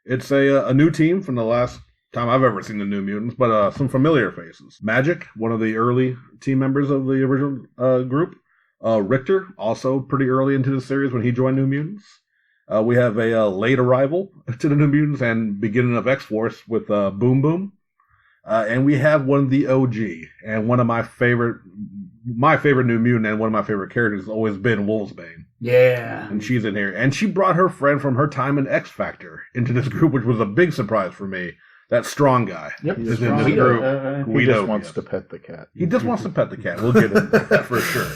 It's a new team from the last time I've ever seen the New Mutants, but some familiar faces. Magic, one of the early team members of the original group. Richter, also pretty early into the series when he joined New Mutants. We have a late arrival to the New Mutants and beginning of X-Force with Boom Boom. And we have one of the OG and one of my favorite New Mutant and one of my favorite characters has always been Wolfsbane.
Yeah.
And she's in here. And she brought her friend from her time in X Factor into this group, which was a big surprise for me. That strong guy is in this group.
He just wants to pet the cat.
He just wants to pet the cat. We'll get into that for sure.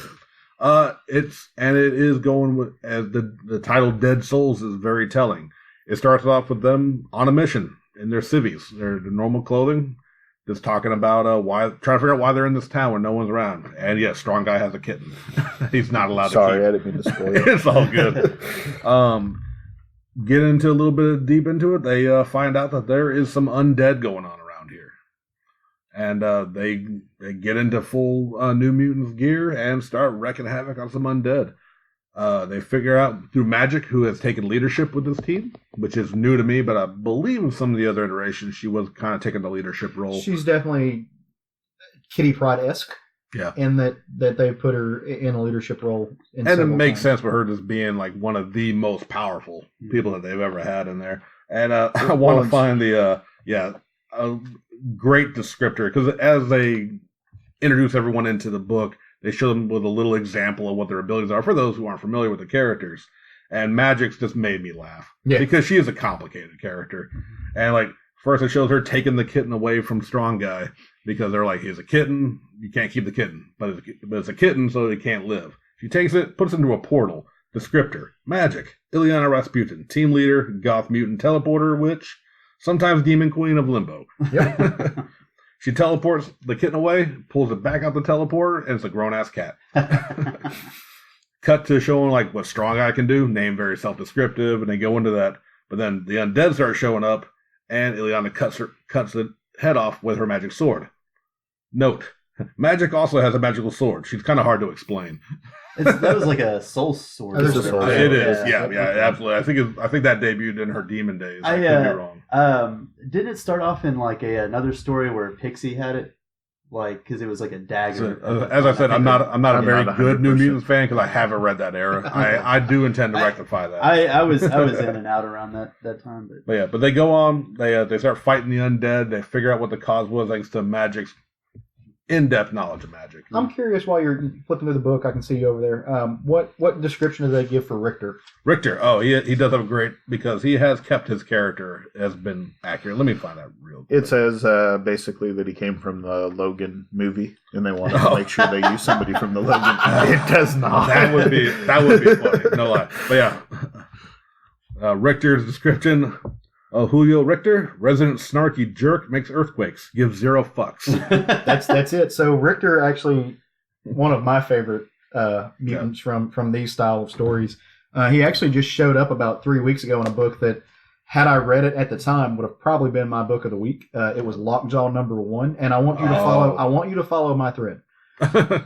It is going with, as the title Dead Souls is very telling. It starts off with them on a mission in their civvies, their normal clothing. Just talking about trying to figure out why they're in this town when no one's around. And yes, strong guy has a kitten. He's not allowed to keep.
Sorry, I didn't mean to spoil it.
It's all good. Get into a little bit deep into it. They find out that there is some undead going on around here. And they get into full New Mutants gear and start wreaking havoc on some undead. They figure out through Magic who has taken leadership with this team, which is new to me, but I believe in some of the other iterations she was kind of taking the leadership role.
She's definitely Kitty Pryde-esque.
Yeah.
In that they put her in a leadership role.
And it makes sense for her just being like one of the most powerful people that they've ever had in there. And I want to find a great descriptor because as they introduce everyone into the book, they show them with a little example of what their abilities are for those who aren't familiar with the characters. And Magic's just made me laugh. Yeah. Because she is a complicated character. And like, first it shows her taking the kitten away from Strong Guy because they're like, he's a kitten, you can't keep the kitten. But it's a kitten, so it can't live. She takes it, puts it into a portal. Descriptor, Magic, Ileana Rasputin, team leader, goth mutant teleporter, witch, sometimes demon queen of limbo. Yep. She teleports the kitten away, pulls it back out the teleporter, and it's a grown-ass cat. Cut to showing like what Strong Guy can do, name very self-descriptive, and they go into that. But then the undead start showing up, and Ileana cuts the head off with her magic sword. Note, Magic also has a magical sword. She's kind of hard to explain.
That was like a soul sword.
It is, yeah, absolutely. I think that debuted in her demon days. I could be wrong.
Didn't it start off in like another story where Pixie had it, like because it was like a dagger?
So, as I said, I'm not a very good New Mutants fan because I haven't read that era. I do intend to rectify that.
I was in and out around that time,
but they go on. They start fighting the undead. They figure out what the cause was thanks to Magic's in-depth knowledge of magic.
I'm curious while you're flipping through the book, I can see you over there. What description do they give for Richter?
Richter, he does have a great, because he has kept his character has been accurate. Let me find that real quick.
It says basically that he came from the Logan movie, and they wanted to make sure they use somebody from the Logan. It does not.
That would be funny. No lie. But yeah. Richter's description. Julio Richter, resident snarky jerk, makes earthquakes, gives 0 fucks.
That's it. So Richter actually one of my favorite mutants from these style of stories. He actually just showed up about 3 weeks ago in a book that, had I read it at the time, would have probably been my book of the week. It was Lockjaw #1, and I want you to follow. I want you to follow my thread.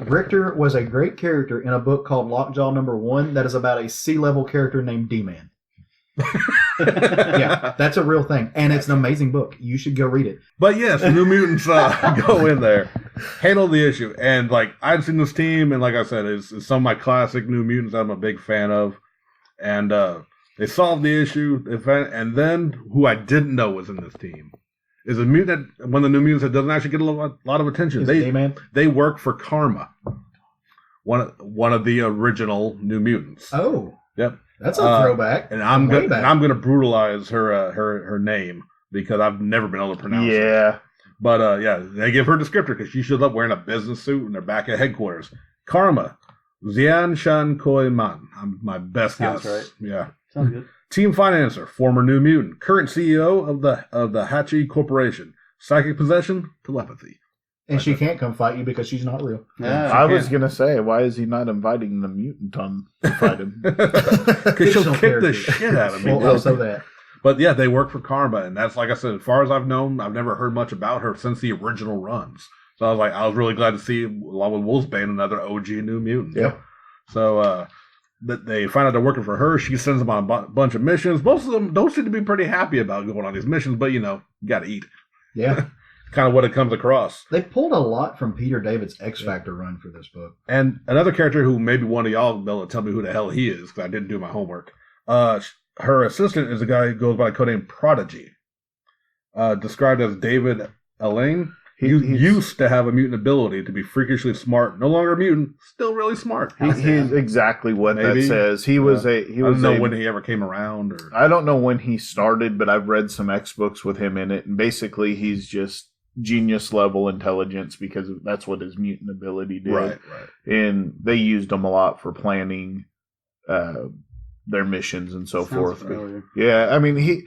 Richter was a great character in a book called Lockjaw #1 that is about a sea-level character named D-Man. Yeah, that's a real thing, and it's an amazing book. You should go read it.
But yes, New Mutants go in there, handle the issue, and like I've seen this team, and like I said, it's some of my classic New Mutants I'm a big fan of, and they solved the issue. And then who I didn't know was in this team is a mutant, one of the New Mutants that doesn't actually get a lot of attention. They work for Karma, one of the original New Mutants.
Oh,
yep.
That's a throwback.
And I'm gonna brutalize her name because I've never been able to pronounce it.
Yeah.
But they give her a descriptor because she shows up wearing a business suit and they're back at headquarters. Karma, Xian Shan Koi Man. I'm my best
Sounds
guess.
right.
Yeah.
Sounds good.
Team financer, former New Mutant, current CEO of the Hachi Corporation. Psychic possession, telepathy.
And she can't come fight you because she's not real.
Yeah,
I was going to say, why is he not inviting the mutant on to fight him?
Because she'll kick the shit out of me.
Well, also that.
But yeah, they work for Karma, and that's, like I said, as far as I've known, I've never heard much about her since the original runs. So I was really glad to see, along with Wolfsbane, another OG New Mutant.
Yep.
So they find out they're working for her. She sends them on a bunch of missions. Most of them don't seem to be pretty happy about going on these missions, but you got to eat.
Yeah.
Kind of what it comes across.
They pulled a lot from Peter David's X Factor run for this book.
And another character who maybe one of y'all will be able to tell me who the hell he is, because I didn't do my homework. Her assistant is a guy who goes by the codename Prodigy. Described as David Elaine. He used to have a mutant ability to be freakishly smart. No longer a mutant, still really smart.
He's exactly what
Maybe.
that says. He was
I don't know when he ever came around. Or
I don't know when he started, but I've read some X books with him in it, and basically he's just genius level intelligence because that's what his mutant ability did.
Right.
And they used him a lot for planning their missions and so forth.
Familiar.
Yeah, I mean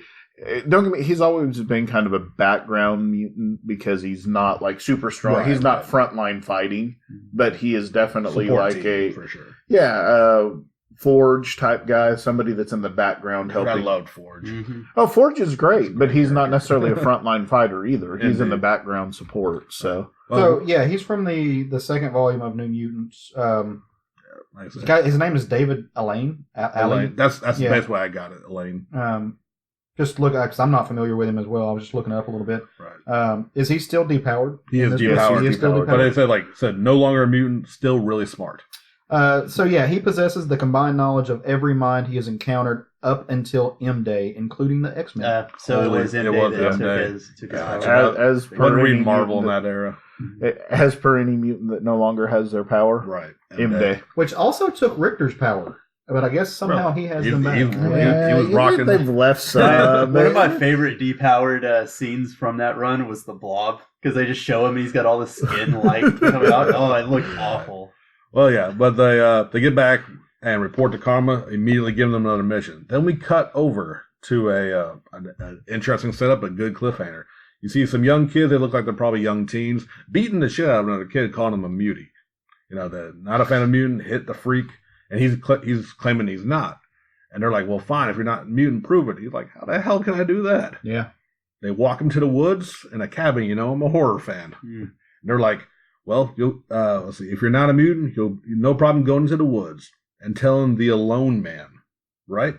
don't get me. He's always been kind of a background mutant because he's not like super strong.
Right,
he's not frontline fighting, but he is definitely
support
like
team, for sure.
Forge type guy, somebody that's in the background helping.
I loved Forge.
Mm-hmm.
Oh, Forge is great, but he's not necessarily a frontline fighter either. He's in the
Indeed.
background support. So
He's from the second volume of New Mutants.
Like I said,
His name is David Elaine.
Elaine. That's the
Yeah.
best way I got it, Elaine.
Just look, because I'm not familiar with him as well. I was just looking up a little bit.
Right.
Is he still depowered?
He is
Yes,
depowered.
he is still
But
depowered.
they said no longer a mutant, still really smart.
He possesses the combined knowledge of every mind he has encountered up until M-Day, including the X-Men.
So
Holy-
it was
it
M-Day
was
that
M-Day.
took his
Gotcha.
power.
as per
Wasn't
any
reading Marvel in
mutant
that era.
as per any mutant that no longer has their power,
Right.
M-Day.
Which also took Richter's power. But I guess somehow he has them back.
He was rocking.
They've left some.
One of my favorite depowered scenes from that run was the Blob, because they just show him and he's got all the skin light coming out. Oh, it looked awful.
Well, yeah, but they get back and report to Karma, immediately giving them another mission. Then we cut over to an interesting setup, a good cliffhanger. You see some young kids, they look like they're probably young teens, beating the shit out of another kid, calling him a mutie. Not a fan of mutant, hit the freak, and he's claiming he's not. And they're like, well, fine, if you're not mutant, prove it. He's like, how the hell can I do that?
Yeah.
They walk him to the woods in a cabin, I'm a horror fan. And they're like, well, let's see, if you're not a mutant, you'll no problem going to the woods and telling the alone man, right?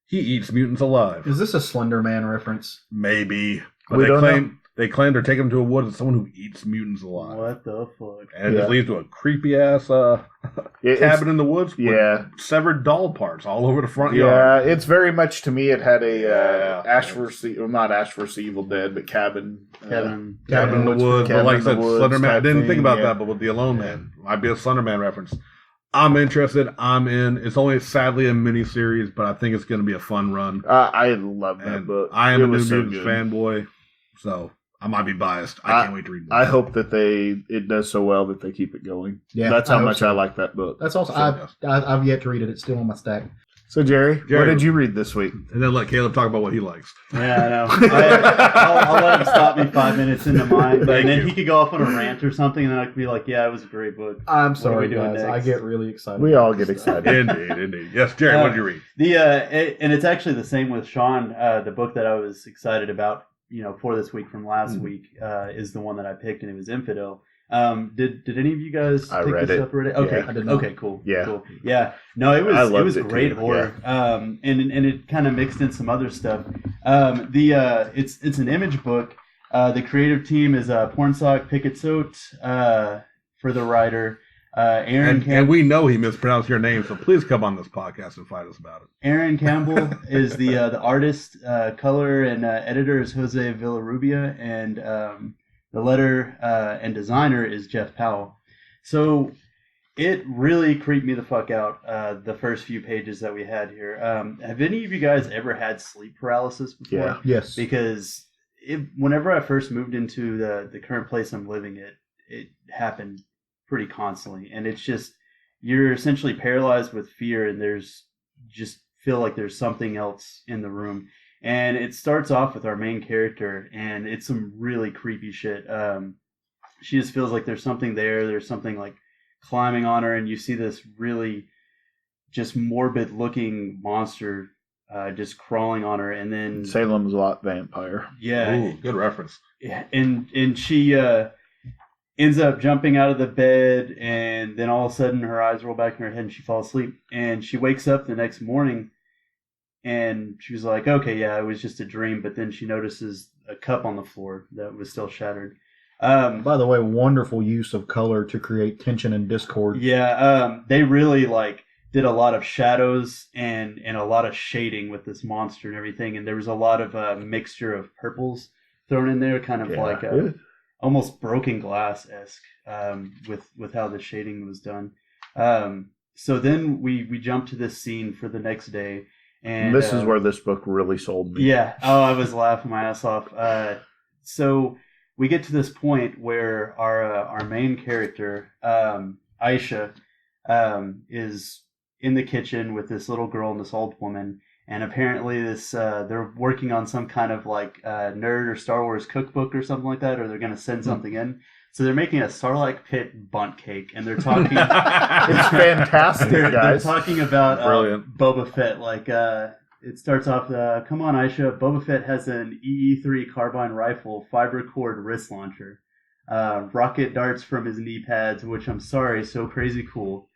He eats mutants alive.
Is this a Slender Man reference?
Maybe. But
We don't know.
they claim they're taking him to a woods with someone who eats mutants alive.
What the fuck?
And it just leads to a creepy ass cabin in the woods with severed doll parts all over the front yard.
Yeah, it's very much to me. It had a not Ash vs. Evil Dead, but Cabin
in the woods. But like I said, Slender Man. I didn't think about that, but with the Alone Man, might be a Slender Man reference. I'm interested. I'm in. It's only sadly a miniseries, but I think it's going to be a fun run.
I love that
And
book.
I am
It
a New
was so
Mutants
good.
fanboy, so I might be biased. I can't wait to read more.
I hope that it does so well that they keep it going.
Yeah,
That's
I
how
hope
much
so.
I like that book.
That's also
Sure
I've yet to read it. It's still on my stack.
So, Jerry, what
Jerry.
did you read this week?
And then let Caleb talk about what he likes.
Yeah, I know. I'll let him stop me 5 minutes into mine, and then he could go off on a rant or something, and then I could be like, "Yeah, it was a great book."
I'm sorry,
we doing
guys.
next?
I get really excited.
We all get excited.
Indeed. Yes, Jerry, what did you read?
And it's actually the same with Shawn. The book that I was excited about, for this week from last week, is the one that I picked, and it was Infidel. Did any of you guys pick
read
this
it.
up already? Okay,
Yeah,
I did not.
okay, cool.
Yeah.
Cool. Yeah. No, it was
it
great
too,
horror. And it kind of mixed in some other stuff. It's an image book. The creative team is Pornsock Picatsot for the writer. Aaron
And we know he mispronounced your name, so please come on this podcast and fight us about it.
Aaron Campbell is the artist. Color and editor is Jose Villarrubia, and the letter and designer is Jeff Powell. So it really creeped me the fuck out, the first few pages that we had here. Have any of you guys ever had sleep paralysis before?
Yeah.
Yes.
Because whenever I first moved into the current place I'm living at, it happened pretty constantly. And it's just, you're essentially paralyzed with fear, and there's just feel like there's something else in the room. And it starts off with our main character, and it's some really creepy shit. She just feels like there's something there. There's something like climbing on her, and you see this really just morbid-looking monster just crawling on her, and then
Salem's Lot vampire.
yeah,
Ooh, good reference.
and she ends up jumping out of the bed, and then all of a sudden her eyes roll back in her head, and she falls asleep, and she wakes up the next morning. And she was like, okay, yeah, it was just a dream. But then she notices a cup on the floor that was still shattered.
By the way, wonderful use of color to create tension and discord.
Yeah, they really did a lot of shadows and a lot of shading with this monster and everything. And there was a lot of mixture of purples thrown in there, kind of almost broken glass-esque with how the shading was done. So then we jump to this scene for the next day. And
this is where this book really sold me.
Yeah. Oh, I was laughing my ass off. So we get to this point where our main character, Aisha, is in the kitchen with this little girl and this old woman, and apparently they're working on some kind of nerd or Star Wars cookbook or something like that, or they're going to send something in. So they're making a Starlight Pit bunt cake, and they're talking.
It's fantastic,
They're
guys.
talking about
Brilliant.
Boba Fett. It starts off, come on, Aisha. Boba Fett has an EE3 carbine rifle, fiber cord wrist launcher, rocket darts from his knee pads, which I'm sorry, so crazy cool.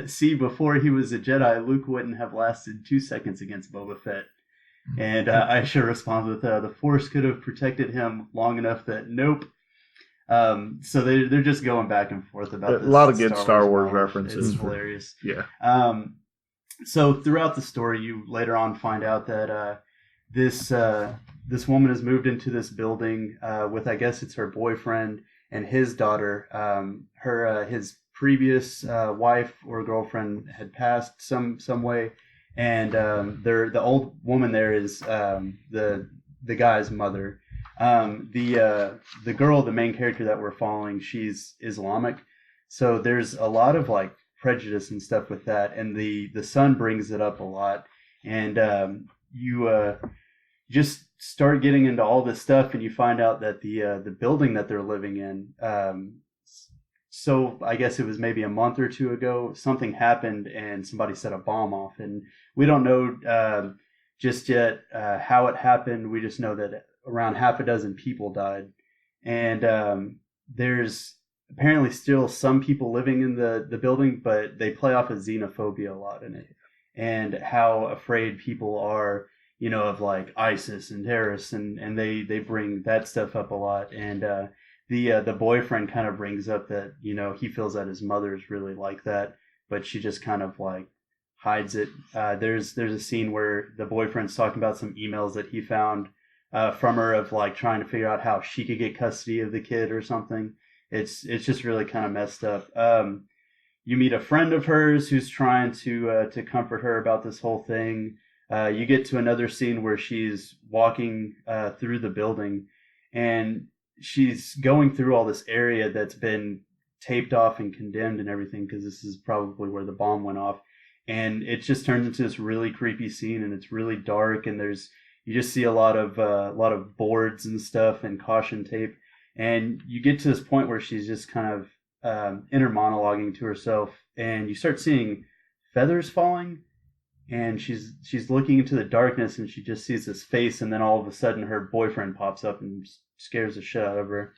See, before he was a Jedi, Luke wouldn't have lasted 2 seconds against Boba Fett. And Aisha responds with, the Force could have protected him long enough that nope. So they're just going back and forth about this.
A lot of good Star Wars references.
It's hilarious.
Yeah.
So throughout the story, you later on find out that this woman has moved into this building with, I guess it's her boyfriend and his daughter. His previous wife or girlfriend had passed some way, and the old woman there is the guy's mother. The girl, the main character that we're following, she's Islamic, so there's a lot of prejudice and stuff with that, and the son brings it up a lot, and you just start getting into all this stuff, and you find out that the building that they're living in, so I guess it was maybe a month or two ago, something happened and somebody set a bomb off, and we don't know just yet how it happened. We just know that around half a dozen people died, and there's apparently still some people living in the building, but they play off of xenophobia a lot in it, and how afraid people are, of ISIS and terrorists, and they bring that stuff up a lot, and the boyfriend kind of brings up that he feels that his mother's really like that, but she just kind of hides it. There's a scene where the boyfriend's talking about some emails that he found from her of trying to figure out how she could get custody of the kid or something. It's just really kind of messed up. You meet a friend of hers who's trying to comfort her about this whole thing. You get to another scene where she's walking through the building, and she's going through all this area that's been taped off and condemned and everything, because this is probably where the bomb went off. and it just turns into this really creepy scene, and it's really dark, and you just see a lot of boards and stuff and caution tape, and you get to this point where she's just kind of inner monologuing to herself, and you start seeing feathers falling, and she's looking into the darkness, and she just sees this face, and then all of a sudden her boyfriend pops up and scares the shit out of her.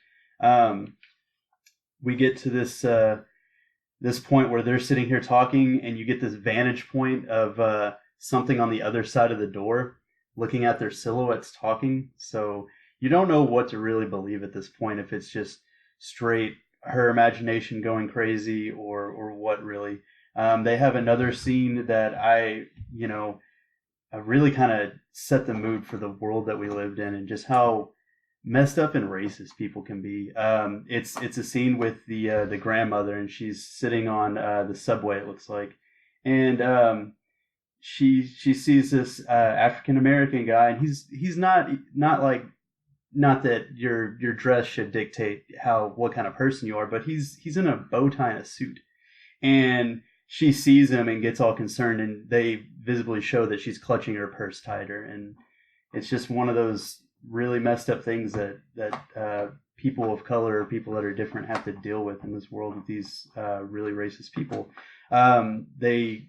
We get to this point where they're sitting here talking, and you get this vantage point of something on the other side of the door looking at their silhouettes talking. So you don't know what to really believe at this point, if it's just straight her imagination going crazy or what really. They have another scene that I really kind of set the mood for the world that we lived in, and just how messed up and racist people can be. It's a scene with the grandmother, and she's sitting on the subway, it looks like, and she sees this African American guy, and he's not that your dress should dictate what kind of person you are, but he's in a bow tie and a suit, and she sees him and gets all concerned, and they visibly show that she's clutching her purse tighter, and it's just one of those really messed up things that people of color or people that are different have to deal with in this world with these really racist people. They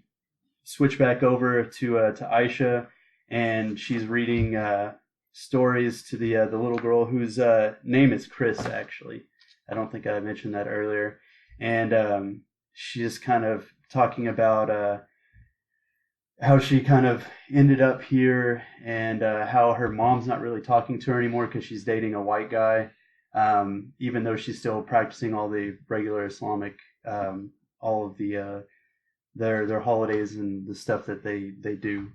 switch back over to Aisha, and she's reading stories to the little girl whose name is Chris, actually. I don't think I mentioned that earlier. And she's kind of talking about how she kind of ended up here, and how her mom's not really talking to her anymore because she's dating a white guy, even though she's still practicing all the regular Islamic, all of the their holidays and the stuff that they do,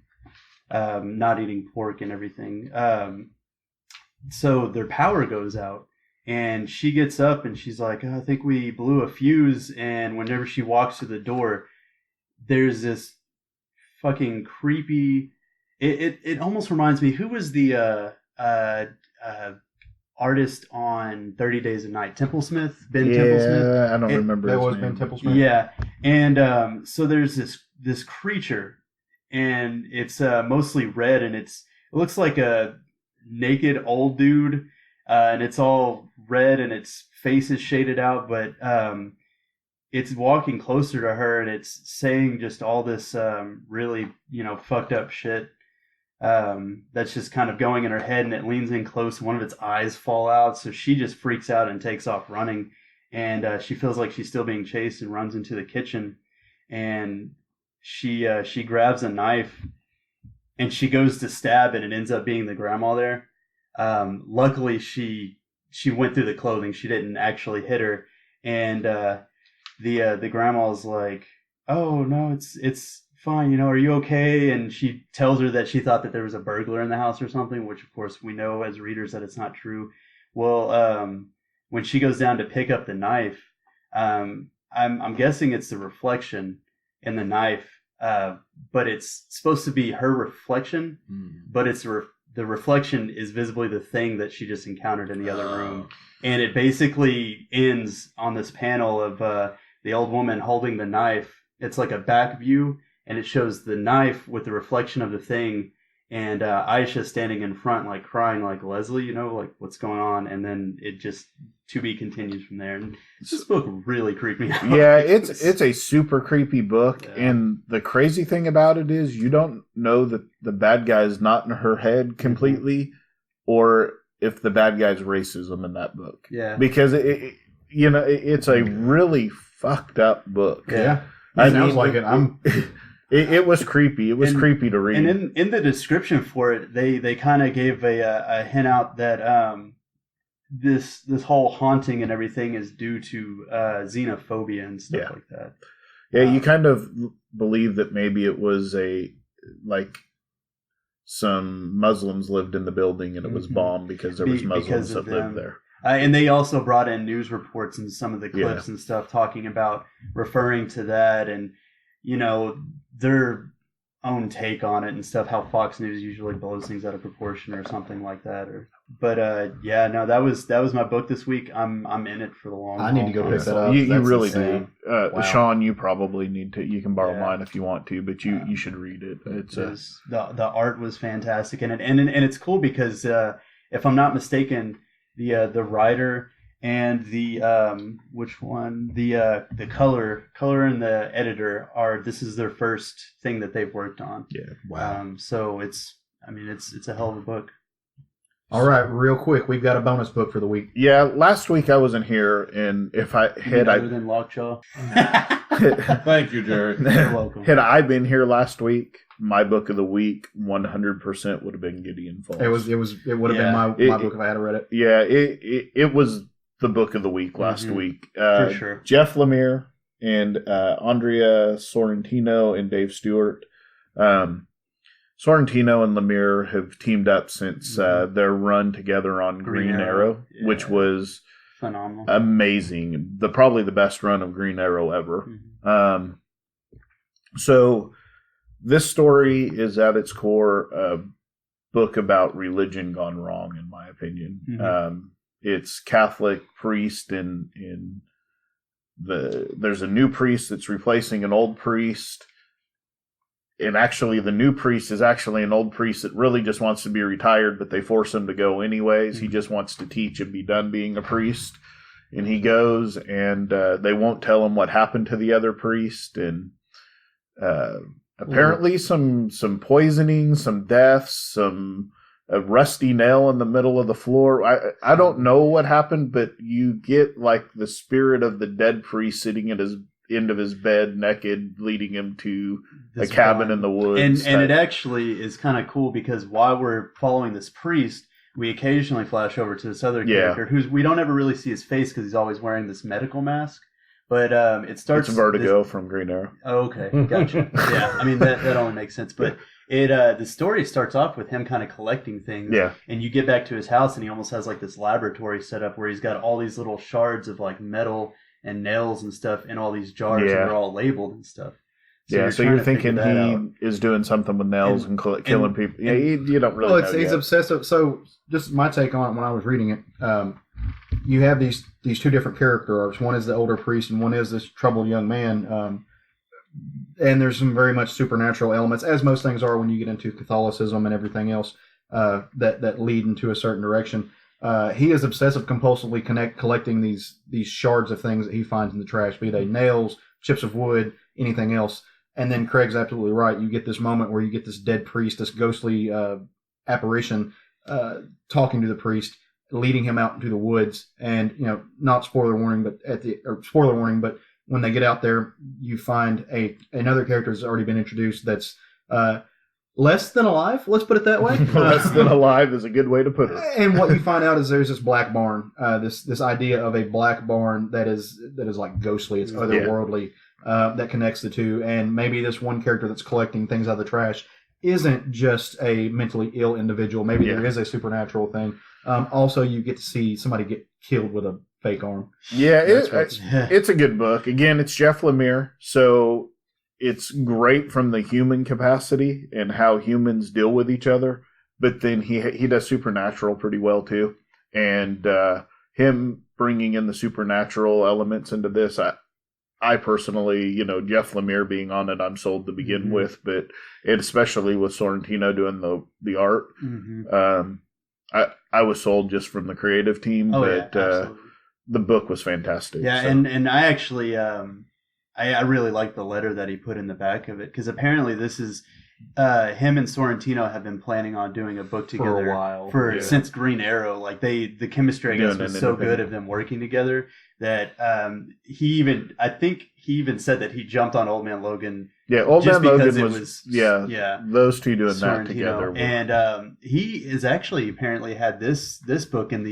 not eating pork and everything. So their power goes out, and she gets up and she's like, I think we blew a fuse. And whenever she walks through the door, there's this fucking creepy. It almost reminds me, who was the artist on 30 Days a Night? Templesmith? Ben Templesmith?
Yeah, I don't remember.
That
his
was
name.
Ben Templesmith.
Yeah, and so there's this creature, and it's mostly red, and it looks like a naked old dude, and it's all red, and its face is shaded out, but it's walking closer to her, and it's saying just all this really fucked up shit that's just kind of going in her head, and it leans in close, and one of its eyes fall out, so she just freaks out and takes off running, and she feels like she's still being chased and runs into the kitchen, and she grabs a knife, and she goes to stab, and it ends up being the grandma there. Luckily she went through the clothing, she didn't actually hit her, and the grandma's like, oh no, it's fine, are you okay? And she tells her that she thought that there was a burglar in the house or something, which of course we know as readers that it's not true. Well, when she goes down to pick up the knife, I'm guessing it's the reflection in the knife, but it's supposed to be her reflection, but it's the reflection is visibly the thing that she just encountered in the other room, and it basically ends on this panel of the old woman holding the knife. It's like a back view, and it shows the knife with the reflection of the thing, and Aisha standing in front, like crying, like, Leslie, like, what's going on? And then it just to be continued from there. And this book really creeped me out.
Yeah, it's a super creepy book, and the crazy thing about it is you don't know that the bad guy is not in her head completely, or if the bad guy's racism in that book.
Yeah,
because it's a really fucked up book.
Yeah, it sounds like it.
It was creepy. It was creepy to read.
And in the description for it, they kind of gave a hint out that this whole haunting and everything is due to xenophobia and stuff like that.
Yeah, you kind of believe that maybe it was some Muslims lived in the building and it was bombed because there was Muslims that lived there.
And they also brought in news reports and some of the clips and stuff talking about referring to that, and their own take on it and stuff, how Fox News usually blows things out of proportion or something like that. Or Yeah, no, that was my book this week. I'm in it for the long haul.
I need to go pick that up.
You
That's
really
insane.
do.
Wow.
Sean, you probably need to. You can borrow
Yeah.
mine if you want to, but you should read it. It's
the art was fantastic, and it's cool because if I'm not mistaken, the writer and the which one the color and the editor this is their first thing that they've worked on.
Yeah.
Wow.
So it's a hell of a book.
All right, real quick, we've got a bonus book for the week.
Yeah, last week I wasn't here, and if I had
Other than Lockjaw.
Thank you, Jerry.
You're welcome.
had I been here last week, my book of the week 100% would have been Gideon Falls.
It would have been my book if I had read it.
Yeah, it was the book of the week last week.
For sure.
Jeff Lemire and Andrea Sorrentino and Dave Stewart. Sorrentino and Lemire have teamed up since their run together on Green Arrow, which was
phenomenal,
amazing. Probably the best run of Green Arrow ever. So this story is at its core a book about religion gone wrong, in my opinion. It's Catholic priest there's a new priest that's replacing an old priest. And actually, the new priest is actually an old priest that really just wants to be retired, but they force him to go anyways. He just wants to teach and be done being a priest. And he goes, and they won't tell him what happened to the other priest. And apparently some poisoning, some deaths, a rusty nail in the middle of the floor. I don't know what happened, but you get like the spirit of the dead priest sitting at his end of his bed naked, leading him to a cabin in the woods.
And it actually is kind of cool because while we're following this priest, we occasionally flash over to this other character who's we don't ever really see his face because he's always wearing this medical mask. But it starts.
It's Vertigo from Green Arrow.
Oh, okay, gotcha. Yeah, I mean that only makes sense. But the story starts off with him kind of collecting things.
Yeah. And
you get back to his house and he almost has like this laboratory set up where he's got all these little shards of like metal and nails and stuff in all these jars, and they're all labeled and stuff.
So you're thinking he is doing something with nails and killing people. Yeah, you don't really know
he's obsessive. So just my take on it when I was reading it, you have these two different character arcs. One is the older priest, and one is this troubled young man. And there's some very much supernatural elements, as most things are when you get into Catholicism and everything else that lead into a certain direction. He is obsessive compulsively collecting these shards of things that he finds in the trash, be they nails, chips of wood, anything else. And then Craig's absolutely right. You get this moment where you get this dead priest, this ghostly apparition, talking to the priest, leading him out into the woods. And not spoiler warning, but when they get out there, you find another character that's already been introduced that's less than alive. Let's put it that way.
Less than alive is a good way to put it.
And what you find out is there's this black barn. This idea of a black barn that is like ghostly. It's otherworldly. That connects the two. And maybe this one character that's collecting things out of the trash isn't just a mentally ill individual. Maybe there is a supernatural thing. Also, you get to see somebody get killed with a fake arm.
Yeah, it's a good book. Again, it's Jeff Lemire, so it's great from the human capacity and how humans deal with each other. But then he does supernatural pretty well too, and him bringing in the supernatural elements into this. I personally, Jeff Lemire being on it, I'm sold to begin with, but especially with Sorrentino doing the art, I was sold just from the creative team. The book was fantastic.
Yeah, so. and I actually I really like the letter that he put in the back of it because apparently this is him and Sorrentino have been planning on doing a book together
for a while,
since Green Arrow. Like the chemistry I guess was so good of them working together that he even said that he jumped on Old Man Logan.
Yeah, Old Man Logan
was
those two doing
Sorrentino.
that together.
And he is actually apparently had this book in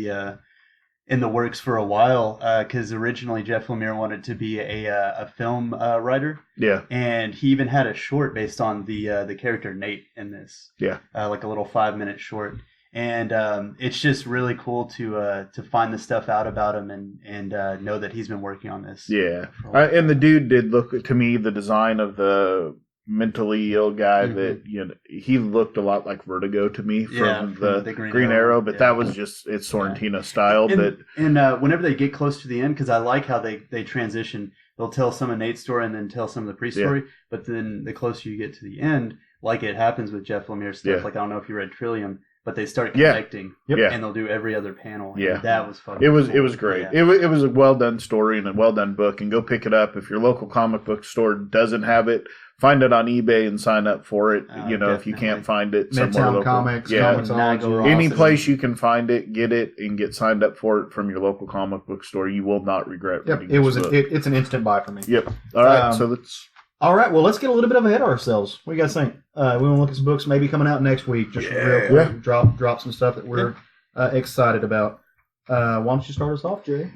the works for a while because originally Jeff Lemire wanted to be a film writer. Yeah, and he even had a short based on the character Nate in this. Yeah, like a little 5-minute short. And it's just really cool to find the stuff out about him and know that he's been working on this.
Yeah, and the dude did look to me the design of the mentally ill guy that he looked a lot like Vertigo to me from the Green Arrow, but that was just it's Sorrentino style.
And whenever they get close to the end, because I like how they transition, they'll tell some of Nate's story and then tell some of the pre-story, but then the closer you get to the end, like it happens with Jeff Lemire's stuff. Like I don't know if you read Trillium, but they start connecting, and they'll do every other panel. And that was fucking. It was
great. It was a well done story and a well done book. And go pick it up if your local comic book store doesn't have it. Find it on eBay and sign up for it. If you can't find it somewhere local.
Comics,
any place you can find it, get it and get signed up for it from your local comic book store. You will not regret. Reading
it's an instant buy for me.
Yep. All right. So let's.
All right, well, let's get a little bit ahead of ourselves. What do you guys think? We want to look at some books maybe coming out next week. Just real quick, drop some stuff that we're excited about. Why don't you start us off, Jerry?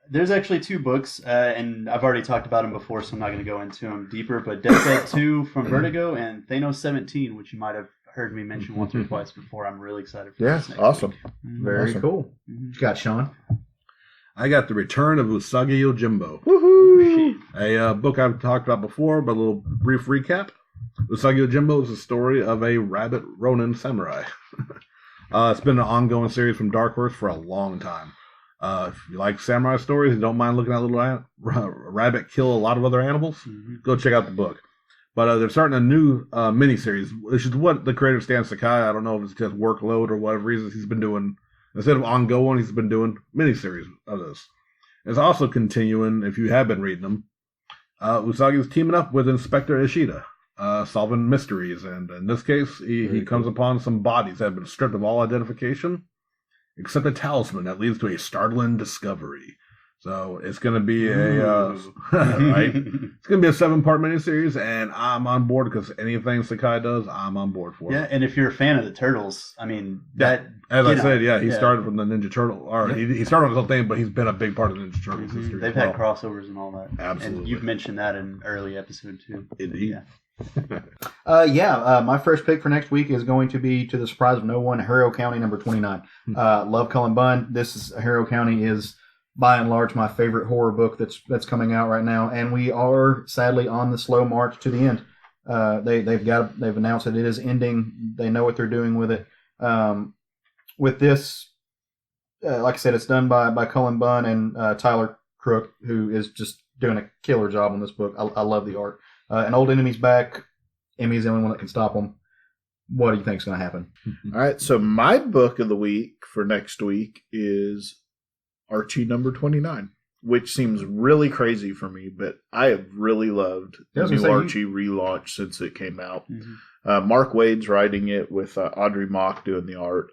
There's actually 2 books, and I've already talked about them before, so I'm not going to go into them deeper. But Deathstroke 2 from Vertigo and Thanos 17, which you might have heard me mention once or twice before. I'm really excited for this next
awesome.
week.
Very cool. What you got, Shawn?
I got The Return of Usagi Yojimbo.
Woohoo!
A book I've talked about before, but a little brief recap. Usagi Yojimbo is the story of a rabbit Ronin samurai. It's been an ongoing series from Dark Horse for a long time. If you like samurai stories and don't mind looking at a little rabbit kill a lot of other animals, go check out the book. But they're starting a new miniseries, which is what the creator Stan Sakai, I don't know if it's just workload or whatever reasons, he's been doing. Instead of ongoing, he's been doing miniseries of this. It's also continuing, if you have been reading them. Usagi is teaming up with Inspector Ishida, solving mysteries. And in this case, he comes upon some bodies that have been stripped of all identification, except a talisman that leads to a startling discovery. So it's going to be right? It's going to be a 7-part miniseries, and I'm on board because anything Sakai does, I'm on board for.
Yeah, and if you're a fan of the Turtles, I mean,
he started from the Ninja Turtle, or he started on his own thing, but he's been a big part of the Ninja Turtles history.
They've had crossovers and all that.
Absolutely.
And you've mentioned that in an early episode too.
Indeed.
My first pick for next week is going to be, to the surprise of no one, Harrow County number 29. Love Cullen Bunn. Harrow County is by and large my favorite horror book that's coming out right now, and we are sadly on the slow march to the end. They've announced that it is ending. They know what they're doing with it. With this, like I said, it's done by Cullen Bunn and Tyler Crook, who is just doing a killer job on this book. I love the art. An old enemy's back. Emmy's the only one that can stop them. What do you think is going to happen?
All right, so my book of the week for next week is Archie number 29, which seems really crazy for me, but I have really loved the new Archie relaunch since it came out. Mark Wade's writing it with Audrey Mock doing the art.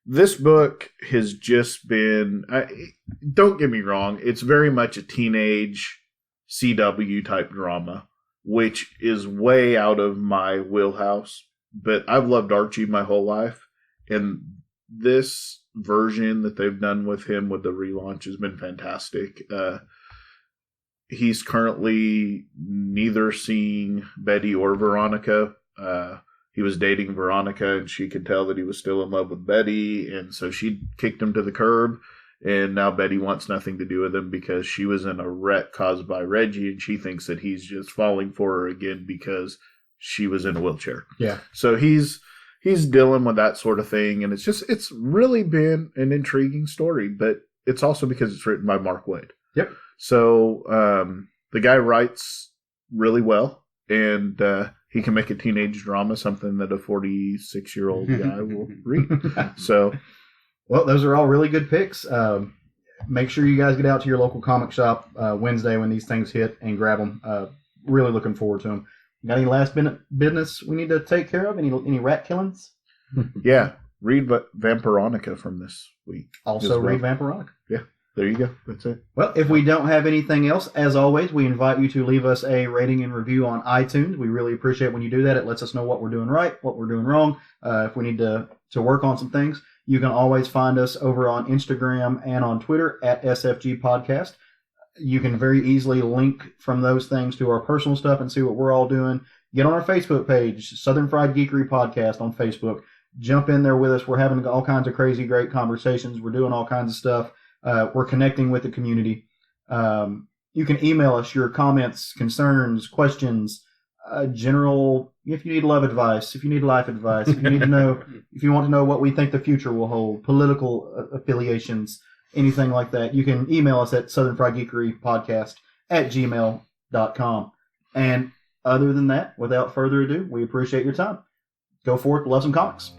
This book has just been, don't get me wrong, it's very much a teenage CW type drama, which is way out of my wheelhouse, but I've loved Archie my whole life, and this version that they've done with him with the relaunch has been fantastic. He's currently neither seeing Betty or Veronica. He was dating Veronica, and she could tell that he was still in love with Betty, and so she kicked him to the curb, and now Betty wants nothing to do with him because she was in a wreck caused by Reggie, and she thinks that he's just falling for her again because she was in a wheelchair.
Yeah.
So he's dealing with that sort of thing, and it's really been an intriguing story, but it's also because it's written by Mark Waid.
Yep.
So the guy writes really well, and he can make a teenage drama something that a 46-year-old guy will read. So,
well, those are all really good picks. Make sure you guys get out to your local comic shop Wednesday when these things hit and grab them. Really looking forward to them. Got any last minute business we need to take care of? Any rat killings?
Yeah, read Vampironica from this week.
Also read Vampironica.
Yeah, there you go. That's it.
Well, if we don't have anything else, as always, we invite you to leave us a rating and review on iTunes. We really appreciate when you do that. It lets us know what we're doing right, what we're doing wrong. If we need to work on some things, you can always find us over on Instagram and on Twitter at SFG Podcast. You can very easily link from those things to our personal stuff and see what we're all doing. Get on our Facebook page, Southern Fried Geekery Podcast on Facebook. Jump in there with us. We're having all kinds of crazy, great conversations. We're doing all kinds of stuff. We're connecting with the community. You can email us your comments, concerns, questions, general. If you need love advice, if you need life advice, if you need to know, if you want to know what we think the future will hold, political affiliations, anything like that, you can email us at southernfriedgeekerypodcast@gmail.com. And other than that, without further ado, we appreciate your time. Go forth, love some comics.